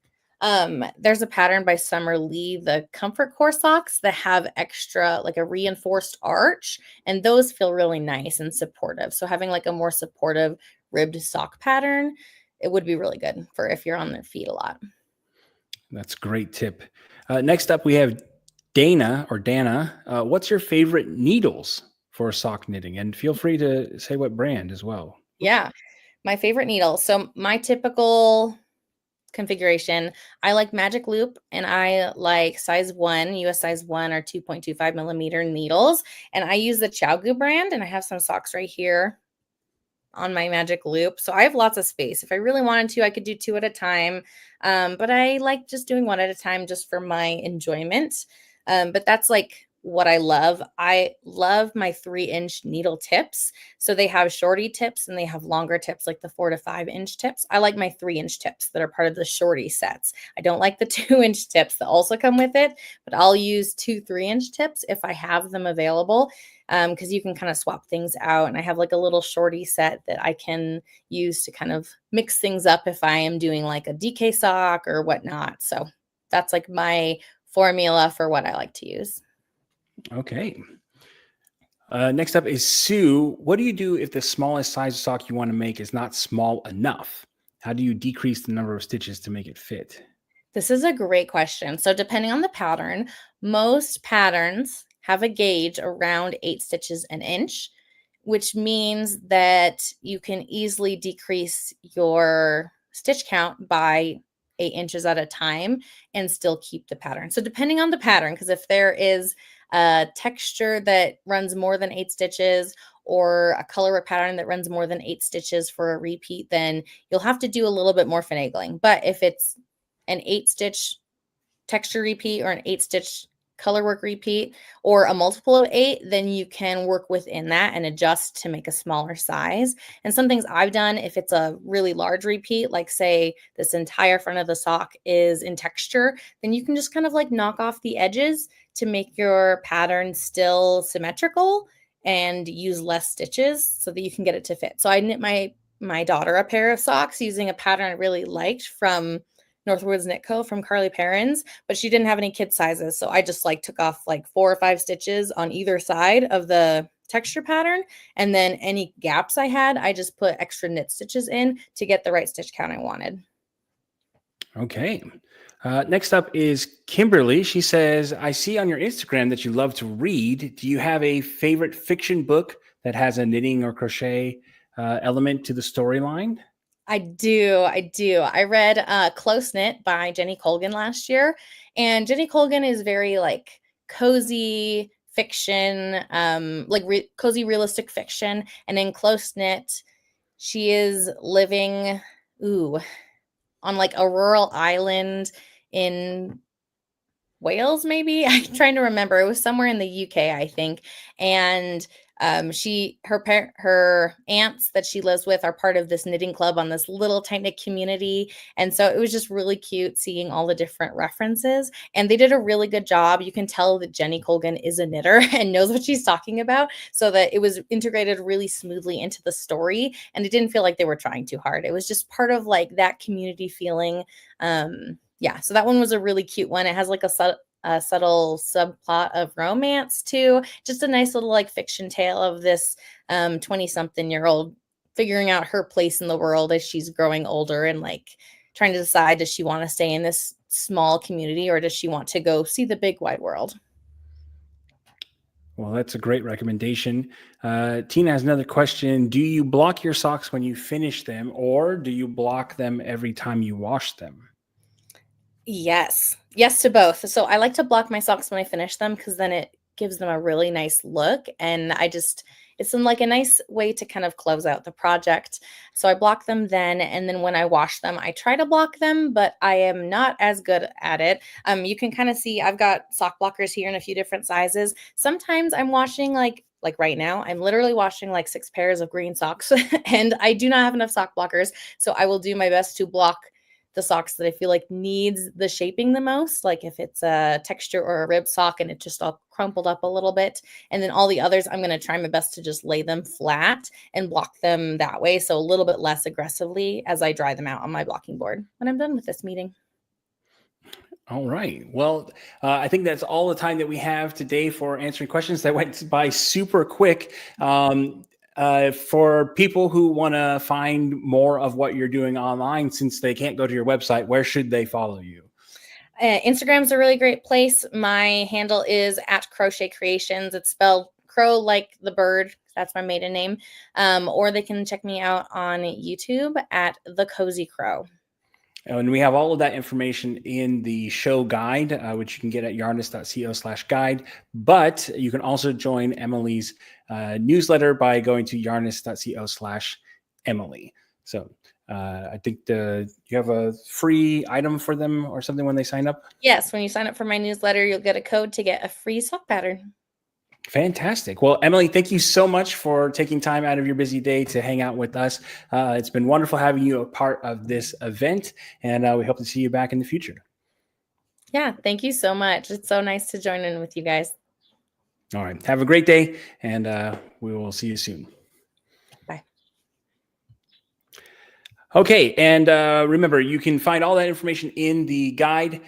There's a pattern by Summer Lee, the Comfort Core socks that have extra, like a reinforced arch, and those feel really nice and supportive. So having like a more supportive ribbed sock pattern, it would be really good for if you're on their feet a lot. That's a great tip. Next up, we have Dana or Dana. What's your favorite needles for sock knitting? And feel free to say what brand as well. Yeah, my favorite needle. So my typical configuration, I like Magic Loop, and I like size 1, US size 1 or 2.25 millimeter needles. And I use the Xiaogu brand, and I have some socks right here on my Magic Loop. So I have lots of space. If I really wanted to, I could do 2 at a time. But I like just doing 1 at a time just for my enjoyment. But that's like what I love. I love my 3-inch needle tips. So they have shorty tips and they have longer tips, like the 4 to 5-inch tips. I like my 3-inch tips that are part of the shorty sets. I don't like the 2-inch tips that also come with it, but I'll use 2 3-inch tips if I have them available, because you can kind of swap things out. And I have like a little shorty set that I can use to kind of mix things up if I am doing like a DK sock or whatnot. So that's like my formula for what I like to use. Okay. Next up is Sue. What do you do if the smallest size sock you want to make is not small enough? How do you decrease the number of stitches to make it fit? This is a great question. So depending on the pattern, most patterns have a gauge around 8 stitches an inch, which means that you can easily decrease your stitch count by 8 inches at a time and still keep the pattern. So depending on the pattern, because if there is a texture that runs more than 8 stitches or a color pattern that runs more than 8 stitches for a repeat, then you'll have to do a little bit more finagling. But if it's an 8-stitch texture repeat or an 8-stitch color work repeat or a multiple of 8, then you can work within that and adjust to make a smaller size. And some things I've done, if it's a really large repeat, like say this entire front of the sock is in texture, then you can just kind of like knock off the edges to make your pattern still symmetrical and use less stitches so that you can get it to fit. So I knit my daughter a pair of socks using a pattern I really liked from Northwoods Knit Co. from Carly Perrins, but she didn't have any kid sizes. So I just like took off like 4 or 5 stitches on either side of the texture pattern. And then any gaps I had, I just put extra knit stitches in to get the right stitch count I wanted. Okay. Next up is Kimberly. She says, I see on your Instagram that you love to read. Do you have a favorite fiction book that has a knitting or crochet element to the storyline? I do. I read Close Knit by Jenny Colgan last year. And Jenny Colgan is very like cozy fiction, cozy realistic fiction. And in Close Knit, she is living on like a rural island in Wales, maybe. I'm trying to remember. It was somewhere in the UK, I think. And her aunts that she lives with are part of this knitting club on this little tight knit community. And so it was just really cute seeing all the different references. And they did a really good job. You can tell that Jenny Colgan is a knitter and knows what she's talking about, so that it was integrated really smoothly into the story. And it didn't feel like they were trying too hard. It was just part of like that community feeling. Yeah, so that one was a really cute one. It has like a subtle subplot of romance too. Just a nice little like fiction tale of this 20-something-year-old figuring out her place in the world as she's growing older and like trying to decide, does she want to stay in this small community or does she want to go see the big wide world? Well, that's a great recommendation. Tina has another question. Do you block your socks when you finish them, or do you block them every time you wash them? Yes. Yes to both. So I like to block my socks when I finish them because then it gives them a really nice look. And it's in like a nice way to kind of close out the project. So I block them then. And then when I wash them, I try to block them, but I am not as good at it. You can kind of see I've got sock blockers here in a few different sizes. Sometimes I'm washing like right now, I'm literally washing like 6 pairs of green socks and I do not have enough sock blockers. So I will do my best to block the socks that I feel like needs the shaping the most, like if it's a texture or a rib sock and it just all crumpled up a little bit. And then all the others, I'm going to try my best to just lay them flat and block them that way. So a little bit less aggressively as I dry them out on my blocking board when I'm done with this meeting. All right. Well, I think that's all the time that we have today for answering questions. That went by super quick. For people who want to find more of what you're doing online, since they can't go to your website, where should they follow you? Instagram's a really great place. My handle is at Crochet Creations. It's spelled crow like the bird. That's my maiden name. Or they can check me out on YouTube at The Cozy Crow. And we have all of that information in the show guide, which you can get at yarnest.co/guide. But you can also join Emily's newsletter by going to yarnest.co/Emily. So I think you have a free item for them or something when they sign up. Yes, when you sign up for my newsletter, you'll get a code to get a free sock pattern. Fantastic. Well, Emily, thank you so much for taking time out of your busy day to hang out with us. It's been wonderful having you a part of this event, and we hope to see you back in the future. Yeah, thank you so much. It's so nice to join in with you guys. All right. Have a great day, and we will see you soon. Bye. Okay. And remember, you can find all that information in the guide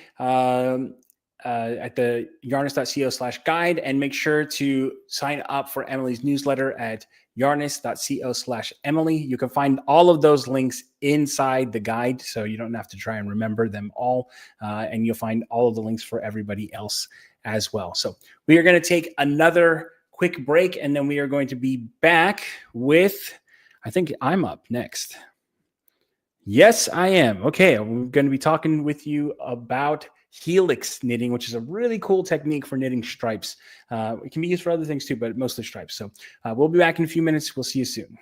at the yarnest.co/guide, and make sure to sign up for Emily's newsletter at yarnest.co/Emily. You can find all of those links inside the guide, so you don't have to try and remember them all. And you'll find all of the links for everybody else as well. So we are going to take another quick break, and then we are going to be back with, I think I'm up next. Yes, I am. Okay. I'm going to be talking with you about helix knitting, which is a really cool technique for knitting stripes. It can be used for other things too, but mostly stripes. So we'll be back in a few minutes. We'll see you soon.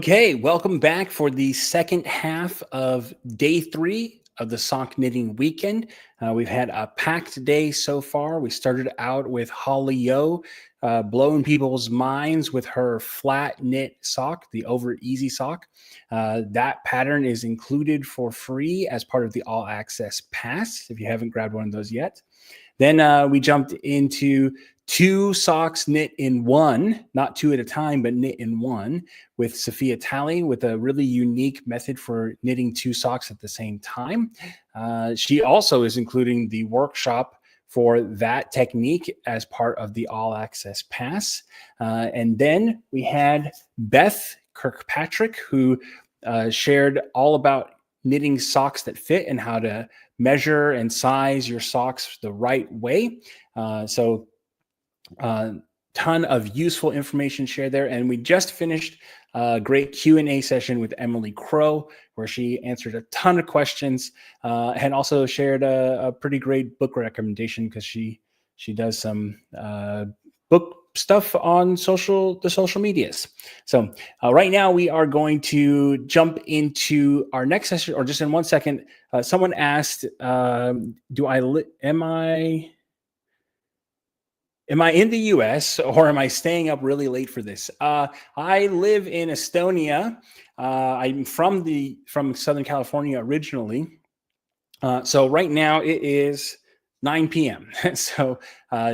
Okay, welcome back for the second half of day 3 of the sock knitting weekend. We've had a packed day so far. We started out with Holly Yo blowing people's minds with her flat knit sock, the Over Easy sock. That pattern is included for free as part of the All Access Pass if you haven't grabbed one of those yet. Then we jumped into 2 socks knit in one, not 2 at a time, but knit in one, with Sophia Talley with a really unique method for knitting 2 socks at the same time. She also is including the workshop for that technique as part of the All Access Pass. And then we had Beth Kirkpatrick, who shared all about knitting socks that fit and how to measure and size your socks the right way. Ton of useful information shared there. And we just finished a great Q&A session with Emily Crow, where she answered a ton of questions and also shared a pretty great book recommendation because she does some book stuff on the social medias. So right now we are going to jump into our next session, or just in 1 second, someone asked, am I in the US or am I staying up really late for this? I live in Estonia. I'm from Southern California originally. So right now it is 9 p.m. So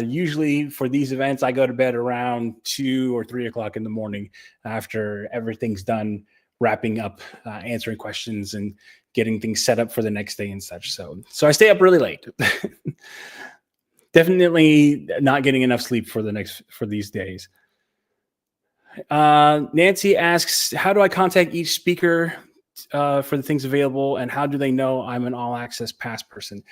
usually for these events, I go to bed around 2 or 3 o'clock in the morning after everything's done, wrapping up, answering questions and getting things set up for the next day and such. So I stay up really late. Definitely not getting enough sleep for these days. Nancy asks, how do I contact each speaker for the things available, and how do they know I'm an All Access Pass person?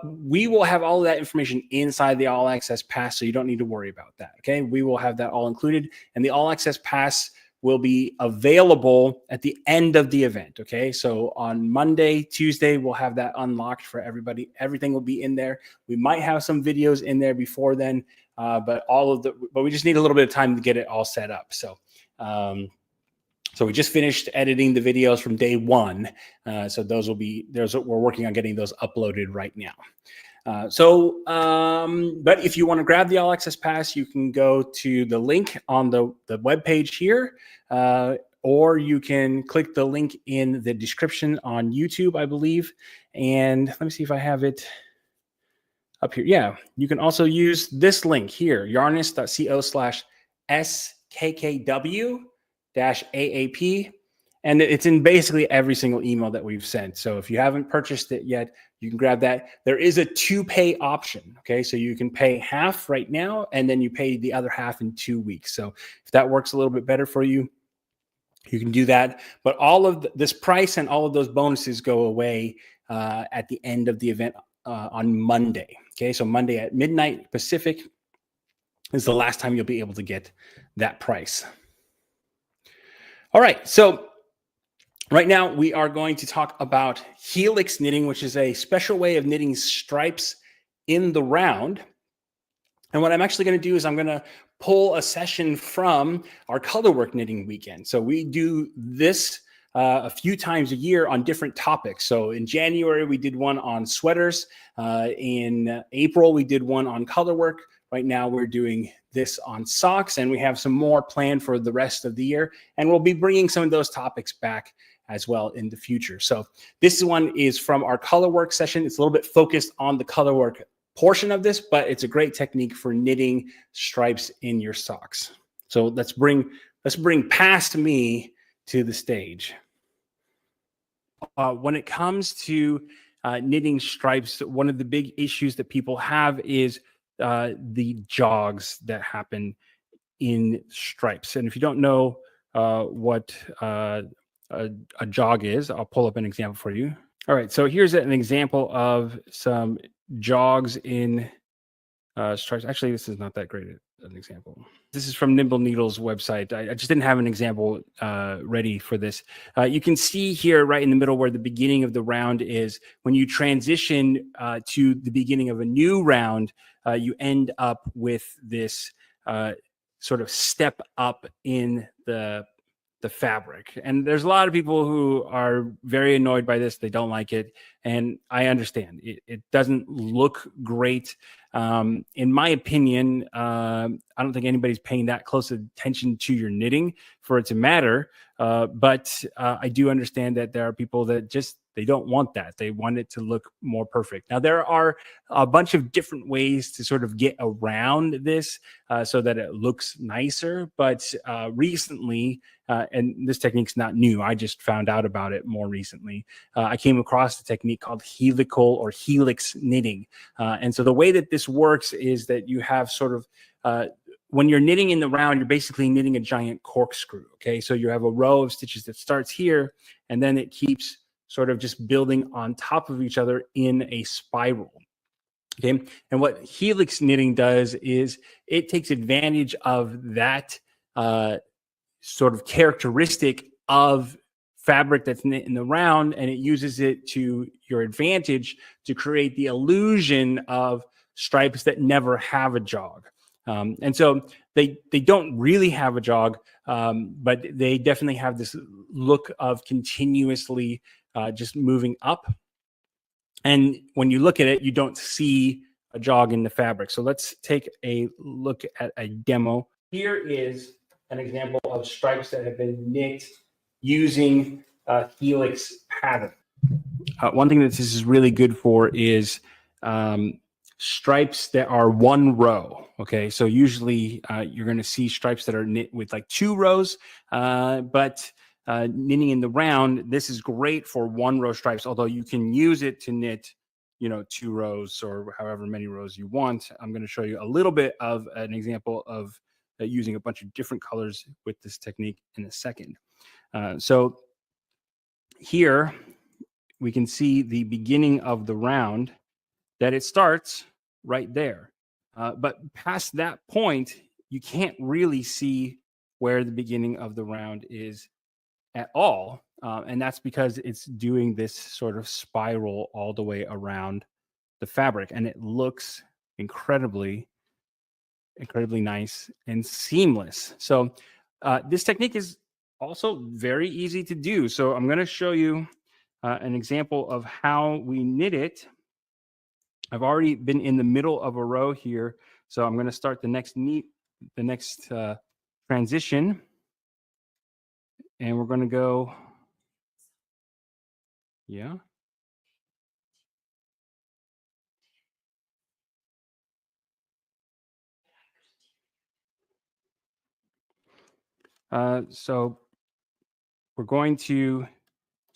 We will have all of that information inside the All Access Pass, so you don't need to worry about that. Okay, we will have that all included, and the All Access Pass will be available at the end of the event. Okay, so on Monday, Tuesday, we'll have that unlocked for everybody. Everything will be in there. We might have some videos in there before then, but we just need a little bit of time to get it all set up. So we just finished editing the videos from day 1. So we're working on getting those uploaded right now. But if you want to grab the All Access Pass, you can go to the link on the webpage here, or you can click the link in the description on YouTube, I believe. And let me see if I have it up here. Yeah, you can also use this link here, yarnist.co/SKKW-AAP. And it's in basically every single email that we've sent. So if you haven't purchased it yet, you can grab that. There is a to-pay option. Okay, so you can pay half right now, and then you pay the other half in 2 weeks. So if that works a little bit better for you, you can do that. But all of this price and all of those bonuses go away at the end of the event on Monday. Okay, so Monday at midnight Pacific is the last time you'll be able to get that price. All right, so right now, we are going to talk about helix knitting, which is a special way of knitting stripes in the round. And what I'm actually going to do is I'm going to pull a session from our colorwork knitting weekend. So we do this a few times a year on different topics. So in January, we did one on sweaters. In April, we did one on colorwork. Right now, we're doing this on socks, and we have some more planned for the rest of the year. And we'll be bringing some of those topics back as well in the future. So this one is from our colorwork session. It's a little bit focused on the colorwork portion of this, but it's a great technique for knitting stripes in your socks. So let's bring past me to the stage. When it comes to knitting stripes, one of the big issues that people have is the jogs that happen in stripes. And if you don't know what a jog is, I'll pull up an example for you. All right, so here's an example of some jogs in stripes. Actually, this is not that great an example. This is from Nimble Needle's website. I just didn't have an example ready for this. You can see here right in the middle where the beginning of the round is. When you transition to the beginning of a new round, you end up with this sort of step up in the the fabric. And there's a lot of people who are very annoyed by this. They don't like it. And I understand it doesn't look great. In my opinion, I don't think anybody's paying that close attention to your knitting for it to matter. But I do understand that there are people that they don't want that. They want it to look more perfect. Now, there are a bunch of different ways to sort of get around this so that it looks nicer. But recently, and this technique's not new, I just found out about it more recently. I came across a technique called helical or helix knitting. And so the way that this works is that you have sort of, when you're knitting in the round, you're basically knitting a giant corkscrew. Okay, so you have a row of stitches that starts here, and then it keeps sort of just building on top of each other in a spiral. Okay, and what helix knitting does is it takes advantage of that sort of characteristic of fabric that's knit in the round, and it uses it to your advantage to create the illusion of stripes that never have a jog. And so they don't really have a jog, but they definitely have this look of continuously just moving up. And when you look at it, you don't see a jog in the fabric. So let's take a look at a demo. Here is an example of stripes that have been knit using helix pattern. One thing that this is really good for is stripes that are one row. Okay, so usually you're going to see stripes that are knit with like 2 rows, but knitting in the round, this is great for 1 row stripes, although you can use it to knit, 2 rows or however many rows you want. I'm going to show you a little bit of an example of using a bunch of different colors with this technique in a second. So here we can see the beginning of the round, that it starts right there. But past that point, you can't really see where the beginning of the round is at all. And that's because it's doing this sort of spiral all the way around the fabric. And it looks incredibly nice and seamless. So this technique is also very easy to do. So I'm going to show you an example of how we knit it. I've already been in the middle of a row here, so I'm going to start the next transition, and we're going to go, yeah. So we're going to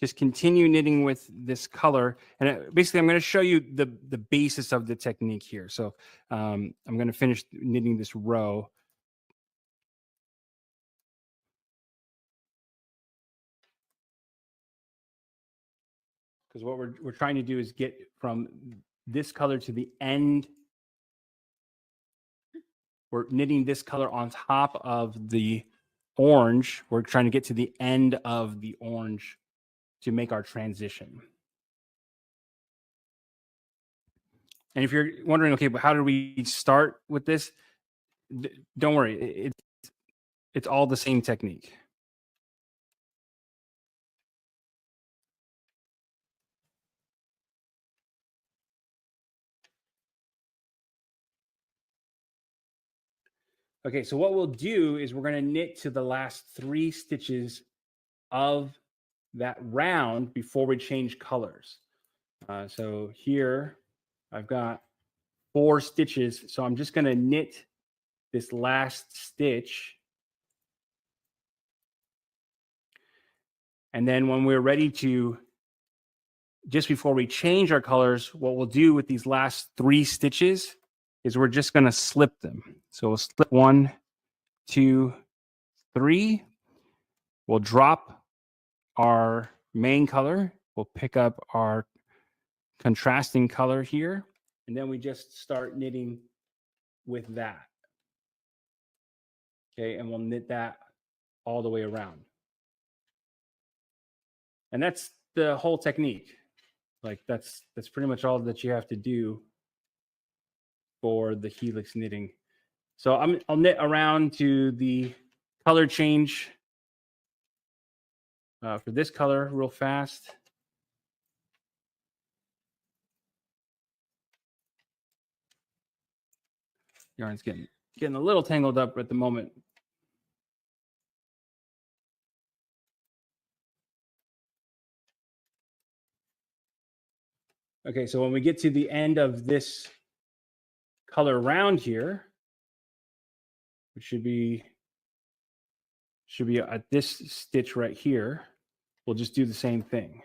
just continue knitting with this color. And basically, I'm going to show you the basis of the technique here. So I'm going to finish knitting this row. Because what we're trying to do is get from this color to the end. We're knitting this color on top of the orange. We're trying to get to the end of the orange to make our transition. And if you're wondering, okay, but how did we start with this? Don't worry, it's all the same technique. Okay, so what we'll do is we're going to knit to the last 3 stitches of that round before we change colors. So here I've got 4 stitches, so I'm just going to knit this last stitch. And then when we're ready to, just before we change our colors, what we'll do with these last 3 stitches is we're just going to slip them. So we'll slip 1, 2, 3. We'll drop our main color. We'll pick up our contrasting color here. And then we just start knitting with that. Okay, and we'll knit that all the way around. And that's the whole technique. Like that's pretty much all that you have to do for the helix knitting. So I'll knit around to the color change for this color real fast. Yarn's getting a little tangled up at the moment. Okay, so when we get to the end of this color round here, which should be at this stitch right here, we'll just do the same thing.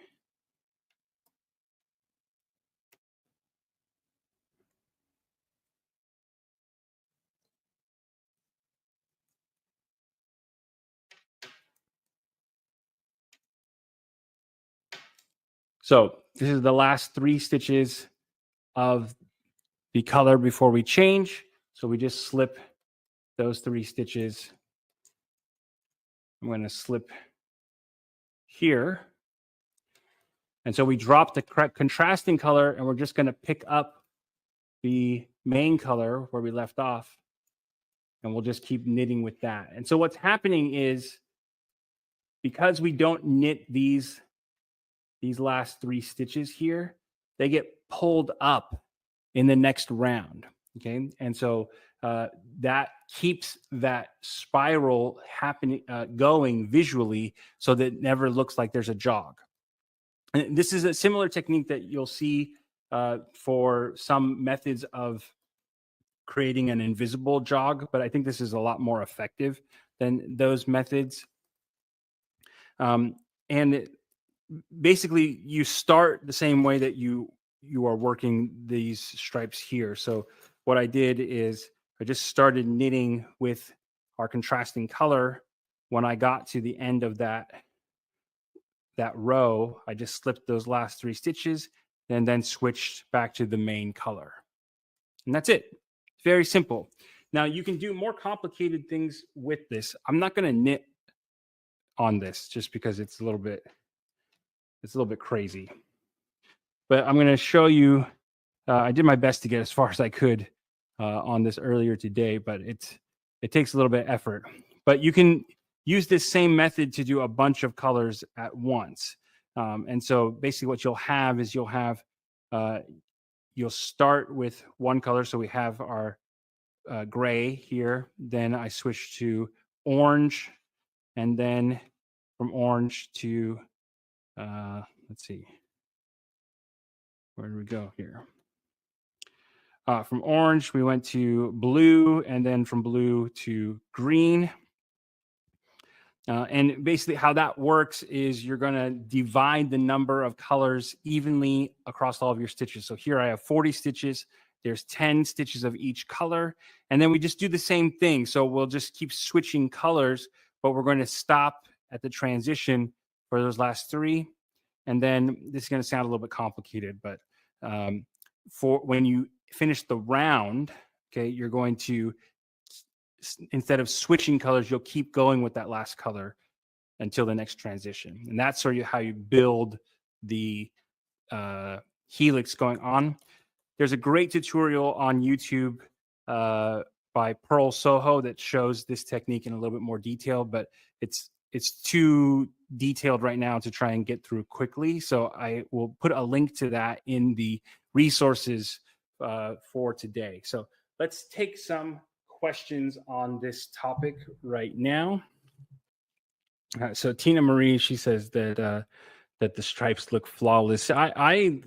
So this is the last 3 stitches of the color before we change. So we just slip those 3 stitches. I'm going to slip here. And so we drop the contrasting color, and we're just going to pick up the main color where we left off, and we'll just keep knitting with that. And so what's happening is, because we don't knit these last 3 stitches here, they get pulled up in the next round. Okay, and so that keeps that spiral happening, going visually, so that it never looks like there's a jog. And this is a similar technique that you'll see for some methods of creating an invisible jog, but I think this is a lot more effective than those methods. Basically, you start the same way that you are working these stripes here. So what I did is I just started knitting with our contrasting color. When I got to the end of that row, I just slipped those last 3 stitches and then switched back to the main color. And that's it. Very simple. Now you can do more complicated things with this. I'm not going to knit on this just because it's a little bit crazy. But I'm going to show you, I did my best to get as far as I could on this earlier today, but it takes a little bit of effort. But you can use this same method to do a bunch of colors at once. And so basically what you'll have is you'll start with one color. So we have our gray here. Then I switch to orange, and then from orange to, let's see, where do we go here? From orange, we went to blue, and then from blue to green. And basically how that works is you're going to divide the number of colors evenly across all of your stitches. So here I have 40 stitches. There's 10 stitches of each color. And then we just do the same thing. So we'll just keep switching colors, but we're going to stop at the transition for those last 3. And then this is going to sound a little bit complicated, but for when you finish the round, okay, you're going to, instead of switching colors, you'll keep going with that last color until the next transition. And that's sort of how you build the helix going on. There's a great tutorial on YouTube by Pearl Soho that shows this technique in a little bit more detail, but it's too detailed right now to try and get through quickly. So I will put a link to that in the resources for today. So let's take some questions on this topic right now. So Tina Marie, she says that that the stripes look flawless. I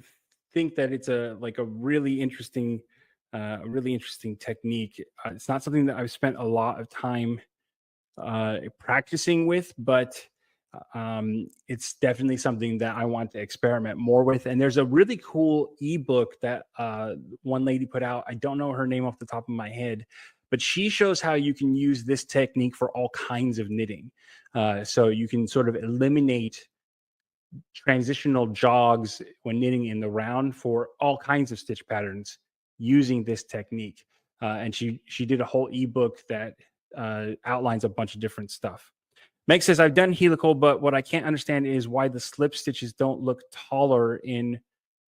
think that it's a really interesting technique. It's not something that I've spent a lot of time practicing with, but it's definitely something that I want to experiment more with. And there's a really cool ebook that one lady put out. I don't know her name off the top of my head, but she shows how you can use this technique for all kinds of knitting. So you can sort of eliminate transitional jogs when knitting in the round for all kinds of stitch patterns using this technique. And she did a whole ebook that outlines a bunch of different stuff. Meg says, I've done helical, but what I can't understand is why the slip stitches don't look taller in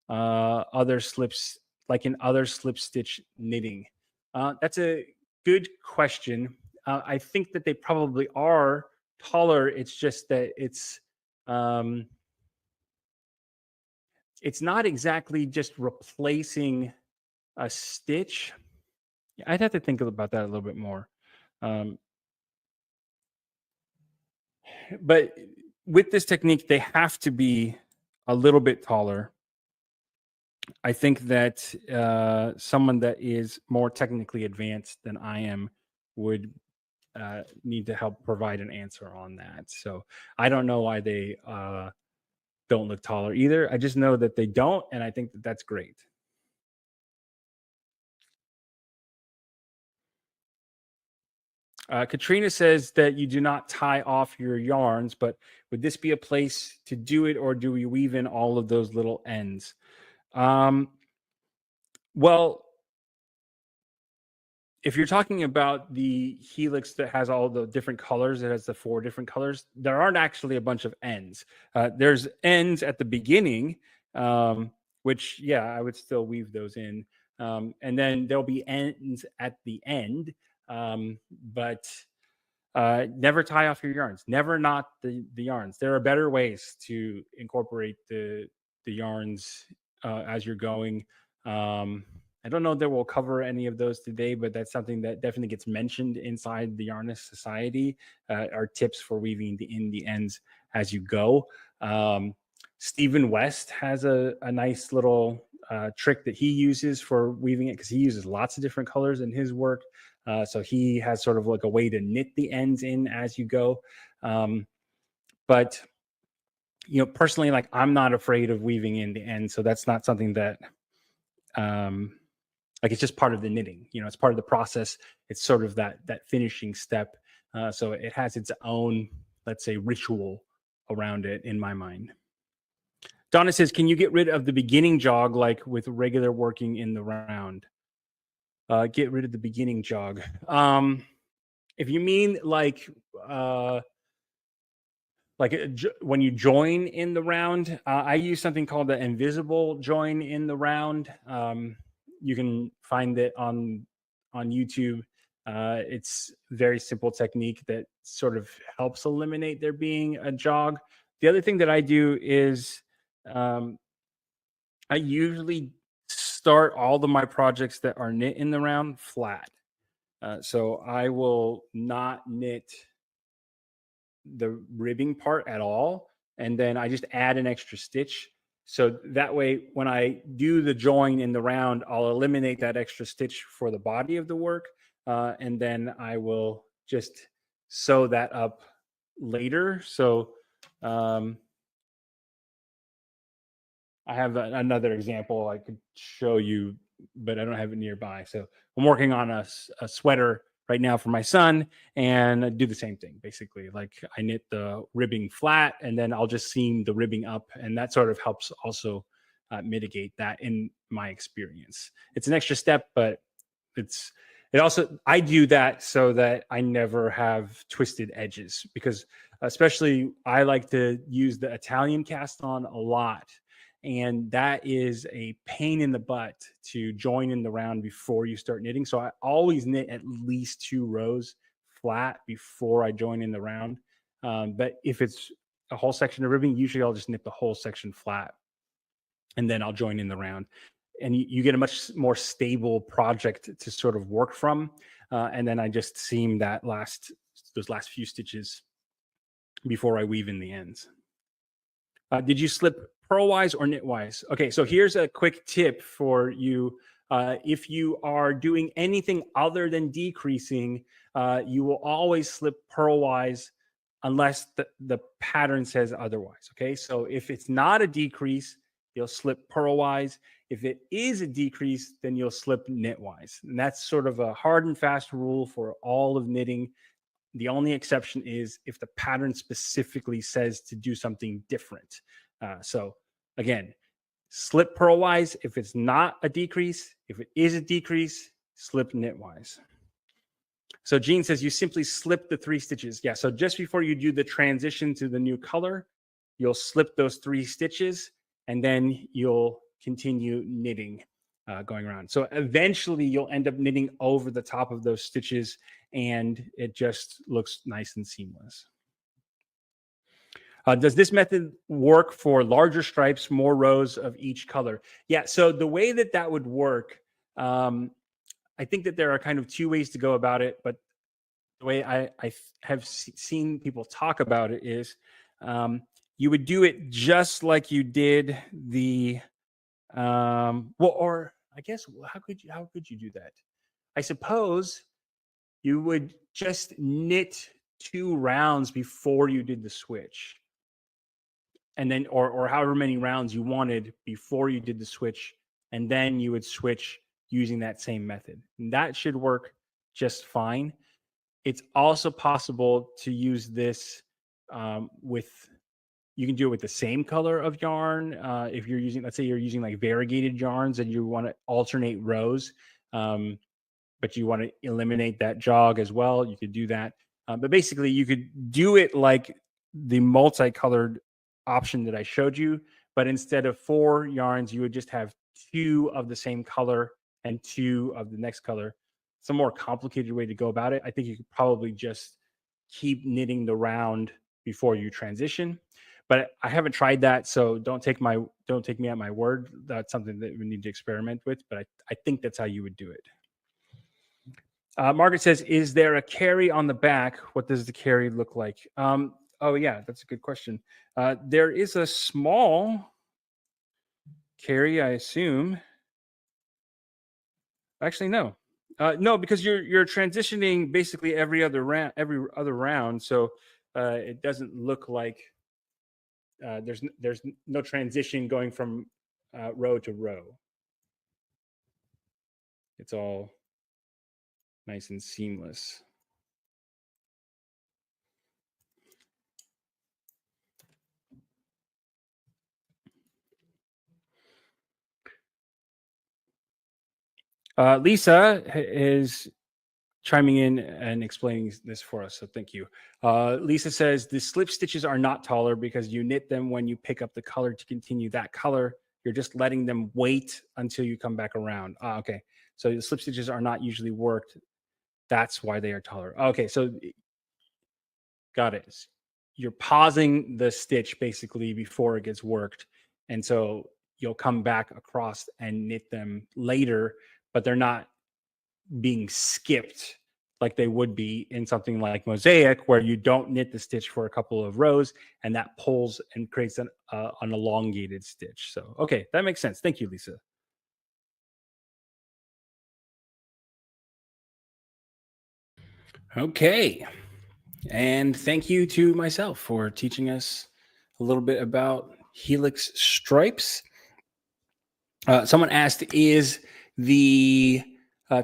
other slips, like in other slip stitch knitting. That's a good question. I think that they probably are taller. It's just that it's Um, it's not exactly just replacing a stitch. I'd have to think about that a little bit more. Um, but with this technique, they have to be a little bit taller. I think that someone that is more technically advanced than I am would need to help provide an answer on that. So I don't know why they don't look taller either. I just know that they don't, and I think that that's great. Katrina says that you do not tie off your yarns, but would this be a place to do it, or do we weave in all of those little ends? Well, if you're talking about the helix that has all the different colors, it has the 4 different colors, there aren't actually a bunch of ends. There's ends at the beginning, which, yeah, I would still weave those in. And then there'll be ends at the end, but never tie off your yarns. Never knot the yarns. There are better ways to incorporate the yarns as you're going. I don't know that we'll cover any of those today, but that's something that definitely gets mentioned inside the Yarnist Society, are tips for weaving in the ends as you go. Stephen West has a nice little trick that he uses for weaving it, because he uses lots of different colors in his work. So he has sort of like a way to knit the ends in as you go. But, personally, like, I'm not afraid of weaving in the ends. So that's not something that, it's just part of the knitting, it's part of the process. It's sort of that finishing step. So it has its own, let's say, ritual around it in my mind. Donna says, can you get rid of the beginning jog like with regular working in the round? Get rid of the beginning jog. If you mean when you join in the round, I use something called the invisible join in the round. You can find it on YouTube. It's a very simple technique that sort of helps eliminate there being a jog. The other thing that I do is I usually start all of my projects that are knit in the round flat. So I will not knit the ribbing part at all, and then I just add an extra stitch. So that way, when I do the join in the round, I'll eliminate that extra stitch for the body of the work, and then I will just sew that up later. So I have another example I could show you, but I don't have it nearby. So I'm working on a sweater right now for my son, and I do the same thing. Basically, like, I knit the ribbing flat, and then I'll just seam the ribbing up, and that sort of helps also mitigate that in my experience. It's an extra step, but I do that so that I never have twisted edges, because especially I like to use the Italian cast on a lot. And that is a pain in the butt to join in the round before you start knitting. So I always knit at least 2 rows flat before I join in the round. But if it's a whole section of ribbing, usually I'll just knit the whole section flat, and then I'll join in the round. And you get a much more stable project to sort of work from. And then I just seam those last few stitches before I weave in the ends. Did you slip purlwise or knitwise? Okay, so here's a quick tip for you. If you are doing anything other than decreasing, you will always slip purlwise unless the pattern says otherwise. Okay, so if it's not a decrease, you'll slip purlwise. If it is a decrease, then you'll slip knitwise. And that's sort of a hard and fast rule for all of knitting. The only exception is if the pattern specifically says to do something different. So again, slip purlwise if it's not a decrease. If it is a decrease, slip knitwise. So Jean says you simply slip the 3 stitches. Yeah, so just before you do the transition to the new color, you'll slip those 3 stitches, and then you'll continue knitting going around. So eventually you'll end up knitting over the top of those stitches, and it just looks nice and seamless. Does this method work for larger stripes, more rows of each color? Yeah, so the way that would work, I think that there are kind of two ways to go about it, but the way I have seen people talk about it is you would do it just like you did the, or I guess, how could you do that? I suppose you would just knit 2 rounds before you did the switch. And then, or however many rounds you wanted before you did the switch. And then you would switch using that same method. And that should work just fine. It's also possible to use this you can do it with the same color of yarn. If you're using, let's say you're using like variegated yarns and you want to alternate rows, but you want to eliminate that jog as well, you could do that. But basically you could do it like the multicolored option that I showed you, but instead of 4 yarns, you would just have 2 of the same color and 2 of the next color. It's a more complicated way to go about it. I think you could probably just keep knitting the round before you transition, but I haven't tried that, so don't take me at my word. That's something that we need to experiment with, but I think that's how you would do it. Margaret says, is there a carry on the back? What does the carry look like? Oh yeah, that's a good question. There is a small carry, I assume. Actually, no. No, because you're transitioning basically every other round, so it doesn't look like there's no transition going from row to row. It's all nice and seamless. Lisa is chiming in and explaining this for us, so thank you. Lisa says the slip stitches are not taller because you knit them when you pick up the color to continue that color. You're just letting them wait until you come back around. Okay, so the slip stitches are not usually worked. That's why they are taller. Okay, so got it. You're pausing the stitch basically before it gets worked, and so you'll come back across and knit them later, but they're not being skipped like they would be in something like Mosaic, where you don't knit the stitch for a couple of rows and that pulls and creates an elongated stitch. So, okay, that makes sense. Thank you, Lisa. Okay. And thank you to myself for teaching us a little bit about Helix stripes. Someone asked, is the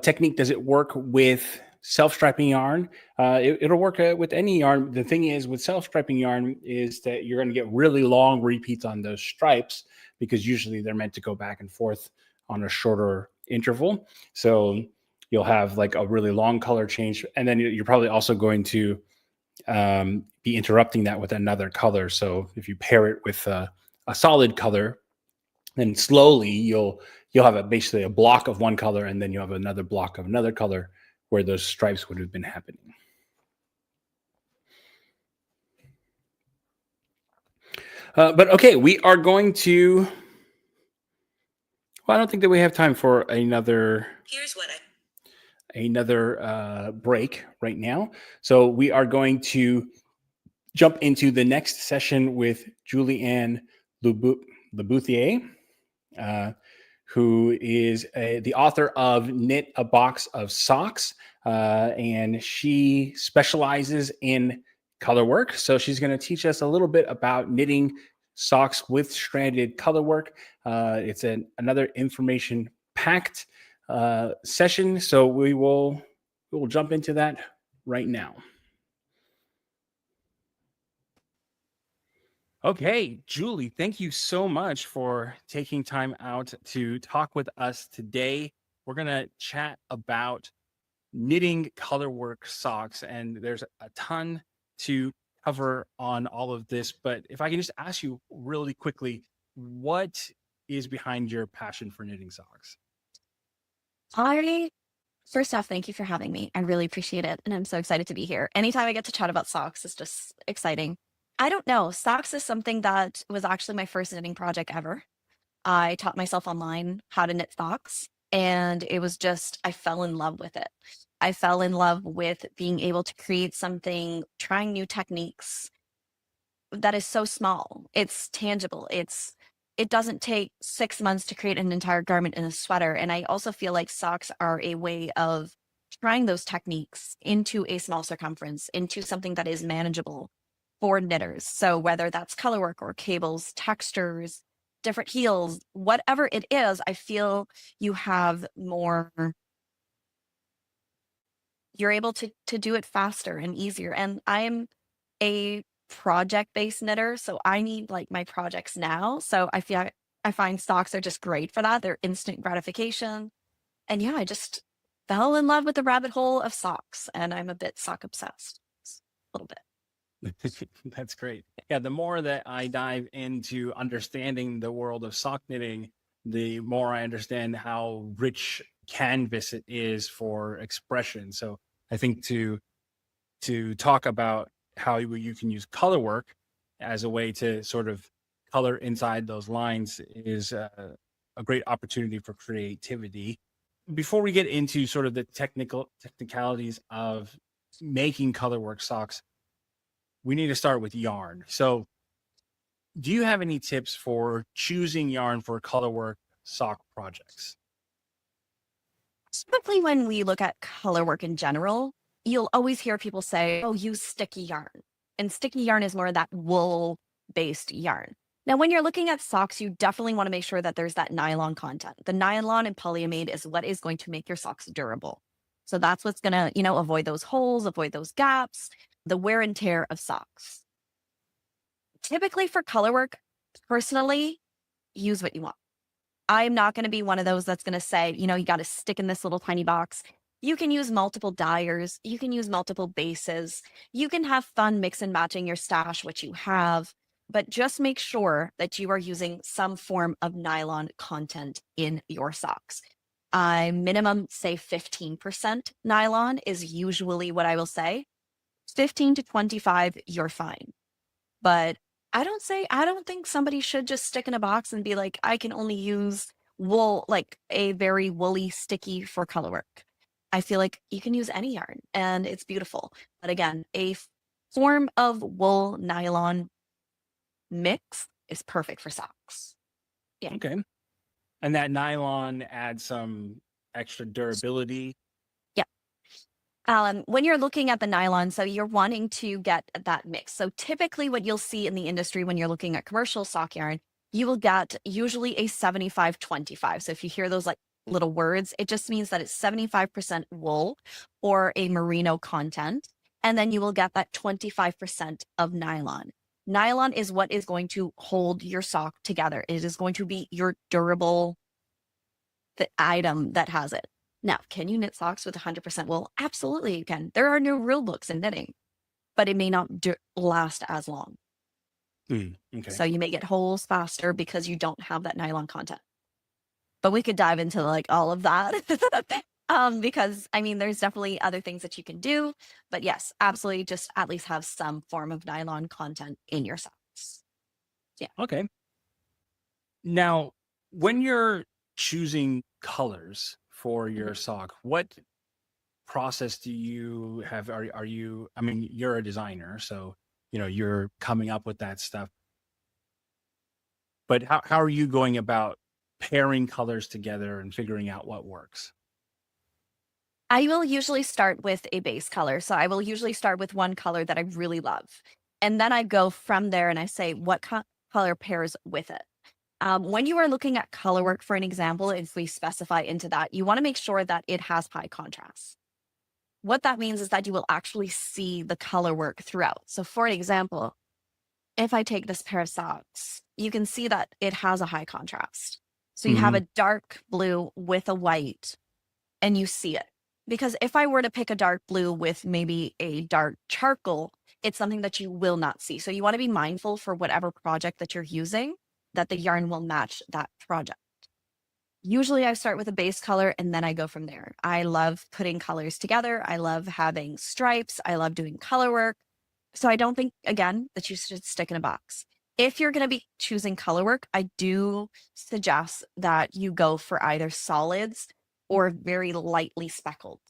technique, does it work with self-striping yarn? It'll work with any yarn. The thing is with self-striping yarn is that you're going to get really long repeats on those stripes because usually they're meant to go back and forth on a shorter interval. So you'll have like a really long color change, and then you're probably also going to be interrupting that with another color. So if you pair it with a solid color, then slowly you'll have basically a block of one color, and then you have another block of another color where those stripes would have been happening. But okay, we are going to. Well, I don't think that we have time for another. Another break right now. So we are going to jump into the next session with Julie-Anne Labouthier, who is the author of Knit a Box of Socks, and she specializes in color work. So she's going to teach us a little bit about knitting socks with stranded color work. It's another information-packed session, so we will jump into that right now. Okay, Julie, thank you so much for taking time out to talk with us today. We're going to chat about knitting colorwork socks, and there's a ton to cover on all of this. But if I can just ask you really quickly, what is behind your passion for knitting socks? First off, thank you for having me. I really appreciate it. And I'm so excited to be here. Anytime I get to chat about socks, it's just exciting. I don't know. Socks is something that was actually my first knitting project ever. I taught myself online how to knit socks, and it was just, I fell in love with it. I fell in love with being able to create something, trying new techniques that is so small. It's tangible. It doesn't take 6 months to create an entire garment in a sweater. And I also feel like socks are a way of trying those techniques into a small circumference, into something that is manageable for knitters. So whether that's colorwork or cables, textures, different heels, whatever it is, I feel you have more, you're able to do it faster and easier. And I'm a project-based knitter, so I need like my projects now. So I find socks are just great for that. They're instant gratification. And yeah, I just fell in love with the rabbit hole of socks, and I'm a bit sock obsessed. A little bit. That's great. Yeah, the more that I dive into understanding the world of sock knitting, the more I understand how rich canvas it is for expression. So I think to talk about how you can use color work as a way to sort of color inside those lines is a great opportunity for creativity. Before we get into sort of the technicalities of making colorwork socks, we need to start with yarn. So do you have any tips for choosing yarn for colorwork sock projects? Typically, when we look at color work in general, you'll always hear people say, oh, use sticky yarn. And sticky yarn is more of that wool based yarn. Now, when you're looking at socks, you definitely want to make sure that there's that nylon content. The nylon and polyamide is what is going to make your socks durable. So that's what's going to, avoid those holes, avoid those gaps, the wear and tear of socks. Typically for color work, personally, use what you want. I'm not going to be one of those that's going to say, you got to stick in this little tiny box. You can use multiple dyers. You can use multiple bases. You can have fun mix and matching your stash, what you have, but just make sure that you are using some form of nylon content in your socks. Minimum, say 15% nylon is usually what I will say. 15 to 25, you're fine. But I don't think somebody should just stick in a box and be like, I can only use wool, like a very woolly sticky for color work. I feel like you can use any yarn and it's beautiful. But again, a form of wool nylon mix is perfect for socks. Yeah. Okay. And that nylon adds some extra durability. When you're looking at the nylon, so you're wanting to get that mix. So typically what you'll see in the industry when you're looking at commercial sock yarn, you will get usually a 75-25. So if you hear those like little words, it just means that it's 75% wool or a merino content. And then you will get that 25% of nylon. Nylon is what is going to hold your sock together. It is going to be your durable item that has it. Now, can you knit socks with 100% wool? Absolutely, you can. There are no rule books in knitting, but it may not last as long. Okay. So you may get holes faster because you don't have that nylon content. But we could dive into like all of that because there's definitely other things that you can do. But yes, absolutely, just at least have some form of nylon content in your socks. Yeah. Okay. Now, when you're choosing colors for your sock, what process do you have? Are you, you're a designer, so you're coming up with that stuff, but how are you going about pairing colors together and figuring out what works? I will usually start with a base color. So I will usually start with one color that I really love. And then I go from there and I say, what color pairs with it? When you are looking at color work, for an example, if we specify into that, you want to make sure that it has high contrast. What that means is that you will actually see the color work throughout. So for example, if I take this pair of socks, you can see that it has a high contrast. So you have a dark blue with a white and you see it. Because if I were to pick a dark blue with maybe a dark charcoal, it's something that you will not see. So you want to be mindful for whatever project that you're using, that the yarn will match that project. Usually I start with a base color and then I go from there. I love putting colors together. I love having stripes. I love doing color work. So I don't think, again, that you should stick in a box. If you're going to be choosing color work, I do suggest that you go for either solids or very lightly speckled.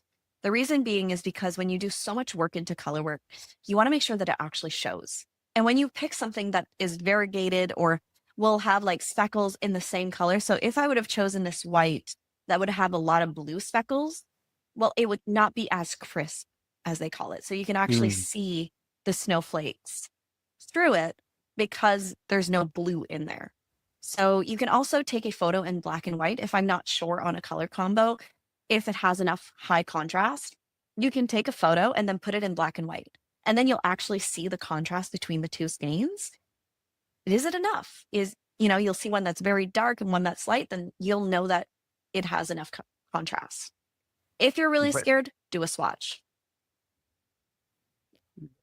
The reason being is because when you do so much work into color work, you want to make sure that it actually shows. And when you pick something that is variegated or will have like speckles in the same color. So if I would have chosen this white that would have a lot of blue speckles, well, it would not be as crisp as they call it. So you can actually see the snowflakes through it because there's no blue in there. So you can also take a photo in black and white. If I'm not sure on a color combo, if it has enough high contrast, you can take a photo and then put it in black and white. And then you'll actually see the contrast between the two skeins. Is it enough? You'll see one that's very dark and one that's light, then you'll know that it has enough contrast. If you're really But- scared, do a swatch.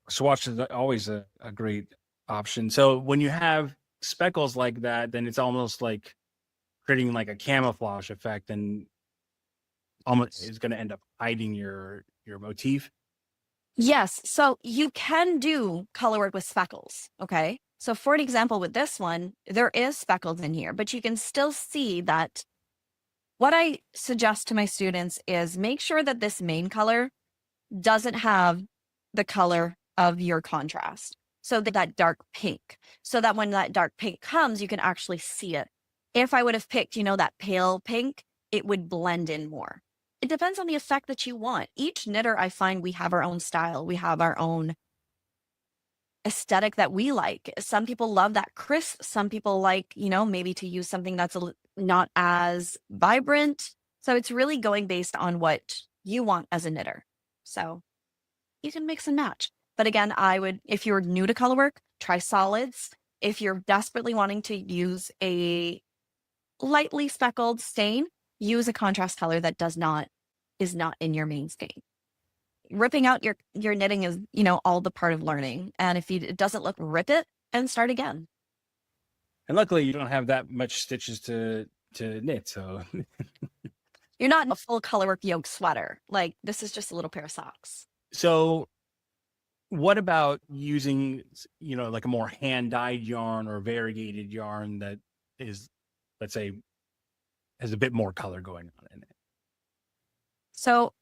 Swatch is always a great option. So when you have speckles like that, then it's almost like creating like a camouflage effect, and almost is going to end up hiding your motif. Yes. So you can do color work with speckles. Okay. So for an example, with this one, there is speckles in here, but you can still see that. What I suggest to my students is make sure that this main color doesn't have the color of your contrast. So that dark pink, so that when that dark pink comes, you can actually see it. If I would have picked, that pale pink, it would blend in more. It depends on the effect that you want. Each knitter, I find we have our own style. We have our own aesthetic that we like. Some people love that crisp. Some people like, maybe to use something that's not as vibrant. So it's really going based on what you want as a knitter. So you can mix and match. But again, I would, if you're new to color work, try solids. If you're desperately wanting to use a lightly speckled stain, use a contrast color that is not in your main skein. Ripping out your knitting is, all the part of learning. And if it doesn't look, rip it and start again. And luckily, you don't have that much stitches to knit. So You're not in a full color work yoke sweater. Like, this is just a little pair of socks. So what about using, like a more hand-dyed yarn or variegated yarn that is, let's say, has a bit more color going on in it? So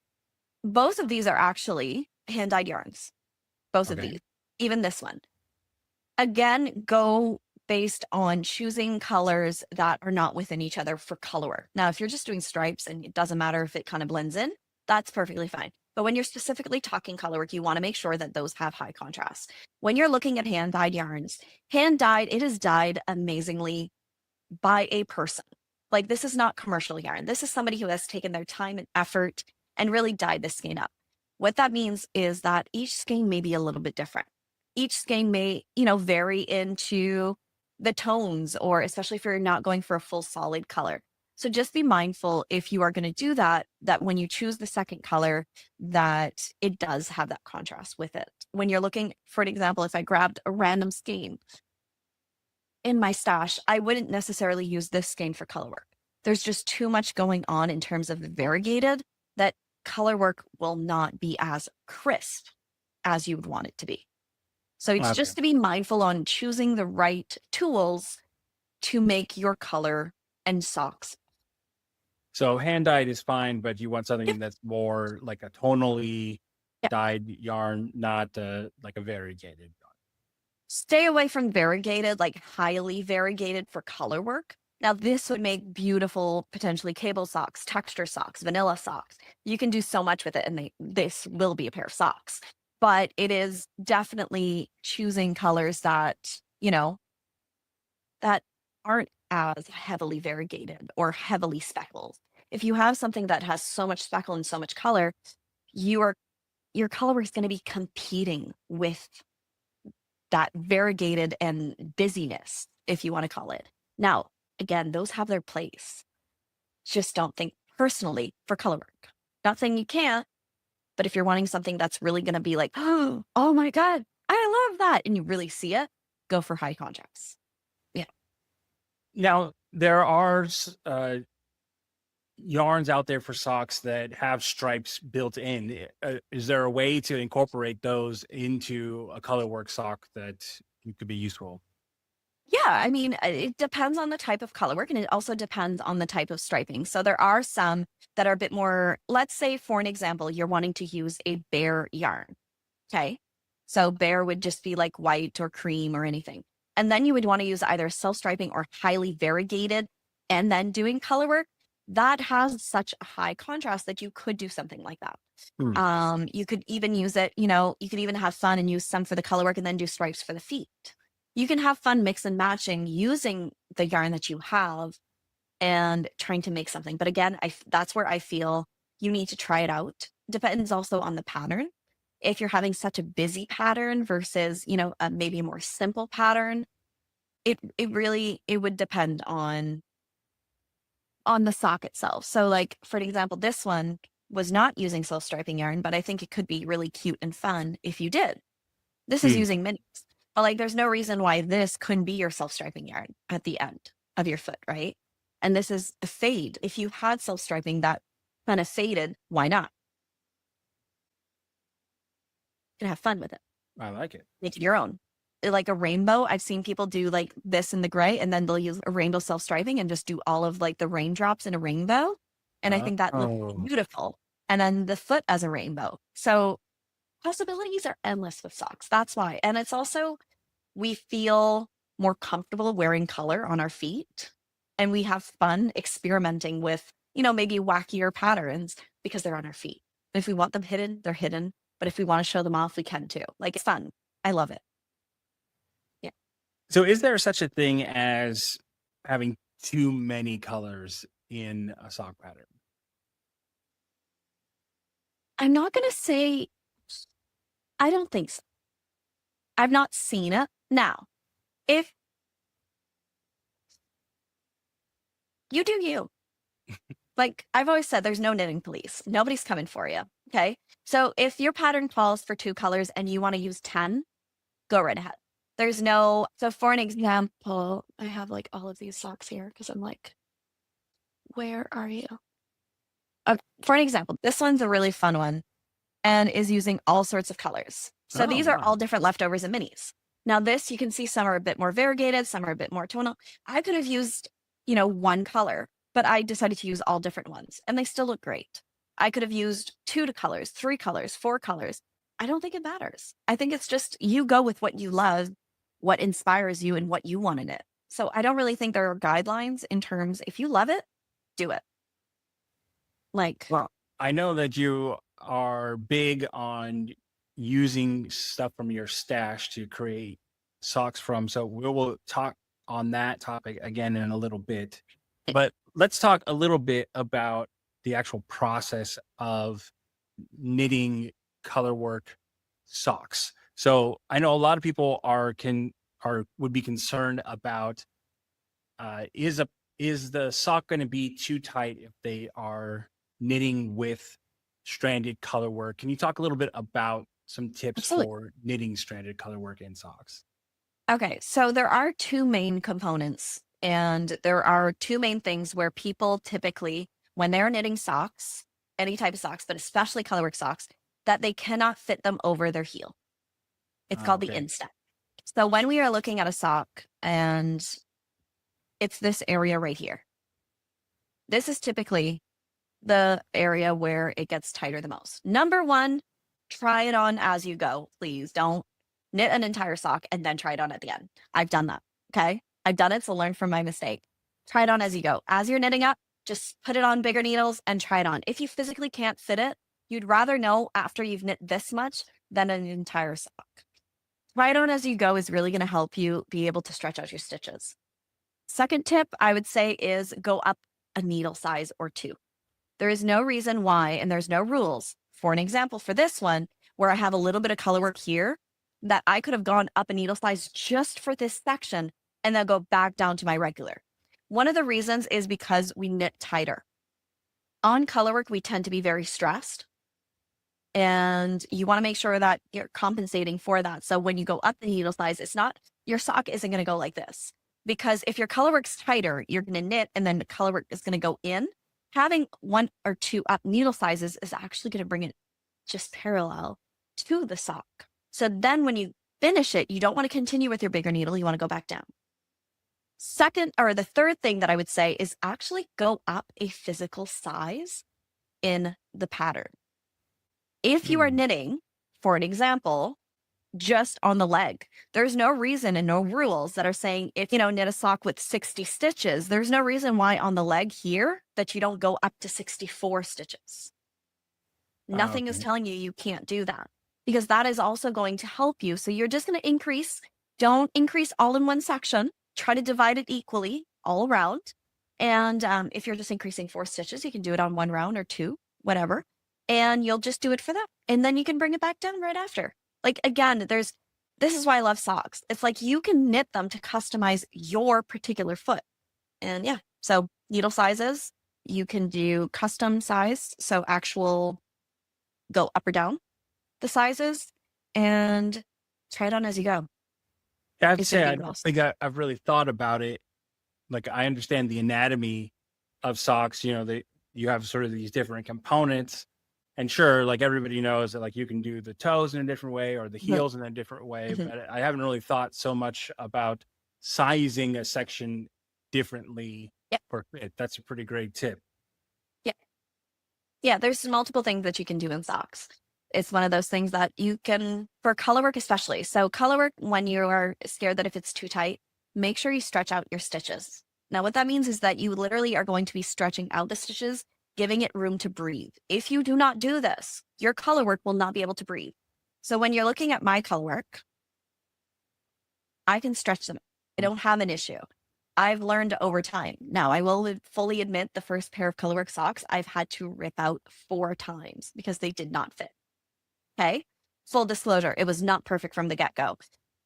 both of these are actually hand-dyed yarns. Both of Okay. these, even this one. Again, go based on choosing colors that are not within each other for color work. Now, if you're just doing stripes and it doesn't matter if it kind of blends in, that's perfectly fine. But when you're specifically talking color work, you want to make sure that those have high contrast. When you're looking at hand-dyed yarns, hand-dyed, it is dyed amazingly by a person. Like, this is not commercial yarn. This is somebody who has taken their time and effort and really dyed this skein up. What that means is that each skein may be a little bit different. Each skein may, vary into the tones, or especially if you're not going for a full solid color. So just be mindful if you are going to do that when you choose the second color, that it does have that contrast with it. When you're looking, for an example, if I grabbed a random skein in my stash, I wouldn't necessarily use this skein for color work. There's just too much going on in terms of the variegated that color work will not be as crisp as you would want it to be. So it's Okay. just to be mindful on choosing the right tools to make your color and socks. So hand-dyed is fine, but you want something that's more like a tonally Yeah. dyed yarn, not like a variegated yarn. Stay away from variegated, like highly variegated for color work. Now, this would make beautiful, potentially cable socks, texture socks, vanilla socks. You can do so much with it, and this will be a pair of socks. But it is definitely choosing colors that, that aren't as heavily variegated or heavily speckled. If you have something that has so much speckle and so much color, your color is going to be competing with that variegated and busyness, if you want to call it. Now, again, those have their place. Just don't think personally for color work. Not saying you can't, but if you're wanting something that's really going to be like, oh my God, I love that, and you really see it, go for high contrast. Now, there are yarns out there for socks that have stripes built in. Is there a way to incorporate those into a colorwork sock that could be useful? Yeah, I mean, it depends on the type of color work and it also depends on the type of striping. So there are some that are a bit more, let's say, for an example, you're wanting to use a bare yarn. Okay. So bare would just be like white or cream or anything. And then you would want to use either self striping or highly variegated and then doing color work. That has such a high contrast that you could do something like that. You could even use it, you could even have fun and use some for the color work and then do stripes for the feet. You can have fun mix and matching using the yarn that you have and trying to make something. But again, that's where I feel you need to try it out. Depends also on the pattern. If you're having such a busy pattern versus, maybe a more simple pattern, it would depend on the sock itself. So like, for an example, this one was not using self-striping yarn, but I think it could be really cute and fun if you did. This is using minis. But like, there's no reason why this couldn't be your self-striping yarn at the end of your foot, right? And this is a fade. If you had self-striping that kind of faded, why not? You can have fun with it. I like it. Make it your own. Like a rainbow, I've seen people do like this in the gray and then they'll use a rainbow self-striping and just do all of like the raindrops in a rainbow. And I think that looks beautiful. And then the foot as a rainbow. So possibilities are endless with socks. That's why. And it's also, we feel more comfortable wearing color on our feet and we have fun experimenting with, maybe wackier patterns because they're on our feet. If we want them hidden, they're hidden. But if we want to show them off, we can too. Like, it's fun. I love it. Yeah. So is there such a thing as having too many colors in a sock pattern? I'm not going to say, I don't think so. I've not seen it. Now, if you do you, like I've always said, there's no knitting police. Nobody's coming for you. Okay. So if your pattern calls for 2 colors and you want to use 10, go right ahead. There's no, so for an example, I have like all of these socks here because I'm like, where are you? For an example, this one's a really fun one and is using all sorts of colors. So these are all different leftovers and minis. Now this, you can see some are a bit more variegated, some are a bit more tonal. I could have used, one color, but I decided to use all different ones and they still look great. I could have used 2 colors, 3 colors, 4 colors. I don't think it matters. I think it's just you go with what you love, what inspires you and what you want in it. So I don't really think there are guidelines in terms, if you love it, do it. Like, well, I know that you are big on using stuff from your stash to create socks from. So we will talk on that topic again in a little bit. But let's talk a little bit about the actual process of knitting colorwork socks. So I know a lot of people would be concerned about is the sock going to be too tight if they are knitting with stranded colorwork? Can you talk a little bit about some tips Absolutely. for knitting stranded colorwork in socks? Okay, so there are 2 main components and there are 2 main things where people typically, when they're knitting socks, any type of socks, but especially colorwork socks, that they cannot fit them over their heel. It's called the instep. So when we are looking at a sock and it's this area right here, this is typically the area where it gets tighter the most. Number 1, try it on as you go. Please don't knit an entire sock and then try it on at the end. I've done that. Okay. I've done it. So learn from my mistake. Try it on as you go. As you're knitting up, just put it on bigger needles and try it on. If you physically can't fit it, you'd rather know after you've knit this much than an entire sock. Try it on as you go is really going to help you be able to stretch out your stitches. Second tip I would say is go up a needle size or 2. There is no reason why, and there's no rules. For an example, for this one, where I have a little bit of color work here, that I could have gone up a needle size just for this section and then go back down to my regular. One of the reasons is because we knit tighter. On color work, we tend to be very stressed. And you want to make sure that you're compensating for that. So when you go up the needle size, your sock isn't going to go like this. Because if your color work's tighter, you're going to knit and then the color work is going to go in. having 1 or 2 up needle sizes is actually going to bring it just parallel to the sock. So then when you finish it, you don't want to continue with your bigger needle. You want to go back down. The third thing that I would say is actually go up a physical size in the pattern. If you are knitting, for an example, just on the leg, there's no reason and no rules that are saying if knit a sock with 60 stitches, there's no reason why on the leg here that you don't go up to 64 stitches. Nothing is Okay. telling you can't do that, because that is also going to help you. So you're just going to increase. Don't increase all in one section. Try to divide it equally all around. And if you're just increasing 4 stitches, you can do it on 1 round or 2, whatever. And you'll just do it for that. And then you can bring it back down right after. Like, again, this is why I love socks. It's like you can knit them to customize your particular foot. And yeah, so needle sizes, you can do custom size. So actual go up or down the sizes and try it on as you go. Yeah, I have to It's say, gonna I be the don't most. think I've really thought about it. Like, I understand the anatomy of socks. You have sort of these different components, and sure, like everybody knows that like you can do the toes in a different way or the heels in a different way. Mhm. But I haven't really thought so much about sizing a section differently Yep. for fit. That's a pretty great tip. Yeah, there's multiple things that you can do in socks. It's one of those things that you can, for color work especially. So color work, when you are scared that if it's too tight, make sure you stretch out your stitches. Now, what that means is that you literally are going to be stretching out the stitches, giving it room to breathe. If you do not do this, your color work will not be able to breathe. So when you're looking at my color work, I can stretch them. I don't have an issue. I've learned over time. Now, I will fully admit the first pair of colorwork socks I've had to rip out 4 times because they did not fit. Okay. Full disclosure, it was not perfect from the get-go.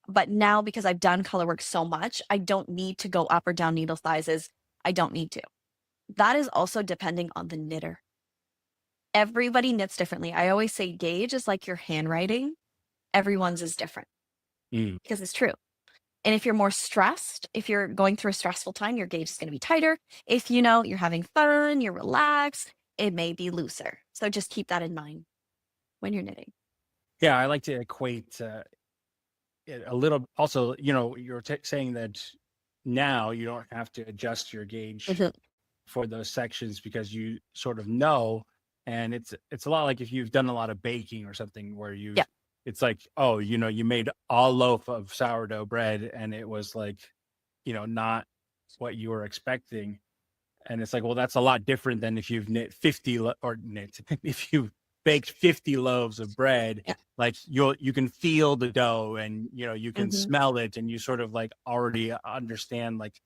But now, because I've done colorwork so much, I don't need to go up or down needle sizes. I don't need to. That is also depending on the knitter. Everybody knits differently. I always say gauge is like your handwriting. Everyone's is different because it's true. And if you're more stressed, if you're going through a stressful time, your gauge is going to be tighter. If you're having fun, you're relaxed, it may be looser. So just keep that in mind when you're knitting. Yeah, I like to equate it a little. Also, you're saying that now you don't have to adjust your gauge for those sections because you sort of know, and it's a lot like if you've done a lot of baking or something where Yeah. it's like, oh, you made a loaf of sourdough bread and it was like, not what you were expecting. And it's like, well, that's a lot different than if you've knit 50 if you've baked 50 loaves of bread. Yeah. Like you can feel the dough and you can Mhm. smell it, and you sort of like already understand like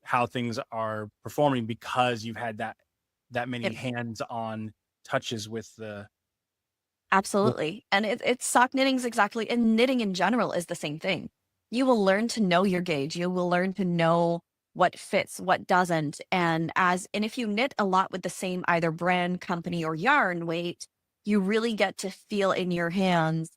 how things are performing because you've had that many Yep. hands-on touches with the Absolutely. And it's sock knitting's exactly, and knitting in general is the same thing. You will learn to know your gauge. You will learn to know what fits, what doesn't. And if you knit a lot with the same either brand, company, or yarn weight, you really get to feel in your hands,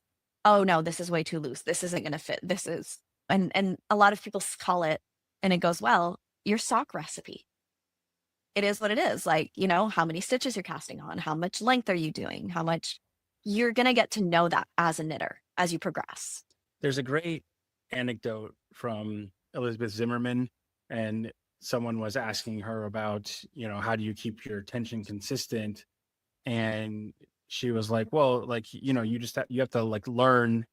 oh no, this is way too loose. This isn't going to fit. This is, and a lot of people call it, and it goes, well, your sock recipe. It is what it is. Like, how many stitches you're casting on, how much length are you doing, how much. You're going to get to know that as a knitter as you progress. There's a great anecdote from Elizabeth Zimmerman, and someone was asking her about, how do you keep your tension consistent? And she was like, well, like, you have to like learn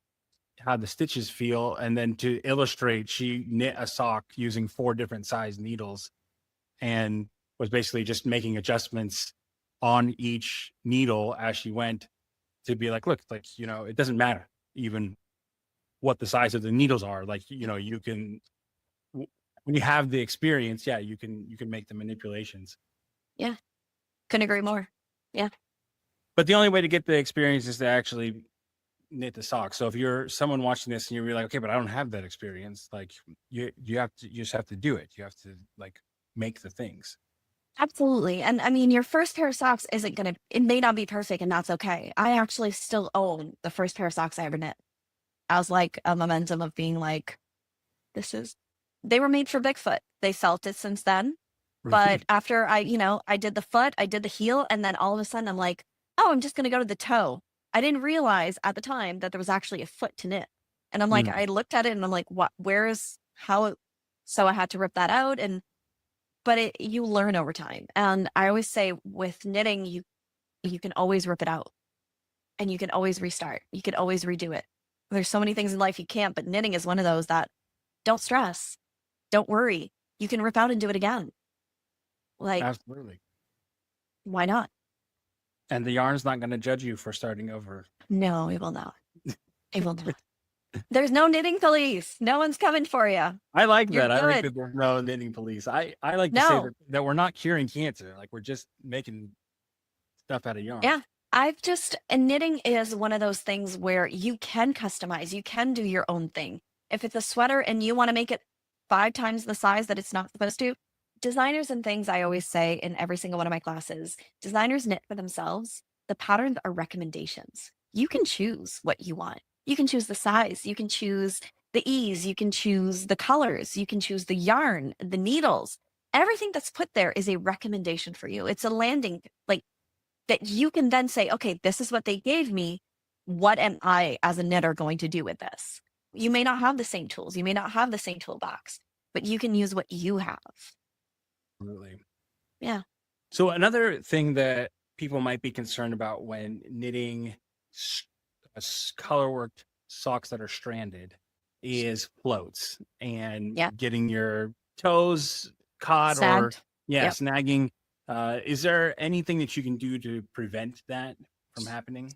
how the stitches feel. And then to illustrate, she knit a sock using 4 different size needles and was basically just making adjustments on each needle as she went, to be like, look, like, it doesn't matter even what the size of the needles are. Like, you can, when you have the experience, yeah, you can make the manipulations. Yeah. Couldn't agree more. Yeah. But the only way to get the experience is to actually knit the socks. So if you're someone watching this and you're like, okay, but I don't have that experience, like you just have to do it. You have to like make the things. Absolutely. And I mean, your first pair of socks it may not be perfect, and that's okay. I actually still own the first pair of socks I ever knit. I was like a momentum of being like, they were made for Bigfoot. They felt it since then. But after I did the foot, I did the heel, and then all of a sudden I'm like, oh, I'm just going to go to the toe. I didn't realize at the time that there was actually a foot to knit. And I'm like, Mm. I looked at it and I'm like, what, so I had to rip that out. But you learn over time. And I always say with knitting, you can always rip it out and you can always restart. You can always redo it. There's so many things in life you can't, but knitting is one of those that don't stress, don't worry. You can rip out and do it again. Like, Absolutely. why not? And the yarn's not going to judge you for starting over. No, it will not. It will not. There's no knitting police. No one's coming for you. I like You're that. I like good. that there's no knitting police. I like to say No. that we're not curing cancer. Like we're just making stuff out of yarn. Yeah. And knitting is one of those things where you can customize, you can do your own thing. If it's a sweater and you want to make it 5 times the size that it's not supposed to, designers and things, I always say in every single one of my classes, designers knit for themselves. The patterns are recommendations. You can choose what you want. You can choose the size, you can choose the ease, you can choose the colors, you can choose the yarn, the needles. Everything that's put there is a recommendation for you. It's a landing, like, that you can then say, okay, this is what they gave me. What am I as a knitter going to do with this? You may not have the same tools. You may not have the same toolbox, but you can use what you have. Absolutely. Yeah. So another thing that people might be concerned about when knitting colorworked socks that are stranded is floats and Yeah. getting your toes caught or Snagged. Yep. snagging. Is there anything that you can do to prevent that from happening?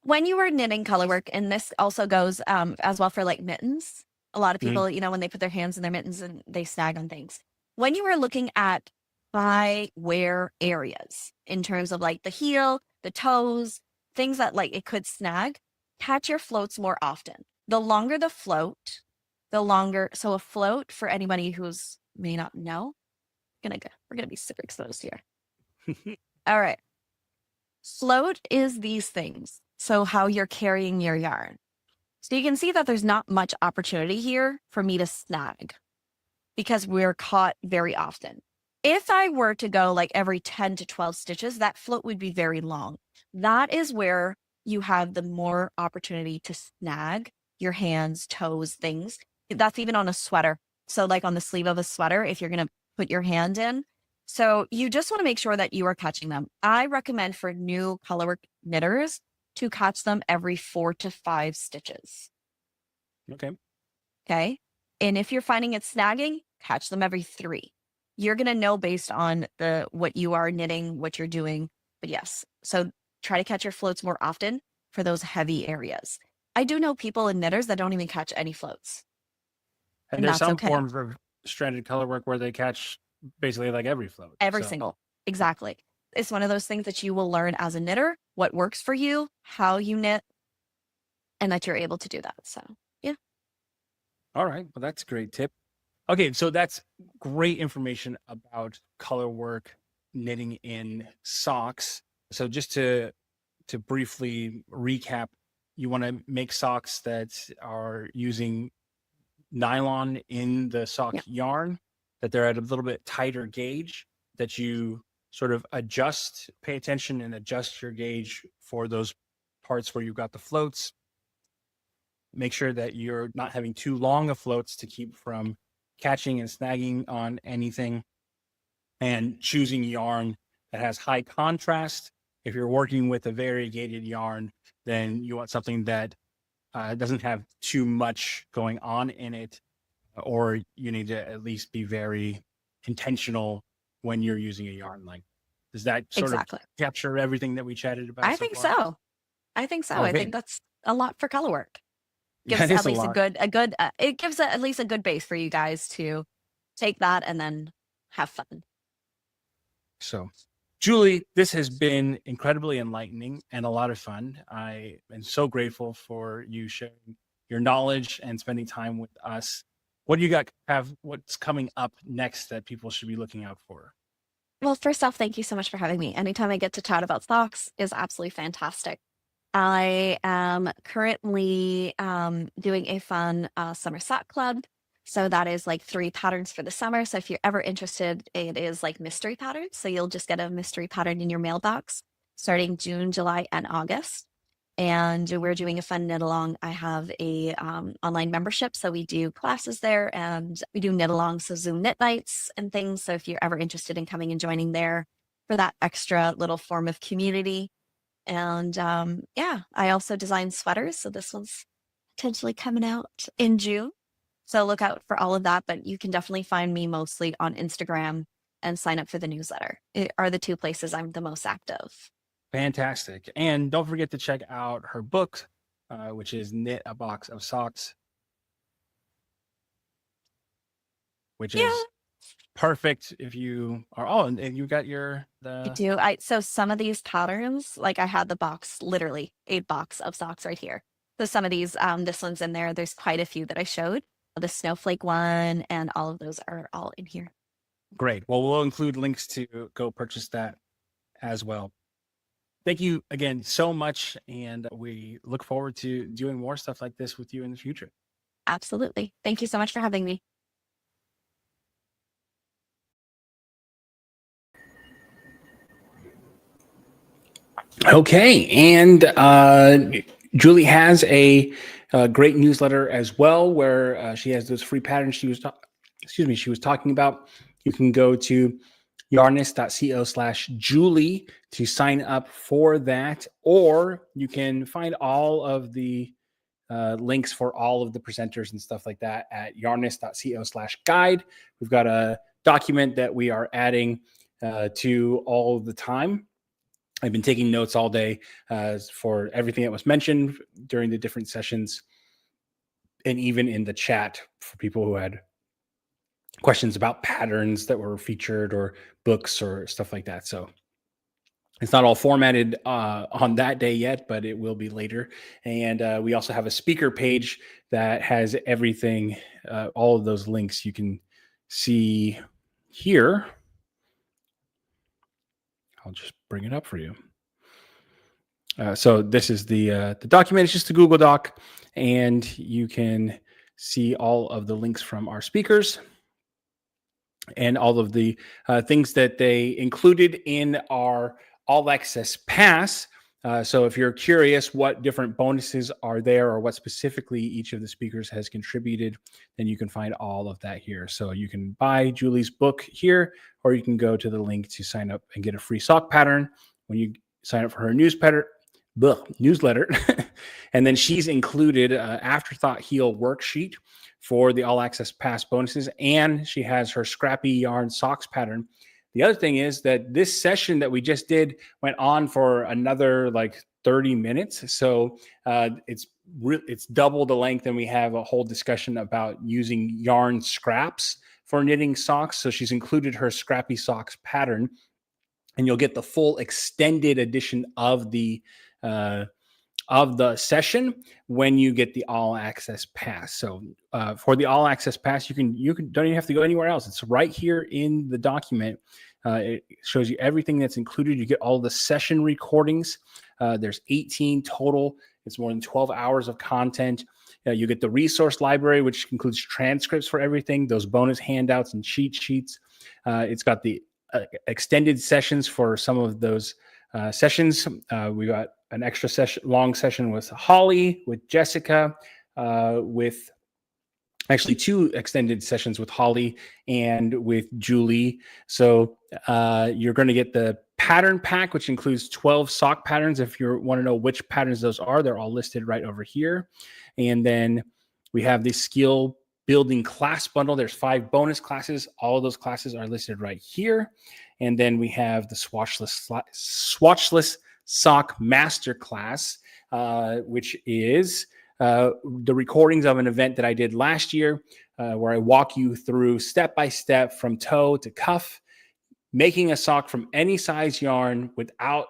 When you are knitting colorwork, and this also goes as well for like mittens, a lot of Mhm. people, when they put their hands in their mittens and they snag on things. When you are looking at by wear areas in terms of like the heel, the toes, things that like it could snag, catch your floats more often. The longer the float, so a float, for anybody who's may not know, we're gonna be super exposed here. All right. Float is these things. So how you're carrying your yarn. So you can see that there's not much opportunity here for me to snag because we're caught very often. If I were to go like every 10 to 12 stitches, that float would be very long. That is where you have the more opportunity to snag your hands, toes, things. That's even on a sweater. So like on the sleeve of a sweater, if you're going to put your hand in. So you just want to make sure that you are catching them. I recommend for new colorwork knitters to catch them every 4 to 5 stitches. Okay. Okay. And if you're finding it snagging, catch them every 3. You're going to know based on what you are knitting, what you're doing. But yes, so try to catch your floats more often for those heavy areas. I do know people and knitters that don't even catch any floats. And And there's that's some okay. forms of stranded colorwork where they catch basically like every float. Every So, single. Exactly. It's one of those things that you will learn as a knitter, what works for you, how you knit, and that you're able to do that. So yeah. all right. Well, that's a great tip. Okay, so that's great information about color work, knitting in socks. So just to briefly recap, you want to make socks that are using nylon in the sock Yeah. yarn, that they're at a little bit tighter gauge, that you sort of pay attention and adjust your gauge for those parts where you've got the floats. Make sure that you're not having too long of floats to keep from catching and snagging on anything, and choosing yarn that has high contrast. If you're working with a variegated yarn, then you want something that doesn't have too much going on in it, or you need to at least be very intentional when you're using a yarn. Like, does that sort Exactly. of capture everything that we chatted about? I think far? so. I think so. I Okay. think that's a lot for color work. Gives That is at least lot. it gives at least a good base for you guys to take that and then have fun. So, Julie, this has been incredibly enlightening and a lot of fun. I am so grateful for you sharing your knowledge and spending time with us. What do you what's coming up next that people should be looking out for? Well, first off, thank you so much for having me. Anytime I get to chat about socks is absolutely fantastic. I am currently doing a fun summer sock club So that is like 3 patterns for the summer. So if you're ever interested, it is like mystery patterns. So you'll just get a mystery pattern in your mailbox starting June, July, and August. And we're doing a fun knit along. I have a online membership, so we do classes there, and we do knit along, so Zoom knit nights and things. So if you're ever interested in coming and joining there for that extra little form of community. And yeah, I also design sweaters, so this one's potentially coming out in June. So look out for all of that, but you can definitely find me mostly on Instagram and sign up for the newsletter. It are the 2 places I'm the most active. Fantastic. And don't forget to check out her book, which is Knit a Box of Socks, which Yeah. is perfect if you are, oh, and you got I do. So some of these patterns, like I had the box, literally a box of socks right here. So some of these, this one's in there. There's quite a few that I showed. The snowflake one and all of those are all in here. Great. Well, we'll include links to go purchase that as well. Thank you again so much. And we look forward to doing more stuff like this with you in the future. Absolutely. Thank you so much for having me. Okay. And Julie has a great newsletter as well, where she has those free patterns she was talking about. You can go to yarnist.co/Julie to sign up for that, or you can find all of the links for all of the presenters and stuff like that at yarnist.co/guide. We've got a document that we are adding to all the time. I've been taking notes all day for everything that was mentioned during the different sessions, and even in the chat for people who had questions about patterns that were featured or books or stuff like that. So it's not all formatted on that day yet, but it will be later. And we also have a speaker page that has everything, all of those links you can see here. I'll just bring it up for you. So this is the document. It's just a Google Doc, and you can see all of the links from our speakers and all of the things that they included in our All Access Pass. So if you're curious what different bonuses are there or what specifically each of the speakers has contributed, then you can find all of that here. So you can buy Julie's book here, or you can go to the link to sign up and get a free sock pattern when you sign up for her newsletter. And then she's included Afterthought Heel worksheet for the All Access Pass bonuses, and she has her Scrappy Yarn Socks pattern. The other thing is that this session that we just did went on for another like 30 minutes. So it's double the length, and we have a whole discussion about using yarn scraps for knitting socks. So she's included her Scrappy Socks pattern, and you'll get the full extended edition of the session when you get the All Access Pass. So for the All Access Pass, you can don't even have to go anywhere else. It's right here in the document. It shows you everything that's included. You get all the session recordings. There's 18 total. It's more than 12 hours of content. You get the resource library, which includes transcripts for everything, those bonus handouts and cheat sheets. It's got the extended sessions for some of those sessions. We got an extra long session with Holly, with Jessica, with actually 2 extended sessions with Holly and with Julie. So you're going to get the pattern pack, which includes 12 sock patterns. If you want to know which patterns those are, they're all listed right over here. And then we have the skill building class bundle. There's 5 bonus classes. All of those classes are listed right here. And then we have the swatchless sock masterclass, which is the recordings of an event that I did last year, where I walk you through step by step from toe to cuff, making a sock from any size yarn without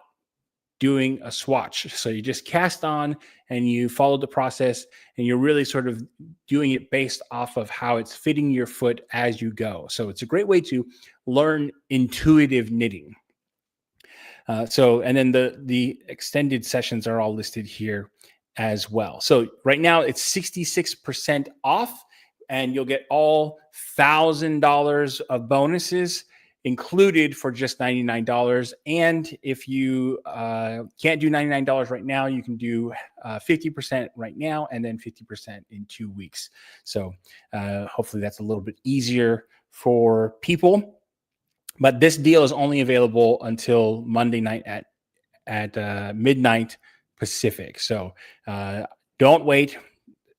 doing a swatch. So you just cast on and you follow the process, and you're really sort of doing it based off of how it's fitting your foot as you go. So it's a great way to learn intuitive knitting. And then the extended sessions are all listed here as well. So right now it's 66% off and you'll get all $1,000 of bonuses included for just $99. And if you can't do $99 right now, you can do 50% right now and then 50% in 2 weeks. So hopefully that's a little bit easier for people. But this deal is only available until Monday night at midnight Pacific. So don't wait.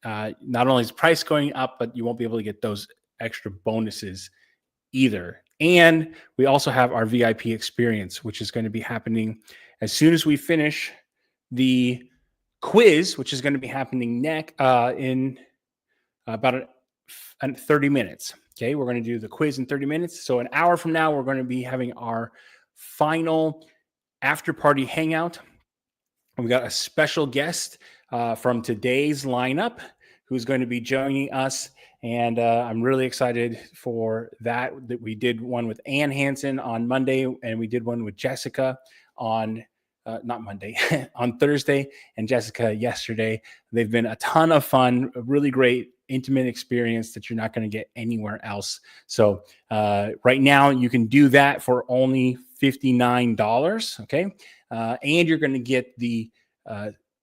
Not only is price going up, but you won't be able to get those extra bonuses either. And we also have our VIP experience, which is going to be happening as soon as we finish the quiz, which is going to be happening in about 30 minutes. Okay, we're going to do the quiz in 30 minutes. So an hour from now, we're going to be having our final after party hangout. We've got a special guest from today's lineup who's going to be joining us. And I'm really excited for that we did one with Ann Hansen on Monday, and we did one with Jessica on not Monday, on Thursday, and Jessica yesterday. They've been a ton of fun, a really great intimate experience that you're not going to get anywhere else. So right now you can do that for only $59. Okay. And you're going to get the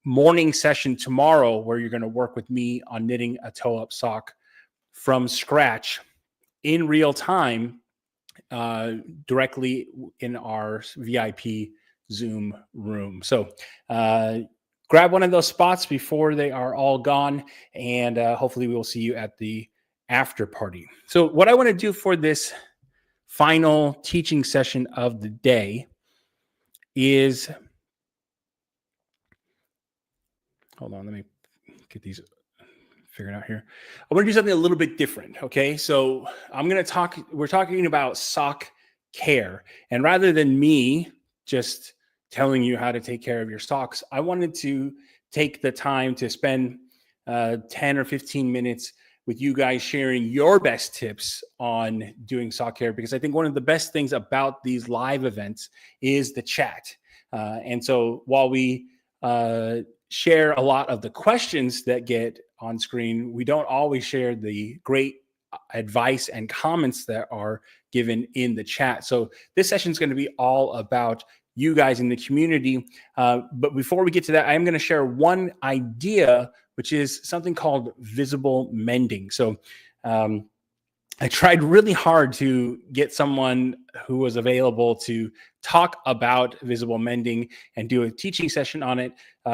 morning session tomorrow where you're going to work with me on knitting a toe-up sock from scratch in real time directly in our VIP Zoom room. So grab one of those spots before they are all gone, and hopefully we will see you at the after party. So what I want to do for this final teaching session of the day is, hold on, let me get these figured out here. I want to do something a little bit different. Okay. So we're talking about sock care. And rather than me just telling you how to take care of your socks, I wanted to take the time to spend 10 or 15 minutes with you guys sharing your best tips on doing sock care, because I think one of the best things about these live events is the chat. And so while we share a lot of the questions that get on screen, we don't always share the great advice and comments that are given in the chat. So this session is going to be all about you guys in the community. But before we get to that, I am going to share one idea, which is something called visible mending. So I tried really hard to get someone who was available to talk about visible mending and do a teaching session on it.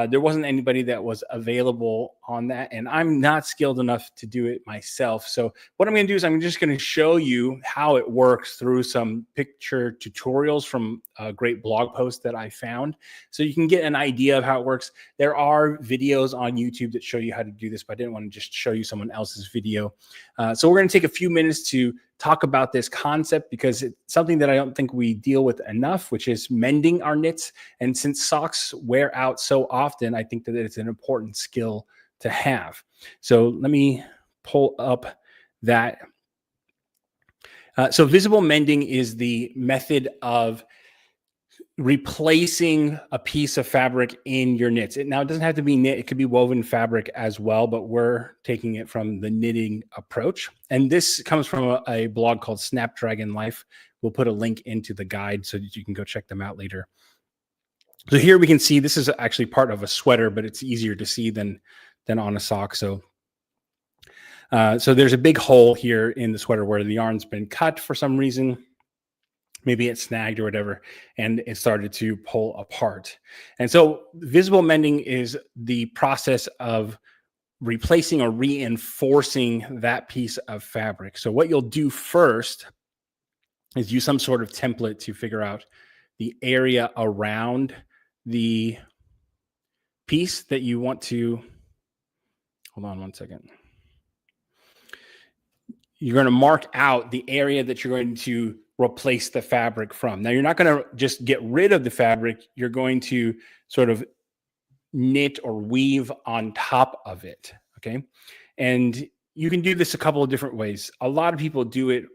There wasn't anybody that was available on that, and I'm not skilled enough to do it myself. So what I'm going to do is I'm just going to show you how it works through some picture tutorials from a great blog post that I found, so you can get an idea of how it works. There are videos on YouTube that show you how to do this, but I didn't want to just show you someone else's video. So we're going to take a few minutes to talk about this concept, because it's something that I don't think we deal with enough, which is mending our knits. And since socks wear out so often, I think that it's an important skill to have. So let me pull up that. So visible mending is the method of replacing a piece of fabric in your knits. Now, it doesn't have to be knit. It could be woven fabric as well, but we're taking it from the knitting approach. And this comes from a blog called Snapdragon Life. We'll put a link into the guide so that you can go check them out later. So here we can see this is actually part of a sweater, but it's easier to see than on a sock. So there's a big hole here in the sweater where the yarn's been cut for some reason. Maybe it snagged or whatever, and it started to pull apart. And so visible mending is the process of replacing or reinforcing that piece of fabric. So what you'll do first is use some sort of template to figure out the area around the piece that you want to, hold on one second. You're going to mark out the area that you're going to replace the fabric from. Now, you're not going to just get rid of the fabric. You're going to sort of knit or weave on top of it. Okay. And you can do this a couple of different ways. A lot of people do it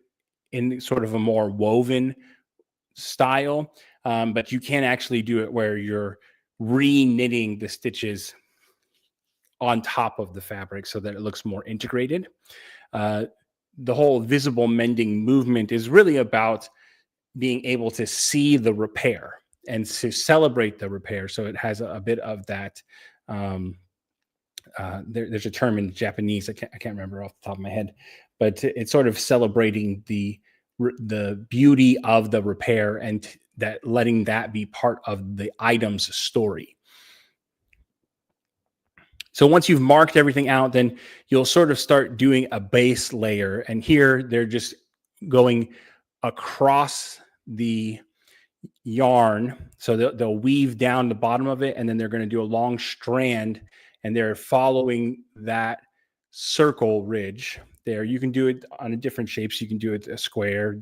in sort of a more woven style, but you can actually do it where you're re-knitting the stitches on top of the fabric so that it looks more integrated. the whole visible mending movement is really about being able to see the repair and to celebrate the repair. So it has a bit of that. There's a term in Japanese, I can't remember off the top of my head, but it's sort of celebrating the beauty of the repair and that letting that be part of the item's story. So once you've marked everything out, then you'll sort of start doing a base layer. And here they're just going across the yarn. So they'll weave down the bottom of it, and then they're going to do a long strand, and they're following that circle ridge there. You can do it on a different shapes. You can do it a square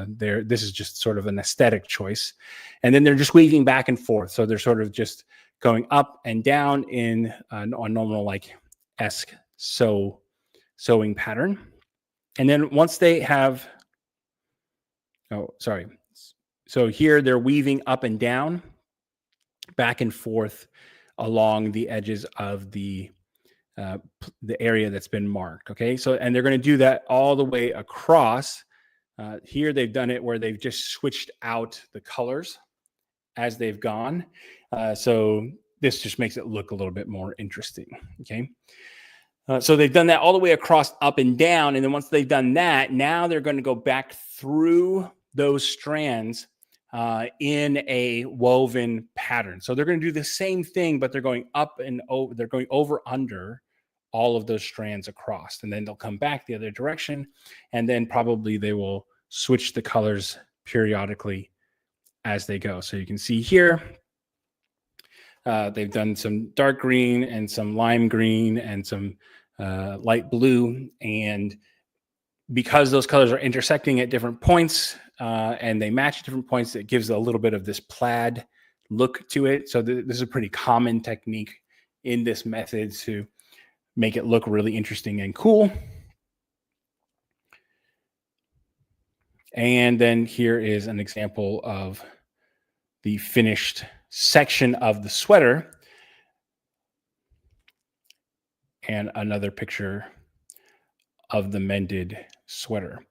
there. This is just sort of an aesthetic choice. And then they're just weaving back and forth. So they're sort of just going up and down in a normal like esque sewing pattern. And then once they have, so here they're weaving up and down, back and forth along the edges of the area that's been marked. Okay, so and they're going to do that all the way across. Here they've done it where they've just switched out the colors as they've gone. So this just makes it look a little bit more interesting. Okay. So they've done that all the way across, up and down. And then once they've done that, now they're going to go back through those strands in a woven pattern. So they're going to do the same thing, but they're going up and over, they're going over under all of those strands across. And then they'll come back the other direction. And then probably they will switch the colors periodically as they go. So you can see here, they've done some dark green and some lime green and some light blue. And because those colors are intersecting at different points and they match at different points, it gives a little bit of this plaid look to it. So this is a pretty common technique in this method to make it look really interesting and cool. And then here is an example of the finished section of the sweater. And another picture of the mended sweater.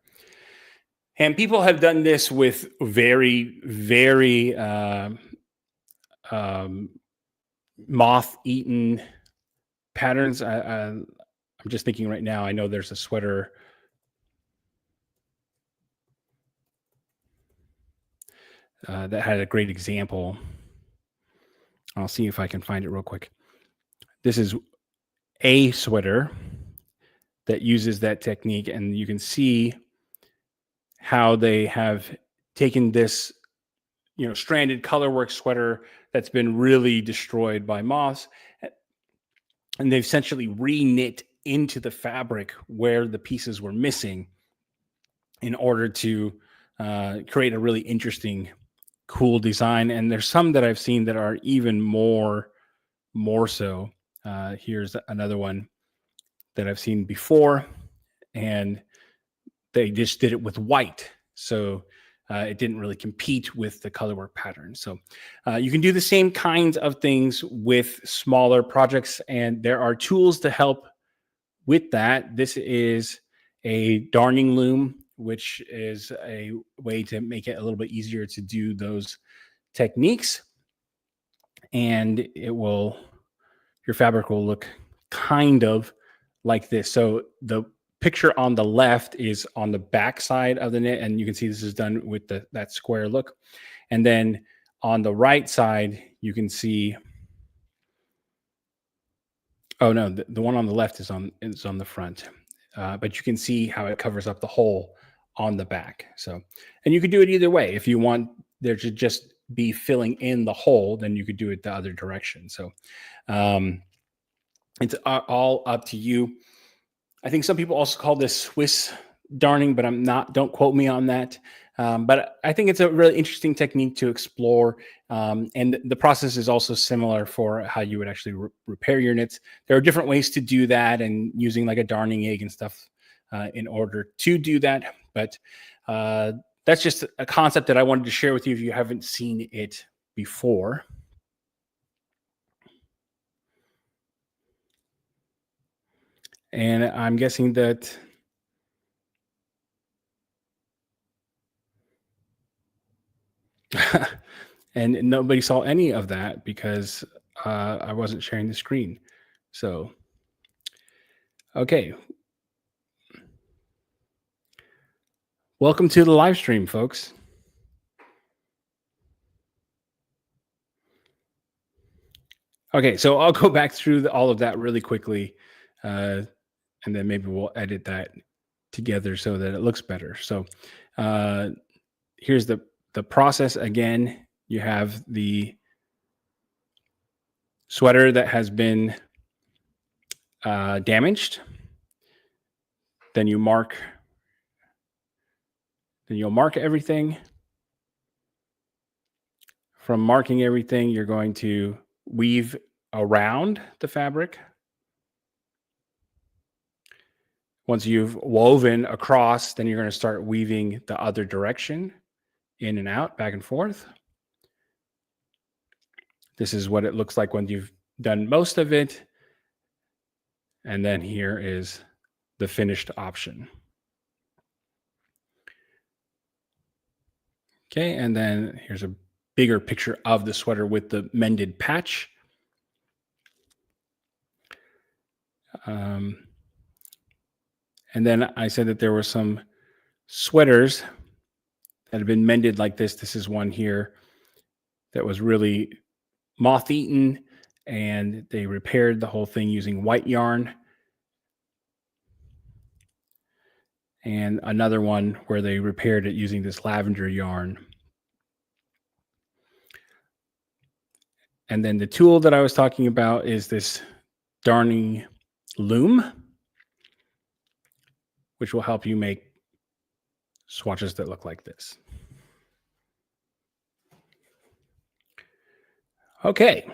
And people have done this with very, very moth-eaten patterns. I'm just thinking right now, I know there's a sweater that had a great example. I'll see if I can find it real quick. This is a sweater that uses that technique, and you can see how they have taken this, stranded colorwork sweater that's been really destroyed by moths, and they've essentially re-knit into the fabric where the pieces were missing in order to create a really interesting, cool design. And there's some that I've seen that are even more so. Here's another one that I've seen before, and they just did it with white. So it didn't really compete with the colorwork pattern. So you can do the same kinds of things with smaller projects, and there are tools to help with that. This is a darning loom, which is a way to make it a little bit easier to do those techniques. And your fabric will look kind of like this. So the picture on the left is on the back side of the knit, and you can see this is done with that square look. And then on the right side, you can see, oh no, the one on the left is on the front, but you can see how it covers up the hole on the back. So, and you could do it either way. If you want there to just be filling in the hole, then you could do it the other direction. So it's all up to you. I think some people also call this Swiss darning, but don't quote me on that. But I think it's a really interesting technique to explore. And the process is also similar for how you would actually repair your knits. There are different ways to do that, and using like a darning egg and stuff in order to do that. But that's just a concept that I wanted to share with you if you haven't seen it before. And I'm guessing that And nobody saw any of that because I wasn't sharing the screen. So, okay. Welcome to the live stream, folks. Okay, so I'll go back through all of that really quickly, and then maybe we'll edit that together so that it looks better. So here's the process again. You have the sweater that has been damaged. Then you'll mark everything. From marking everything, you're going to weave around the fabric. Once you've woven across, then you're going to start weaving the other direction, in and out, back and forth. This is what it looks like when you've done most of it. And then here is the finished option. Okay, and then here's a bigger picture of the sweater with the mended patch. And then I said that there were some sweaters that have been mended like this. This is one here that was really moth-eaten, and they repaired the whole thing using white yarn. And another one where they repaired it using this lavender yarn. And then the tool that I was talking about is this darning loom, which will help you make swatches that look like this. Okay.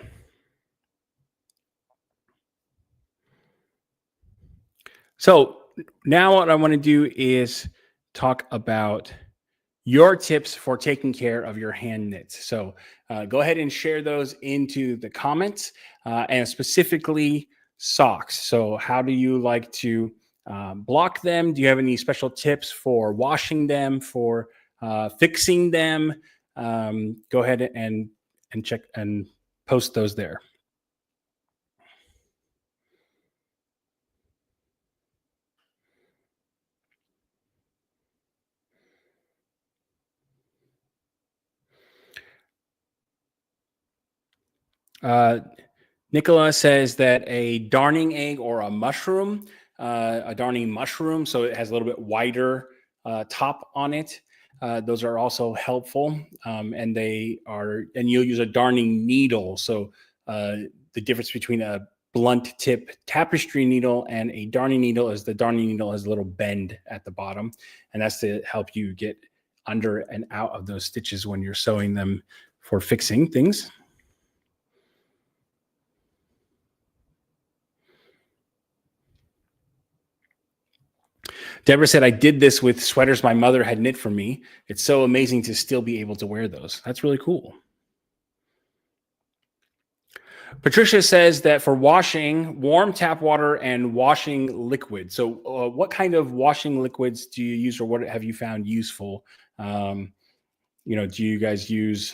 So now what I want to do is talk about your tips for taking care of your hand knits. So go ahead and share those into the comments, and specifically socks. So how do you like to block them? Do you have any special tips for washing them, for fixing them? Go ahead and check and post those there. Nicola says that a darning egg or a mushroom, a darning mushroom, so it has a little bit wider top on it. Those are also helpful, and you'll use a darning needle. So the difference between a blunt tip tapestry needle and a darning needle is the darning needle has a little bend at the bottom, and that's to help you get under and out of those stitches when you're sewing them for fixing things. Deborah said, I did this with sweaters my mother had knit for me. It's so amazing to still be able to wear those. That's really cool. Patricia says that for washing, warm tap water and washing liquid. So what kind of washing liquids do you use, or what have you found useful? Do you guys use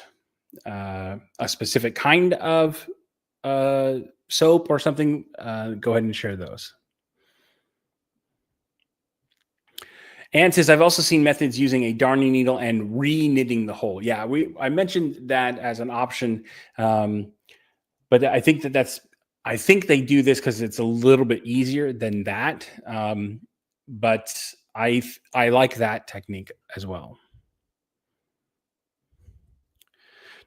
a specific kind of soap or something? Go ahead and share those. Anne says, I've also seen methods using a darning needle and re-knitting the hole. Yeah, I mentioned that as an option, but I think I think they do this because it's a little bit easier than that. But I like that technique as well.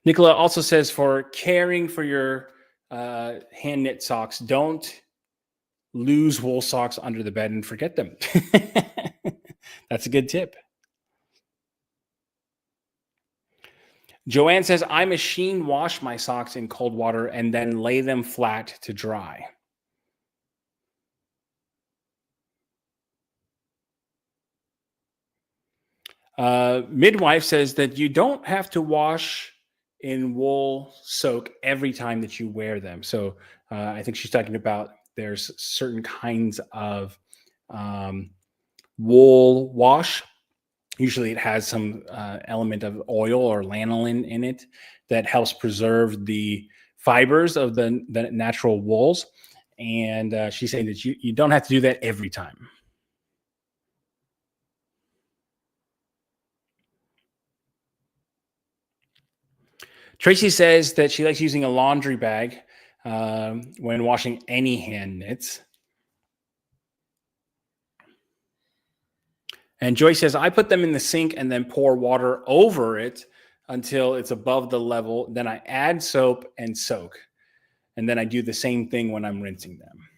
Nicola also says, for caring for your hand knit socks, don't lose wool socks under the bed and forget them. That's a good tip. Joanne says, I machine wash my socks in cold water and then lay them flat to dry. Midwife says that you don't have to wash in wool soak every time that you wear them. So I think she's talking about there's certain kinds of wool wash Usually it has some element of oil or lanolin in it that helps preserve the fibers of the natural wools. And she's saying that you don't have to do that every time. Tracy says that she likes using a laundry bag when washing any hand knits. And Joy says, I put them in the sink and then pour water over it until it's above the level. Then I add soap and soak. And then I do the same thing when I'm rinsing them.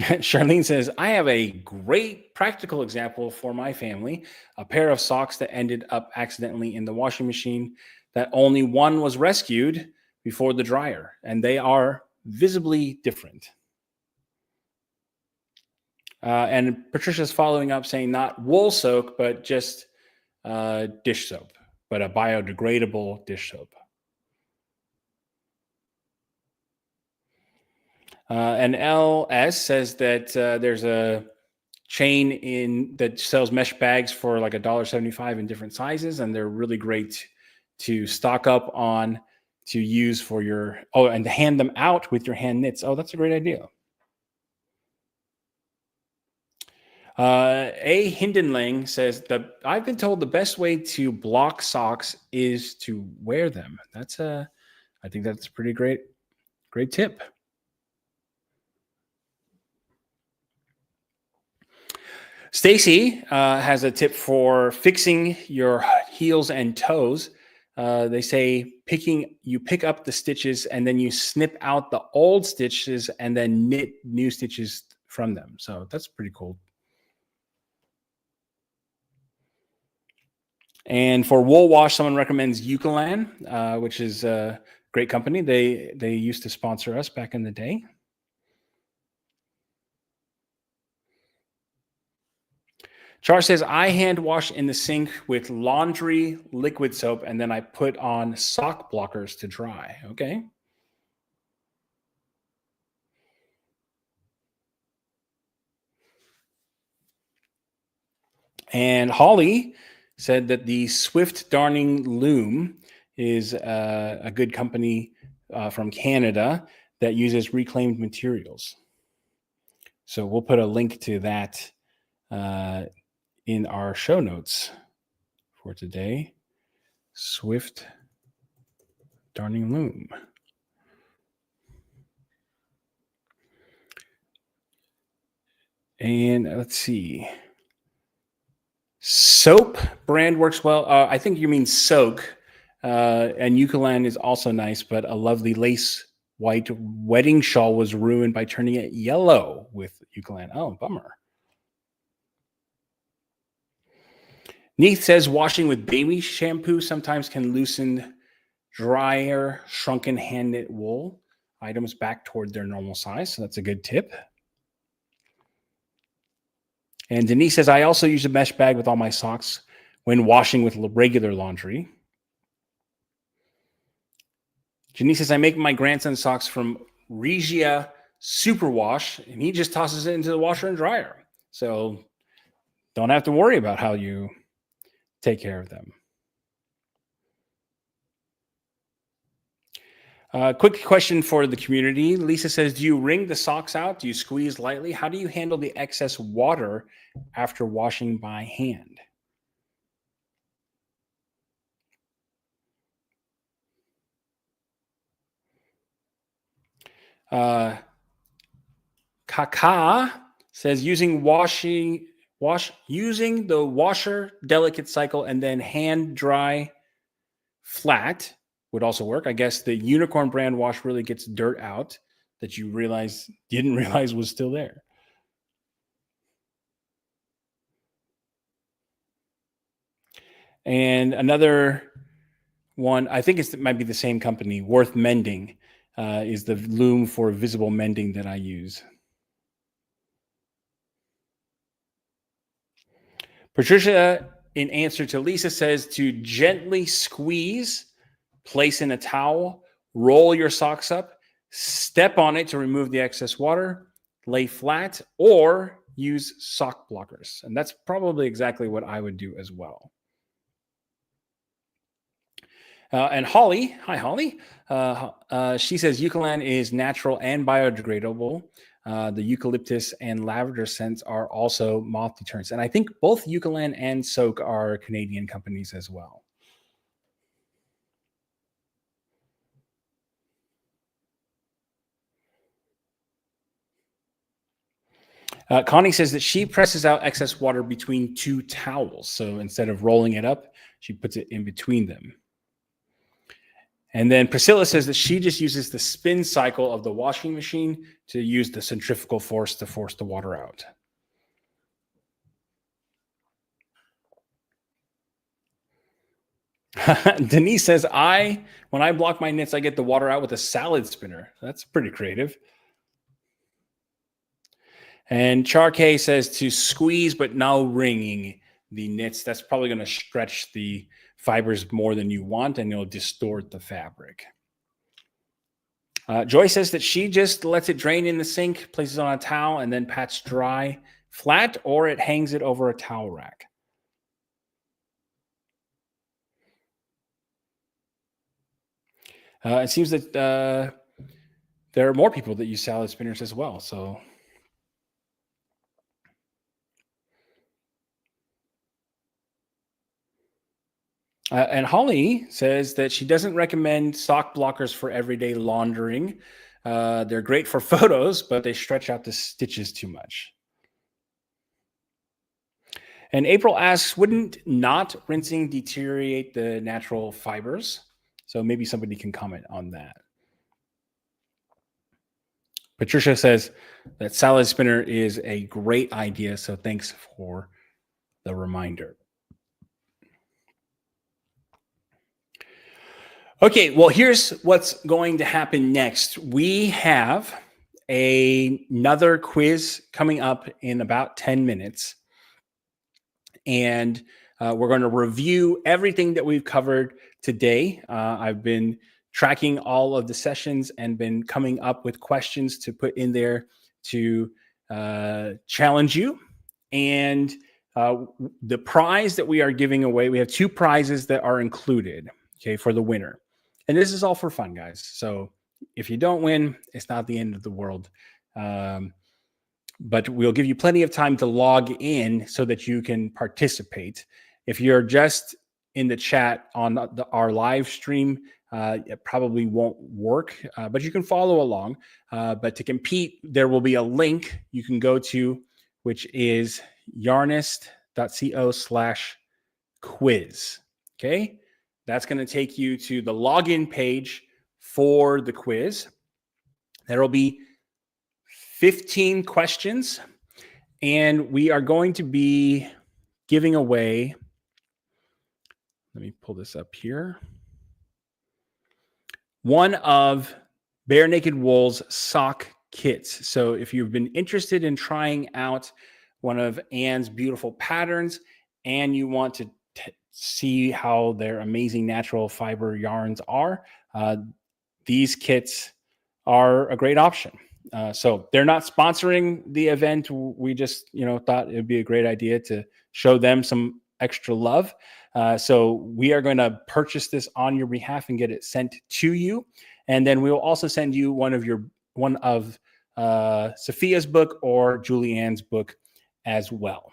Charlene says, I have a great practical example for my family. A pair of socks that ended up accidentally in the washing machine, that only one was rescued before the dryer, and they are visibly different. And Patricia's following up saying not wool soak, but just dish soap, but a biodegradable dish soap. And LS says that there's a chain that sells mesh bags for like $1.75 in different sizes, and they're really great to stock up on, to use for your, and to hand them out with your hand knits. Oh, that's a great idea. A Hindenling says that I've been told the best way to block socks is to wear them. I think that's a pretty great tip. Stacy has a tip for fixing your heels and toes. They say you pick up the stitches and then you snip out the old stitches and then knit new stitches from them. So that's pretty cool. And for wool wash, someone recommends Eucalan, which is a great company. They used to sponsor us back in the day. Char says, I hand wash in the sink with laundry liquid soap, and then I put on sock blockers to dry. Okay. And Holly said that the Swift Darning Loom is a good company from Canada that uses reclaimed materials. So we'll put a link to that in our show notes for today. Swift Darning Loom. And let's see. Soap brand works well. I think you mean Soak. And Eucalan is also nice, but a lovely lace white wedding shawl was ruined by turning it yellow with Eucalan. Oh, bummer. Neith says washing with baby shampoo sometimes can loosen drier, shrunken hand knit wool items back toward their normal size. So that's a good tip. And Denise says, I also use a mesh bag with all my socks when washing with regular laundry. Janice says, I make my grandson's socks from Regia Superwash, and he just tosses it into the washer and dryer. So don't have to worry about how you take care of them. Quick question for the community. Lisa says, do you wring the socks out? Do you squeeze lightly? How do you handle the excess water after washing by hand? Kaka says using the washer delicate cycle and then hand dry flat would also work. I guess the Unicorn brand wash really gets dirt out that you didn't realize was still there. And another one, I think it might be the same company, Worth Mending, is the loom for visible mending that I use. Patricia, in answer to Lisa, says to gently squeeze, place in a towel, roll your socks up, step on it to remove the excess water, lay flat, or use sock blockers. And that's probably exactly what I would do as well. And Holly, hi Holly, she says Eucalan is natural and biodegradable. The eucalyptus and lavender scents are also moth deterrents. And I think both Eucalan and Soak are Canadian companies as well. Connie says that she presses out excess water between two towels. So instead of rolling it up, she puts it in between them. And then Priscilla says that she just uses the spin cycle of the washing machine to use the centrifugal force to force the water out. Denise says, when I block my knits, I get the water out with a salad spinner. That's pretty creative. And Char K says to squeeze but no wringing the knits. That's probably going to stretch the fibers more than you want, and it'll distort the fabric. Joy says that she just lets it drain in the sink, places it on a towel, and then pats dry flat, or it hangs it over a towel rack. It seems that there are more people that use salad spinners as well. So and Holly says that she doesn't recommend sock blockers for everyday laundering. They're great for photos, but they stretch out the stitches too much. And April asks, wouldn't not rinsing deteriorate the natural fibers? So maybe somebody can comment on that. Patricia says that salad spinner is a great idea, so thanks for the reminder. Okay, well, here's what's going to happen next. We have another quiz coming up in about 10 minutes. And we're going to review everything that we've covered today. I've been tracking all of the sessions and been coming up with questions to put in there to challenge you. And the prize that we are giving away, we have two prizes that are included, okay, for the winner. And this is all for fun, guys. So if you don't win, it's not the end of the world. But we'll give you plenty of time to log in so that you can participate. If you're just in the chat on our live stream, it probably won't work, but you can follow along. But to compete, there will be a link you can go to, which is yarnist.co/quiz. Okay, that's going to take you to the login page for the quiz. There will be 15 questions, and we are going to be giving away, let me pull this up here, one of Bare Naked Wool's sock kits. So if you've been interested in trying out one of Anne's beautiful patterns and you want to see how their amazing natural fiber yarns are, these kits are a great option. So they're not sponsoring the event. We just, thought it would be a great idea to show them some extra love. So we are going to purchase this on your behalf and get it sent to you. And then we will also send you one of Sophia's book or Julianne's book as well.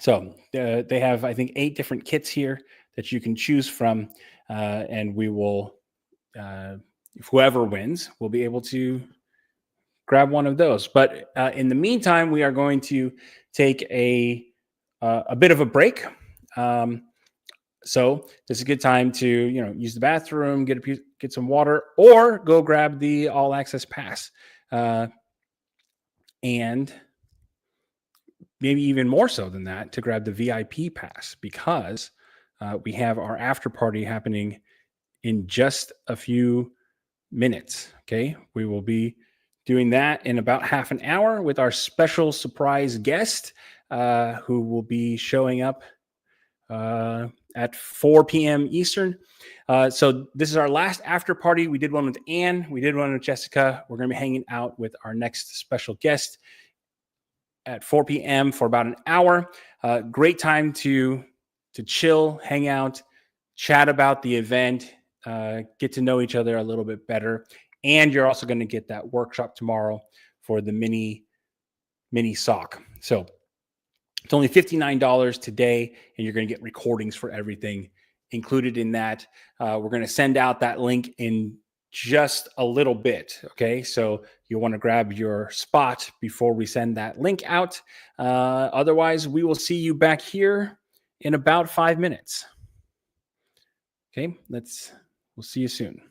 So they have, I think, 8 different kits here that you can choose from. And we will, whoever wins will be able to grab one of those. But in the meantime, we are going to take a bit of a break. So this is a good time to, use the bathroom, get some water, or go grab the All Access Pass. And maybe even more so than that, to grab the VIP pass, because we have our after party happening in just a few minutes. Okay. We will be doing that in about half an hour with our special surprise guest who will be showing up at 4 p.m. Eastern. So this is our last after party. We did one with Anne. We did one with Jessica. We're going to be hanging out with our next special guest at 4 p.m. for about an hour. Great time to chill, hang out, chat about the event, get to know each other a little bit better. And you're also going to get that workshop tomorrow for the mini sock. So it's only $59 today, and you're going to get recordings for everything included in that. We're going to send out that link in just a little bit. Okay. So you'll want to grab your spot before we send that link out. Otherwise, we will see you back here in about 5 minutes. Okay. We'll see you soon.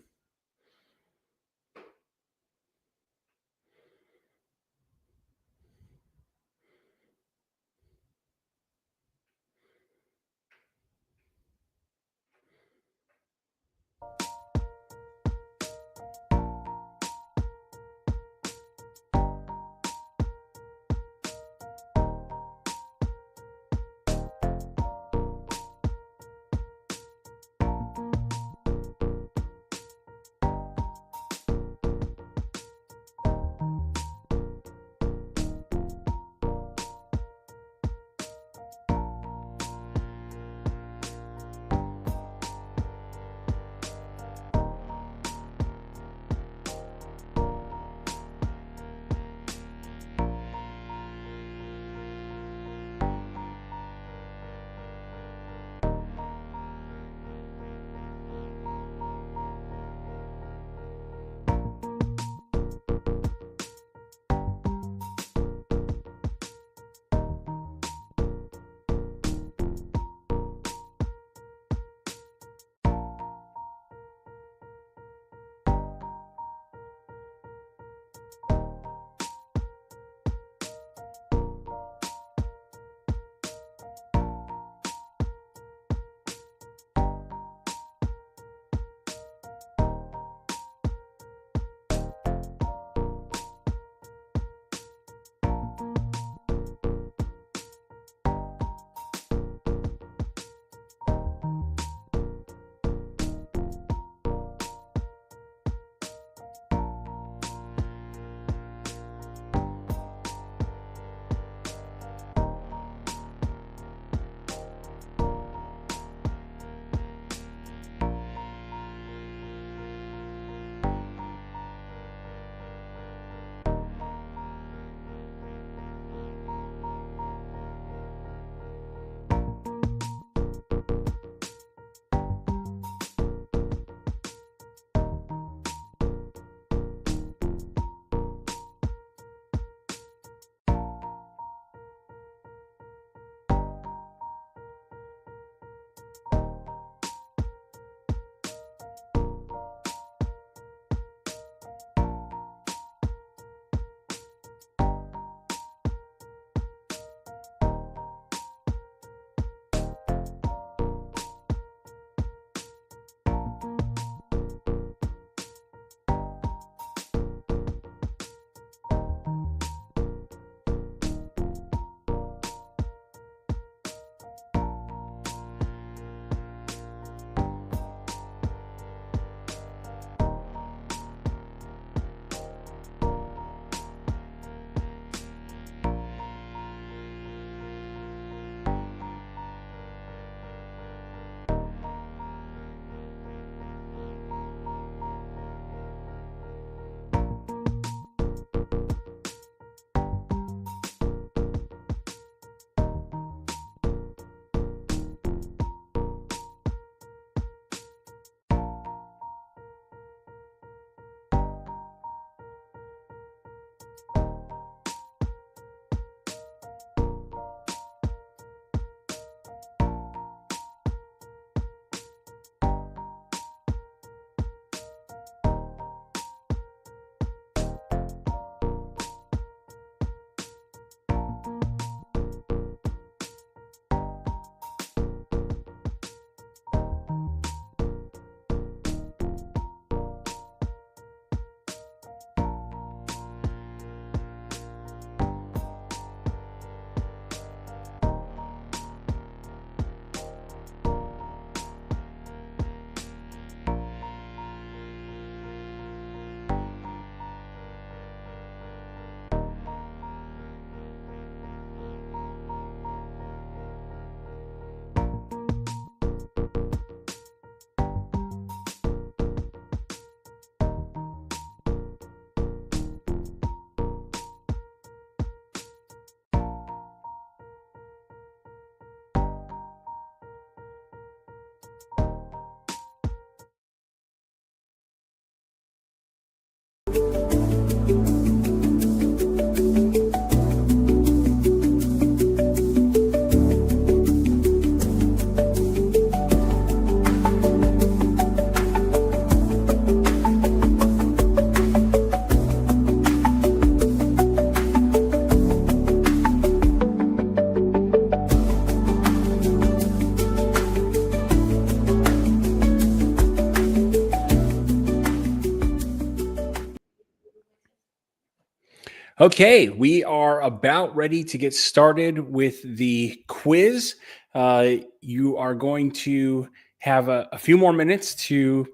Okay, we are about ready to get started with the quiz. You are going to have a few more minutes to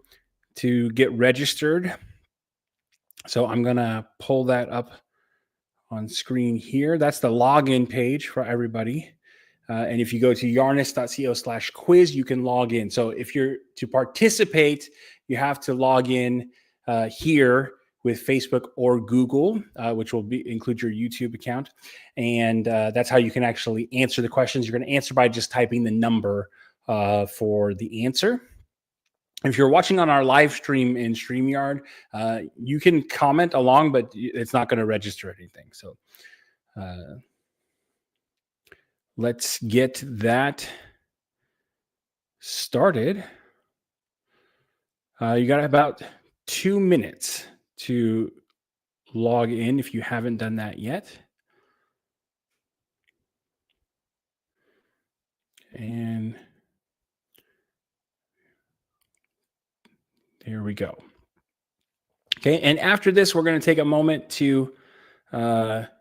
get registered. So I'm going to pull that up on screen here. That's the login page for everybody. And if you go to yarnest.co/quiz, you can log in. So if you're to participate, you have to log in here with Facebook or Google, which will include your YouTube account. And that's how you can actually answer the questions. You're going to answer by just typing the number for the answer. If you're watching on our live stream in StreamYard, you can comment along, but it's not going to register anything. So let's get that started. You got about 2 minutes to log in if you haven't done that yet. And there we go. Okay, and after this, we're going to take a moment to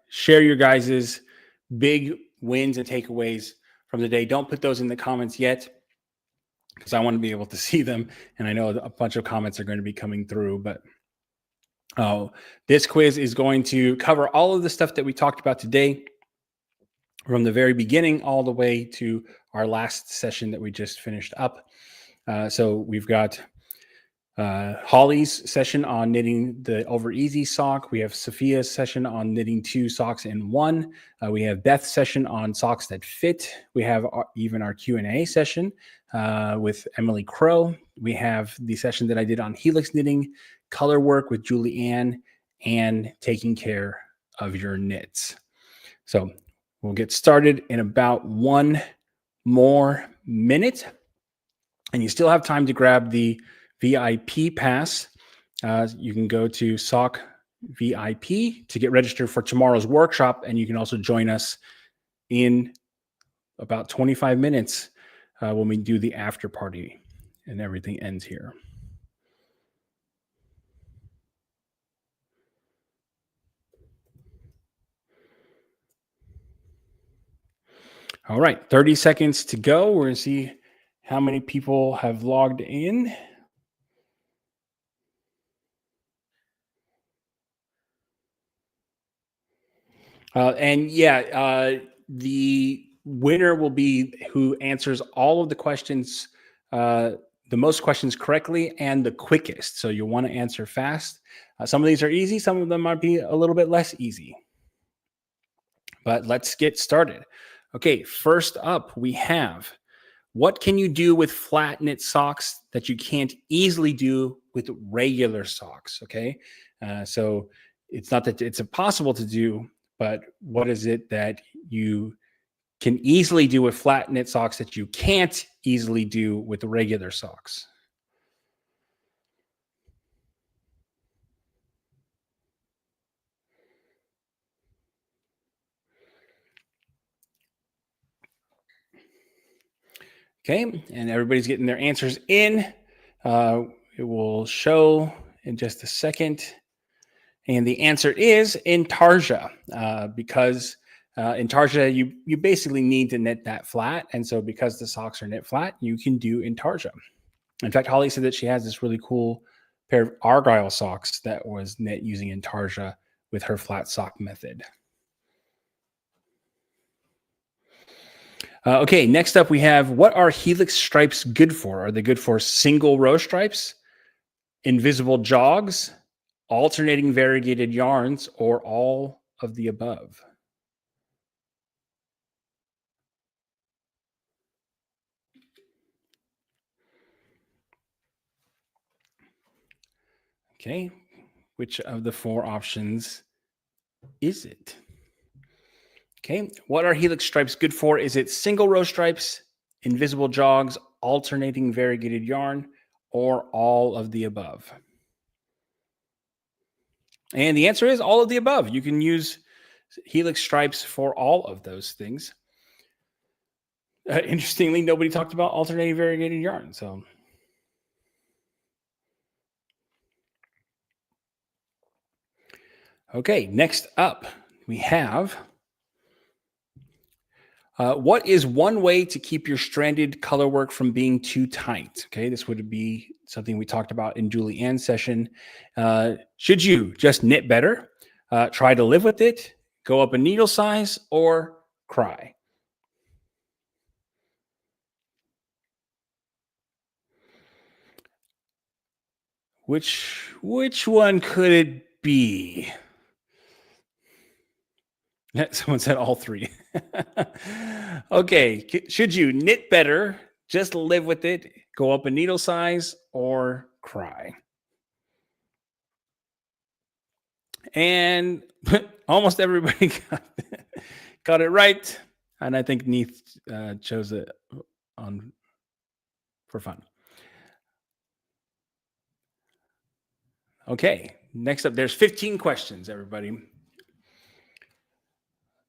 share your guys's big wins and takeaways from the day. Don't put those in the comments yet, because I want to be able to see them. And I know a bunch of comments are going to be coming through, but this quiz is going to cover all of the stuff that we talked about today, from the very beginning all the way to our last session that we just finished up. So we've got Holly's session on knitting the Over Easy sock. We have Sophia's session on knitting 2 socks in 1. We have Beth's session on socks that fit. We have even our Q&A session with Emily Crow. We have the session that I did on helix knitting, color work with Julie Ann, and taking care of your knits. So we'll get started in about 1 more minute, and you still have time to grab the VIP pass. You can go to SOC VIP to get registered for tomorrow's workshop, and you can also join us in about 25 minutes when we do the after party and everything ends here. All right, 30 seconds to go. We're going to see how many people have logged in. The winner will be who answers all of the questions, the most questions correctly and the quickest. So you'll want to answer fast. Some of these are easy. Some of them might be a little bit less easy. But let's get started. Okay, first up we have, what can you do with flat knit socks that you can't easily do with regular socks? Okay, so it's not that it's impossible to do, but what is it that you can easily do with flat knit socks that you can't easily do with regular socks? Okay, and everybody's getting their answers in. It will show in just a second. And the answer is intarsia, because intarsia, you basically need to knit that flat. And so because the socks are knit flat, you can do intarsia. In fact, Holly said that she has this really cool pair of Argyle socks that was knit using intarsia with her flat sock method. Okay, next up we have, what are helix stripes good for? Are they good for single row stripes, invisible jogs, alternating variegated yarns, or all of the above? Okay, which of the 4 options is it? Okay, what are helix stripes good for? Is it single row stripes, invisible jogs, alternating variegated yarn, or all of the above? And the answer is all of the above. You can use helix stripes for all of those things. Interestingly, nobody talked about alternating variegated yarn. So, Okay, next up, we have what is one way to keep your stranded color work from being too tight? Okay, this would be something we talked about in Julie Ann's session. Should you just knit better, try to live with it, go up a needle size, or cry? Which one could it be? Someone said all three. Okay. Should you knit better, just live with it, go up a needle size, or cry? And almost everybody got it right. And I think Neith chose it on for fun. Okay. Next up, there's 15 questions, everybody.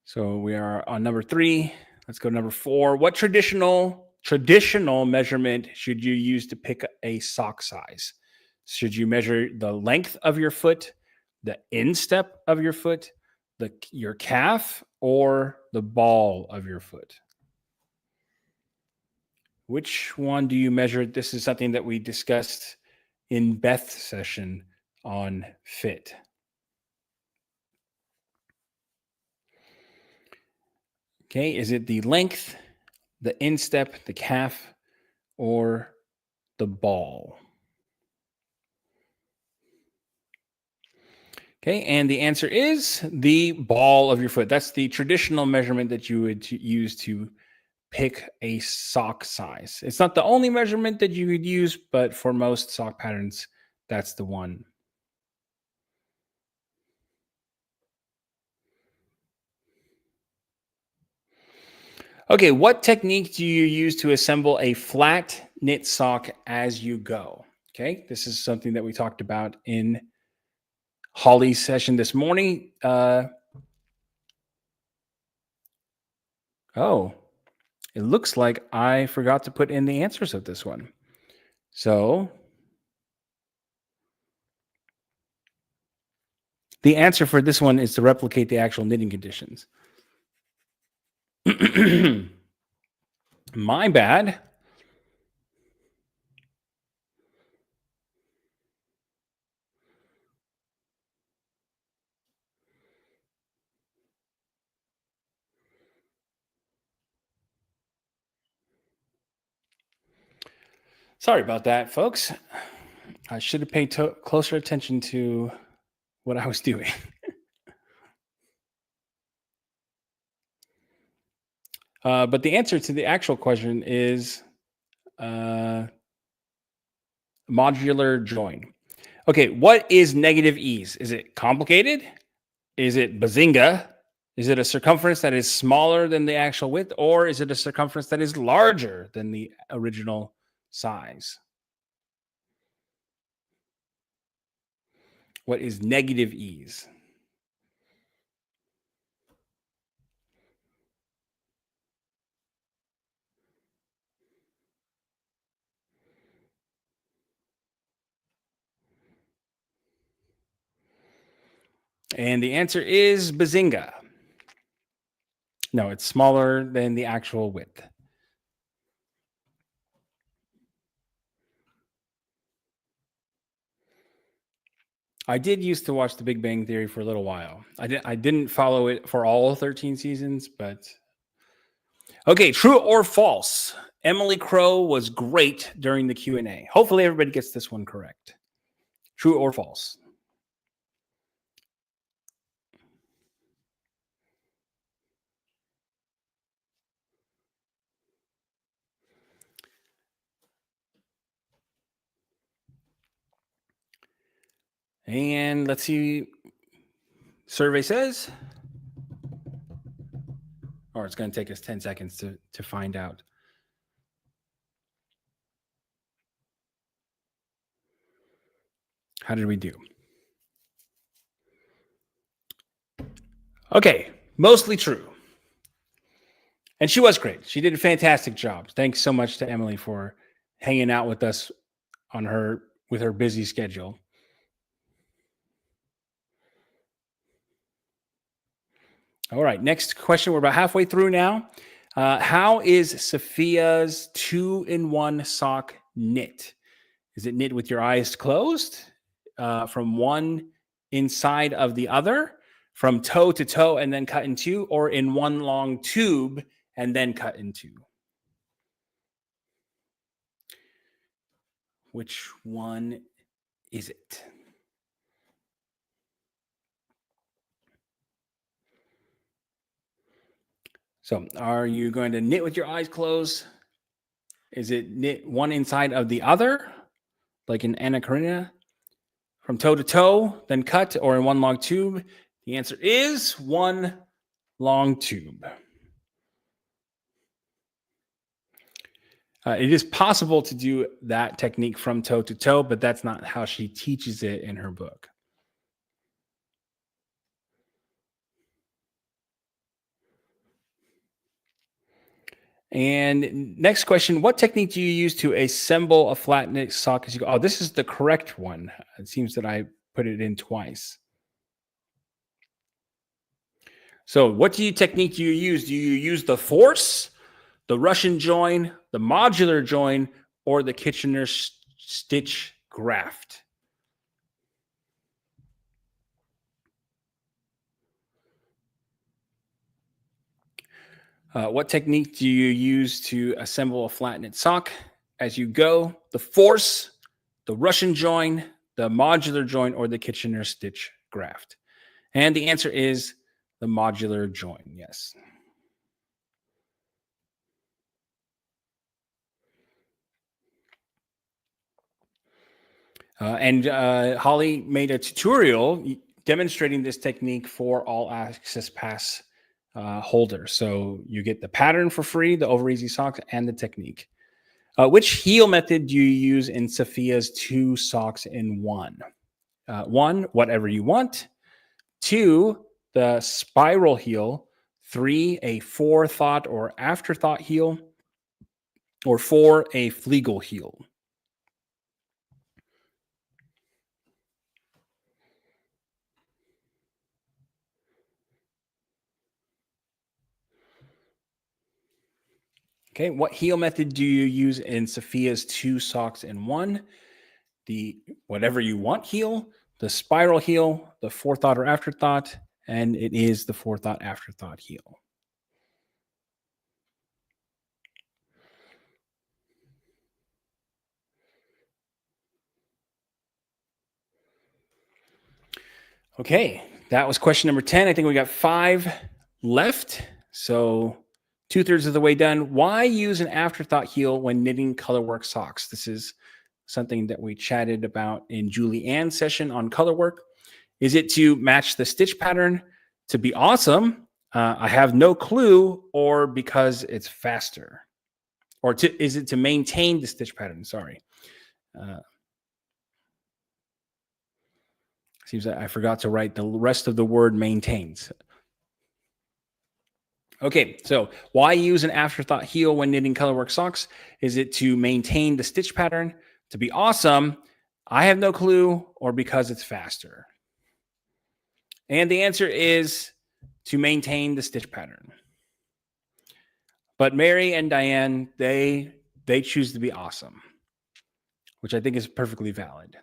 So we are on number 3. Let's go to number 4. What traditional measurement should you use to pick a sock size? Should you measure the length of your foot, the instep of your foot, your calf, or the ball of your foot? Which one do you measure? This is something that we discussed in Beth's session on fit. Okay, is it the length, the instep, the calf, or the ball? Okay, and the answer is the ball of your foot. That's the traditional measurement that you would use to pick a sock size. It's not the only measurement that you could use, but for most sock patterns, that's the one. Okay, what technique do you use to assemble a flat knit sock as you go? Okay, this is something that we talked about in Holly's session this morning. Oh, it looks like I forgot to put in the answers of this one. So the answer for this one is to replicate the actual knitting conditions. My bad. Sorry about that, folks. I should have paid closer attention to what I was doing. But the answer to the actual question is modular join. Okay, what is negative ease? Is it complicated? Is it bazinga? Is it a circumference that is smaller than the actual width? Or is it a circumference that is larger than the original size? What is negative ease? And the answer is bazinga. No, it's smaller than the actual width. I did used to watch The Big Bang Theory for a little while. I didn't follow it for all 13 seasons, but okay, true or false? Emily Crow was great during the Q&A. Hopefully everybody gets this one correct. True or false? And let's see. Survey says, or it's going to take us 10 seconds to find out. How did we do? Okay, mostly true. And she was great. She did a fantastic job. Thanks so much to Emily for hanging out with us with her busy schedule. All right, next question. We're about halfway through now. How is Sophia's 2-in-1 sock knit? Is it knit with your eyes closed, from one inside of the other, from toe to toe and then cut in two, or in one long tube and then cut in two? Which one is it? So are you going to knit with your eyes closed? Is it knit one inside of the other, like in Anna Karenina, from toe to toe, then cut, or in one long tube? The answer is one long tube. It is possible to do that technique from toe to toe, but that's not how she teaches it in her book. And next question, what technique do you use to assemble a flat knit sock as you go? Oh, this is the correct one. It seems that I put it in twice. So what technique do you use? Do you use the force, the Russian join, the modular join, or the Kitchener stitch graft? What technique do you use to assemble a flat knit sock as you go? The force, the Russian join, the modular join, or the Kitchener stitch graft? And the answer is the modular join, yes. Holly made a tutorial demonstrating this technique for All Access Pass holders. So you get the pattern for free, the Over Easy socks, and the technique. Which heel method do you use in Sophia's 2 socks in 1? 1, whatever you want. 2, the spiral heel. 3, a forethought or afterthought heel. Or 4, a Flegel heel. Okay, what heel method do you use in Sophia's 2 socks in 1? The whatever you want heel, the spiral heel, the forethought or afterthought, and it is the forethought afterthought heel. Okay, that was question number 10. I think we got 5 left. So 2/3 of the way done. Why use an afterthought heel when knitting colorwork socks? This is something that we chatted about in Julie Ann's session on colorwork. Is it to match the stitch pattern, to be awesome? I have no clue, or because it's faster? Or is it to maintain the stitch pattern? Sorry. Seems like I forgot to write the rest of the word maintains. Okay, so why use an afterthought heel when knitting colorwork socks? Is it to maintain the stitch pattern, to be awesome? I have no clue, or because it's faster? And the answer is to maintain the stitch pattern. But Mary and Diane, they choose to be awesome, which I think is perfectly valid.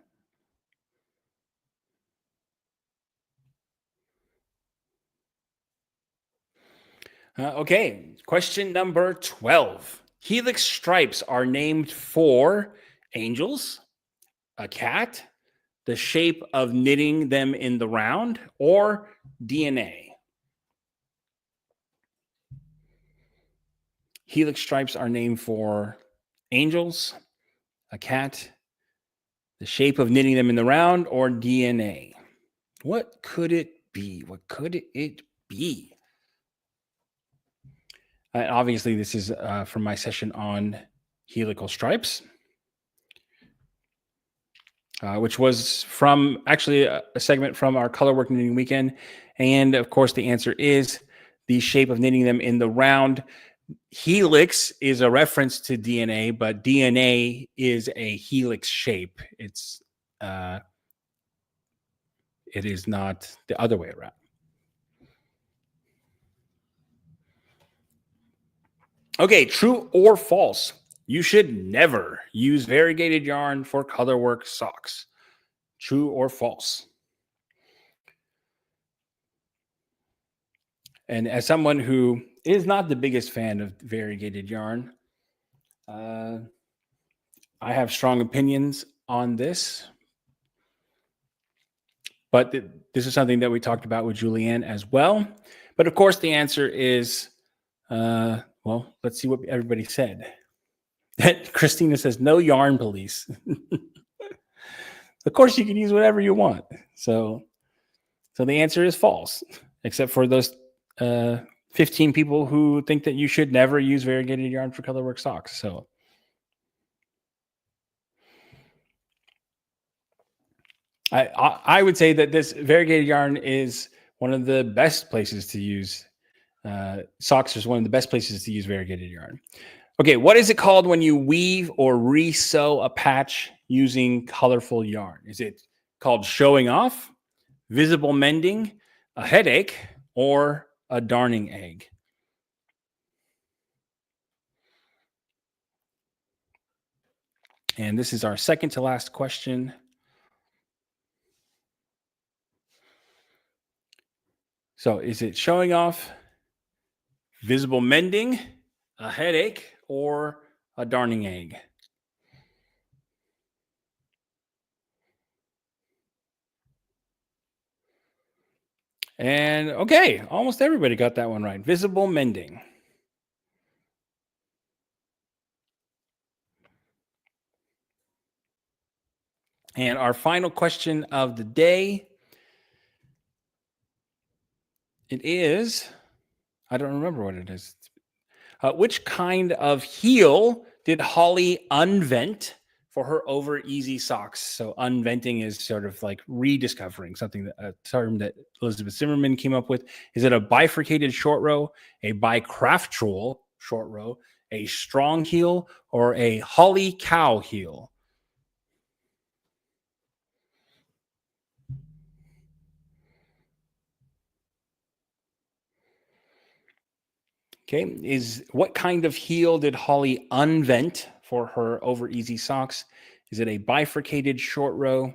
Okay, question number 12. Helix stripes are named for angels, a cat, the shape of knitting them in the round, or DNA. Helix stripes are named for angels, a cat, the shape of knitting them in the round, or DNA. What could it be? What could it be? Obviously, this is from my session on helical stripes, which was from actually a segment from our colorwork knitting weekend. And of course, the answer is the shape of knitting them in the round. Helix is a reference to DNA, but DNA is a helix shape. It is not the other way around. Okay, true or false? You should never use variegated yarn for colorwork socks. True or false? And as someone who is not the biggest fan of variegated yarn, I have strong opinions on this. But this is something that we talked about with Julianne as well. But of course, the answer is, well, let's see what everybody said. Christina says, no yarn police. Of course, you can use whatever you want. So the answer is false, except for those 15 people who think that you should never use variegated yarn for colorwork socks. So I would say that this variegated yarn is one of the best places to use socks. Is one of the best places to use variegated yarn. Okay, what is it called when you weave or re-sew a patch using colorful yarn? Is it called showing off, visible mending, a headache, or a darning egg? And this is our second to last question. So is it showing off, visible mending, a headache, or a darning egg? And okay, almost everybody got that one right. Visible mending. And our final question of the day, it is, I don't remember what it is. Which kind of heel did Holly unvent for her over easy socks? So unventing is sort of like rediscovering something, that a term that Elizabeth Zimmerman came up with. Is it a bifurcated short row, a bicraftual short row, a strong heel, or a Holly cow heel? Okay, is what kind of heel did Holly unvent for her over easy socks? Is it a bifurcated short row,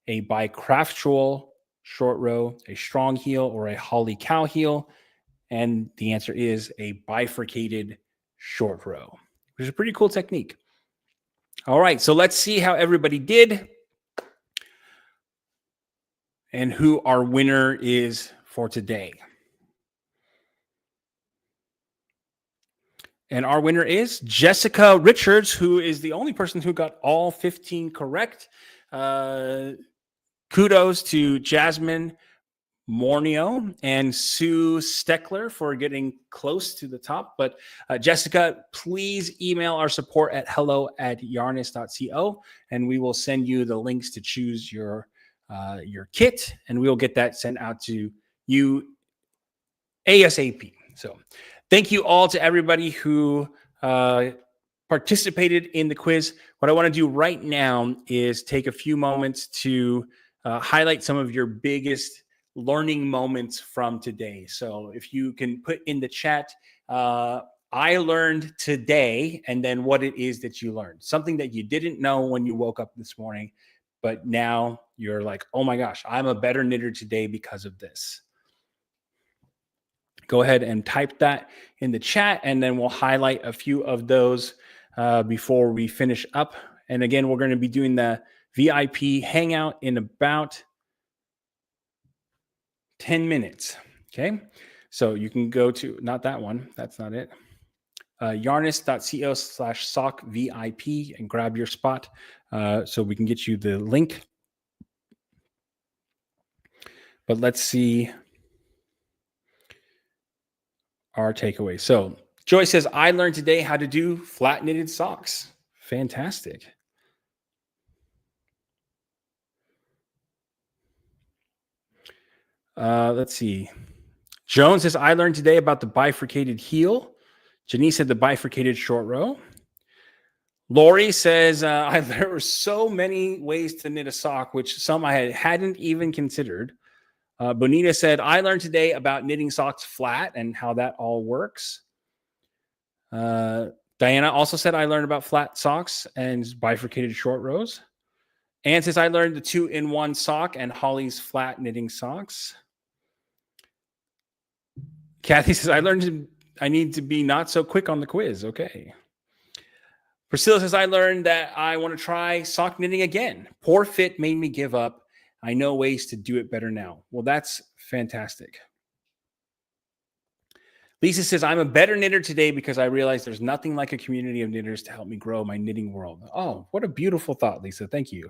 a bicraftual short row, a strong heel, or a Holly cow heel? And the answer is a bifurcated short row, which is a pretty cool technique. All right, so let's see how everybody did and who our winner is for today. And our winner is Jessica Richards, who is the only person who got all 15 correct. Kudos to Jasmine Mornio and Sue Steckler for getting close to the top. But Jessica, please email our support at hello@yarnist.co, and we will send you the links to choose your kit, and we will get that sent out to you ASAP. So thank you all to everybody who participated in the quiz. What I want to do right now is take a few moments to highlight some of your biggest learning moments from today. So if you can put in the chat, I learned today, and then what it is that you learned. Something that you didn't know when you woke up this morning, but now you're like, oh my gosh, I'm a better knitter today because of this. Go ahead and type that in the chat, and then we'll highlight a few of those before we finish up. And again, we're going to be doing the VIP hangout in about 10 minutes. Okay. So you can go to, not that one, that's not it. Yarnist.co/sock VIP and grab your spot so we can get you the link. But let's see our takeaway. So Joy says, I learned today how to do flat knitted socks. Fantastic. Let's see. Joan says, I learned today about the bifurcated heel. Janice said the bifurcated short row. Lori says, there were so many ways to knit a sock, which some I hadn't even considered. Bonita said, I learned today about knitting socks flat and how that all works. Diana also said, I learned about flat socks and bifurcated short rows. Anne says, I learned the 2-in-1 sock and Holly's flat knitting socks. Kathy says, I need to be not so quick on the quiz. Okay. Priscilla says, I learned that I want to try sock knitting again. Poor fit made me give up. I know ways to do it better now. Well, that's fantastic. Lisa says, I'm a better knitter today because I realized there's nothing like a community of knitters to help me grow my knitting world. Oh, what a beautiful thought, Lisa. Thank you.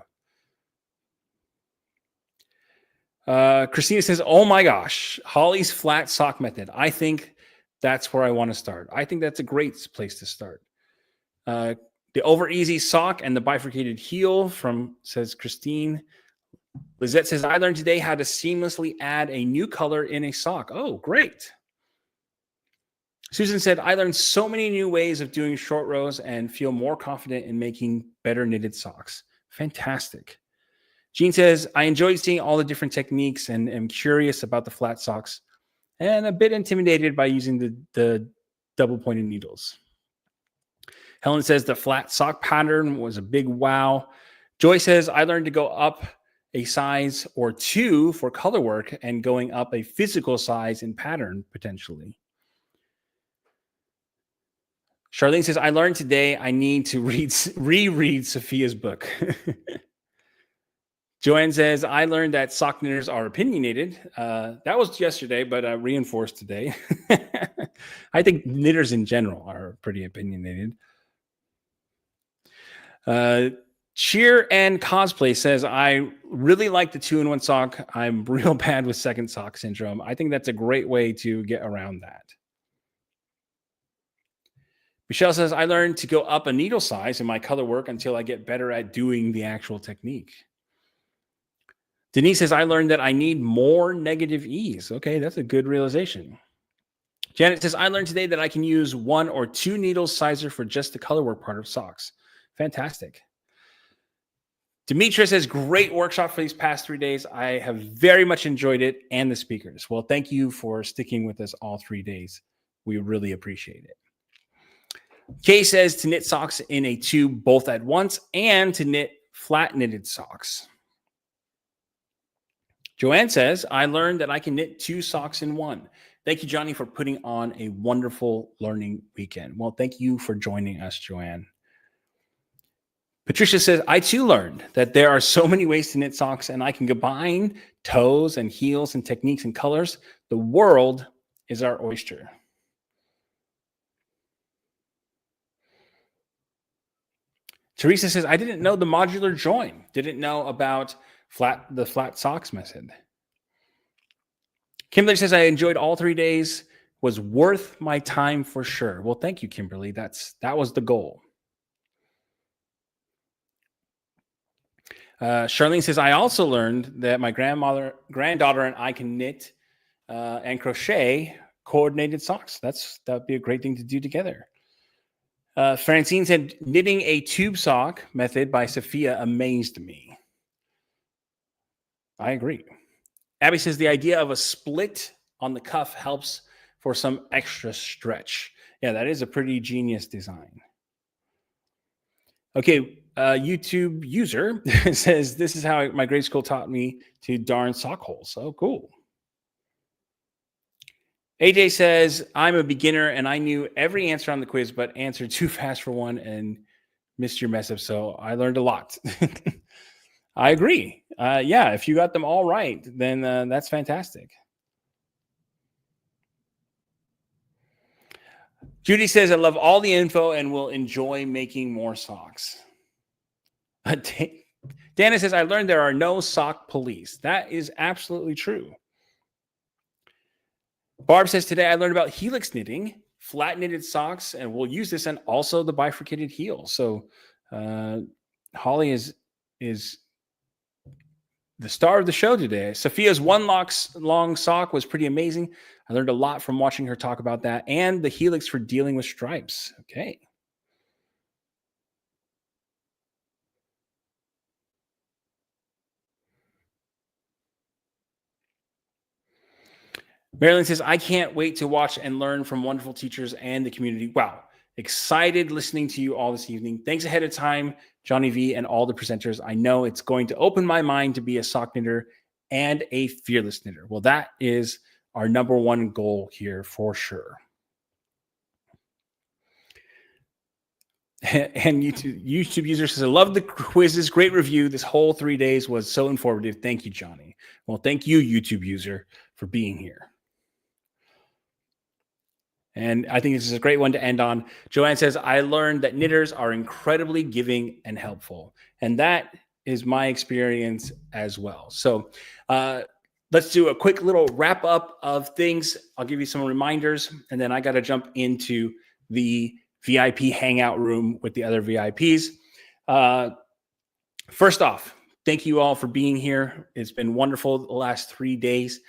Christina says, oh my gosh, Holly's flat sock method. I think that's where I want to start. I think that's a great place to start. The over easy sock and the bifurcated heel says Christine. Lizette says, I learned today how to seamlessly add a new color in a sock. Oh, great. Susan said, I learned so many new ways of doing short rows and feel more confident in making better knitted socks. Fantastic. Jean says, I enjoyed seeing all the different techniques and am curious about the flat socks and a bit intimidated by using the double pointed needles. Helen says the flat sock pattern was a big wow. Joy says, I learned to go up a size or 2 for color work and going up a physical size in pattern potentially. Charlene says, I learned today I need to reread Sophia's book. Joanne says, I learned that sock knitters are opinionated. That was yesterday, but reinforced today. I think knitters in general are pretty opinionated. Cheer and Cosplay says, I really like the 2-in-1 sock. I'm real bad with second sock syndrome. I think that's a great way to get around that. Michelle says, I learned to go up a needle size in my color work until I get better at doing the actual technique. Denise says, I learned that I need more negative ease. Okay, that's a good realization. Janet says, I learned today that I can use 1 or 2 needles sizer for just the color work part of socks. Fantastic. Demetra says, great workshop for these past 3 days. I have very much enjoyed it and the speakers. Well, thank you for sticking with us all 3 days. We really appreciate it. Kay says to knit socks in a tube both at once and to knit flat knitted socks. Joanne says, I learned that I can knit 2 socks in one. Thank you, Johnny, for putting on a wonderful learning weekend. Well, thank you for joining us, Joanne. Patricia says, I too learned that there are so many ways to knit socks and I can combine toes and heels and techniques and colors. The world is our oyster. Teresa says, I didn't know the modular join. Didn't know about the flat socks method. Kimberly says, I enjoyed all 3 days. Was worth my time for sure. Well, thank you, Kimberly. That was the goal. Charlene says, I also learned that my granddaughter and I can knit and crochet coordinated socks. That'd be a great thing to do together. Francine said, knitting a tube sock method by Sophia amazed me. I agree. Abby says, the idea of a split on the cuff helps for some extra stretch. Yeah, that is a pretty genius design. Okay, YouTube user says, this is how my grade school taught me to darn sock holes. Oh, cool. AJ says, I'm a beginner and I knew every answer on the quiz, but answered too fast for one and missed your mess up. So I learned a lot. I agree. Yeah, if you got them all right, then that's fantastic. Judy says, I love all the info and will enjoy making more socks. Dana says, I learned there are no sock police. That is absolutely true. Barb says, today I learned about helix knitting, flat knitted socks, and we'll use this and also the bifurcated heel. So Holly is the star of the show today. Sophia's 1 long sock was pretty amazing. I learned a lot from watching her talk about that and the helix for dealing with stripes. Okay. Marilyn says, I can't wait to watch and learn from wonderful teachers and the community. Wow. excited listening to you all this evening. Thanks ahead of time, Johnny V and all the presenters. I know it's going to open my mind to be a sock knitter and a fearless knitter. Well, that is our number one goal here for sure. And YouTube user says, I love the quizzes. Great review. This whole 3 days was so informative. Thank you, Johnny. Well, thank you, YouTube user, for being here. And I think this is a great one to end on. Joanne says, I learned that knitters are incredibly giving and helpful. And that is my experience as well. So let's do a quick little wrap up of things. I'll give you some reminders, and then I got to jump into the VIP hangout room with the other VIPs. First off, thank you all for being here. It's been wonderful the last 3 days.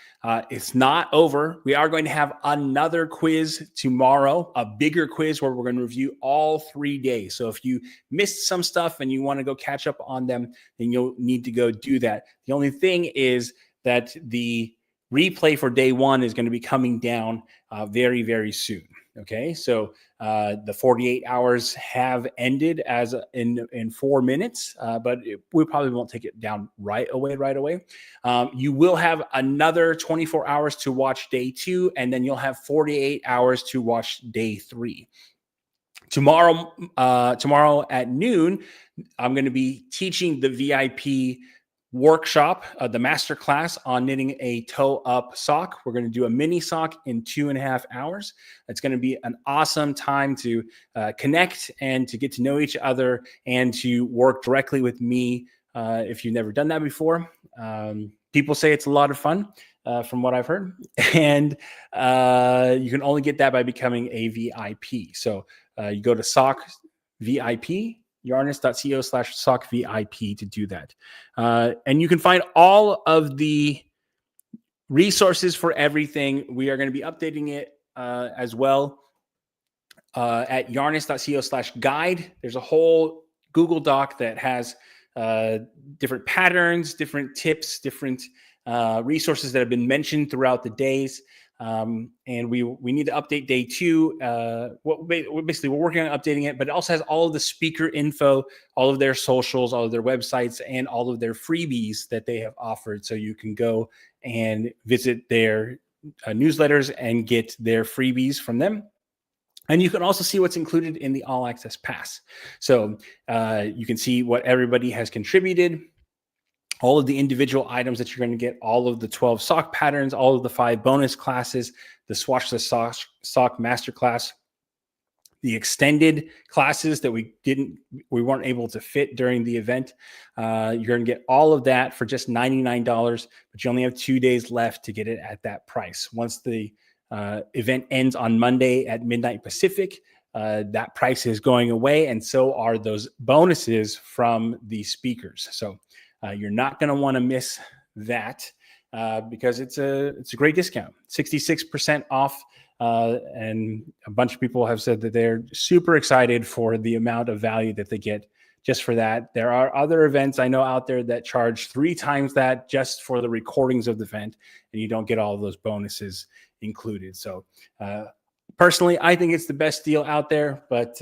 It's not over. We are going to have another quiz tomorrow, a bigger quiz where we're going to review all 3 days. So if you missed some stuff and you want to go catch up on them, then you'll need to go do that. The only thing is that the replay for day one is going to be coming down very, very soon. Okay, so the 48 hours have ended as in 4 minutes, but we probably won't take it down right away. You will have another 24 hours to watch day 2, and then you'll have 48 hours to watch day 3. Tomorrow at noon, I'm going to be teaching the VIP workshop, the master class on knitting a toe up sock. We're going to do a mini sock in 2.5 hours. It's going to be an awesome time to connect and to get to know each other and to work directly with me if you've never done that before. People say it's a lot of fun from what I've heard. And you can only get that by becoming a VIP. So you go to Sock VIP, yarnist.co/sockvip to do that. And you can find all of the resources for everything. We are going to be updating it as well at yarnist.co/guide. There's a whole Google Doc that has different patterns, different tips, different resources that have been mentioned throughout the days. And we need to update day 2. Basically, we're working on updating it, but it also has all of the speaker info, all of their socials, all of their websites, and all of their freebies that they have offered. So you can go and visit their newsletters and get their freebies from them. And you can also see what's included in the All Access Pass. So you can see what everybody has contributed, all of the individual items that you're going to get, all of the 12 sock patterns, all of the 5 bonus classes, the Swatchless Sock Masterclass, the extended classes that we weren't able to fit during the event. You're going to get all of that for just $99, but you only have 2 days left to get it at that price. Once the event ends on Monday at midnight Pacific, that price is going away, and so are those bonuses from the speakers. So you're not going to want to miss that because it's a great discount, 66% off. And a bunch of people have said that they're super excited for the amount of value that they get just for that. There are other events I know out there that charge 3 times that just for the recordings of the event, and you don't get all of those bonuses included. So personally, I think it's the best deal out there, but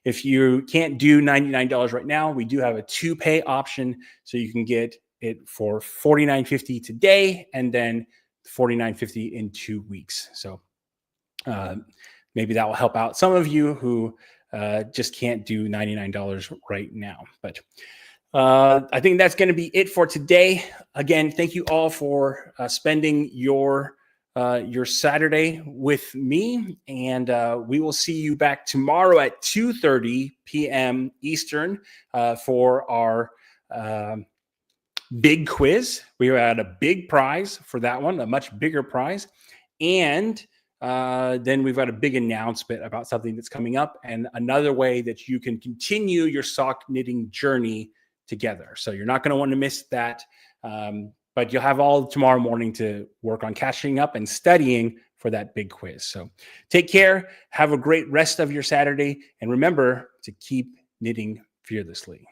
if you can't do $99 right now, we do have a 2-pay option. So you can get it for $49.50 today and then $49.50 in 2 weeks. So maybe that will help out some of you who just can't do $99 right now. But I think that's going to be it for today. Again, thank you all for spending your Saturday with me, and we will see you back tomorrow at 2:30 p.m. Eastern for our big quiz. We had a big prize for that one, a much bigger prize, and then we've got a big announcement about something that's coming up and another way that you can continue your sock knitting journey together. So you're not going to want to miss that. But you'll have all tomorrow morning to work on catching up and studying for that big quiz. So take care. Have a great rest of your Saturday. And remember to keep knitting fearlessly.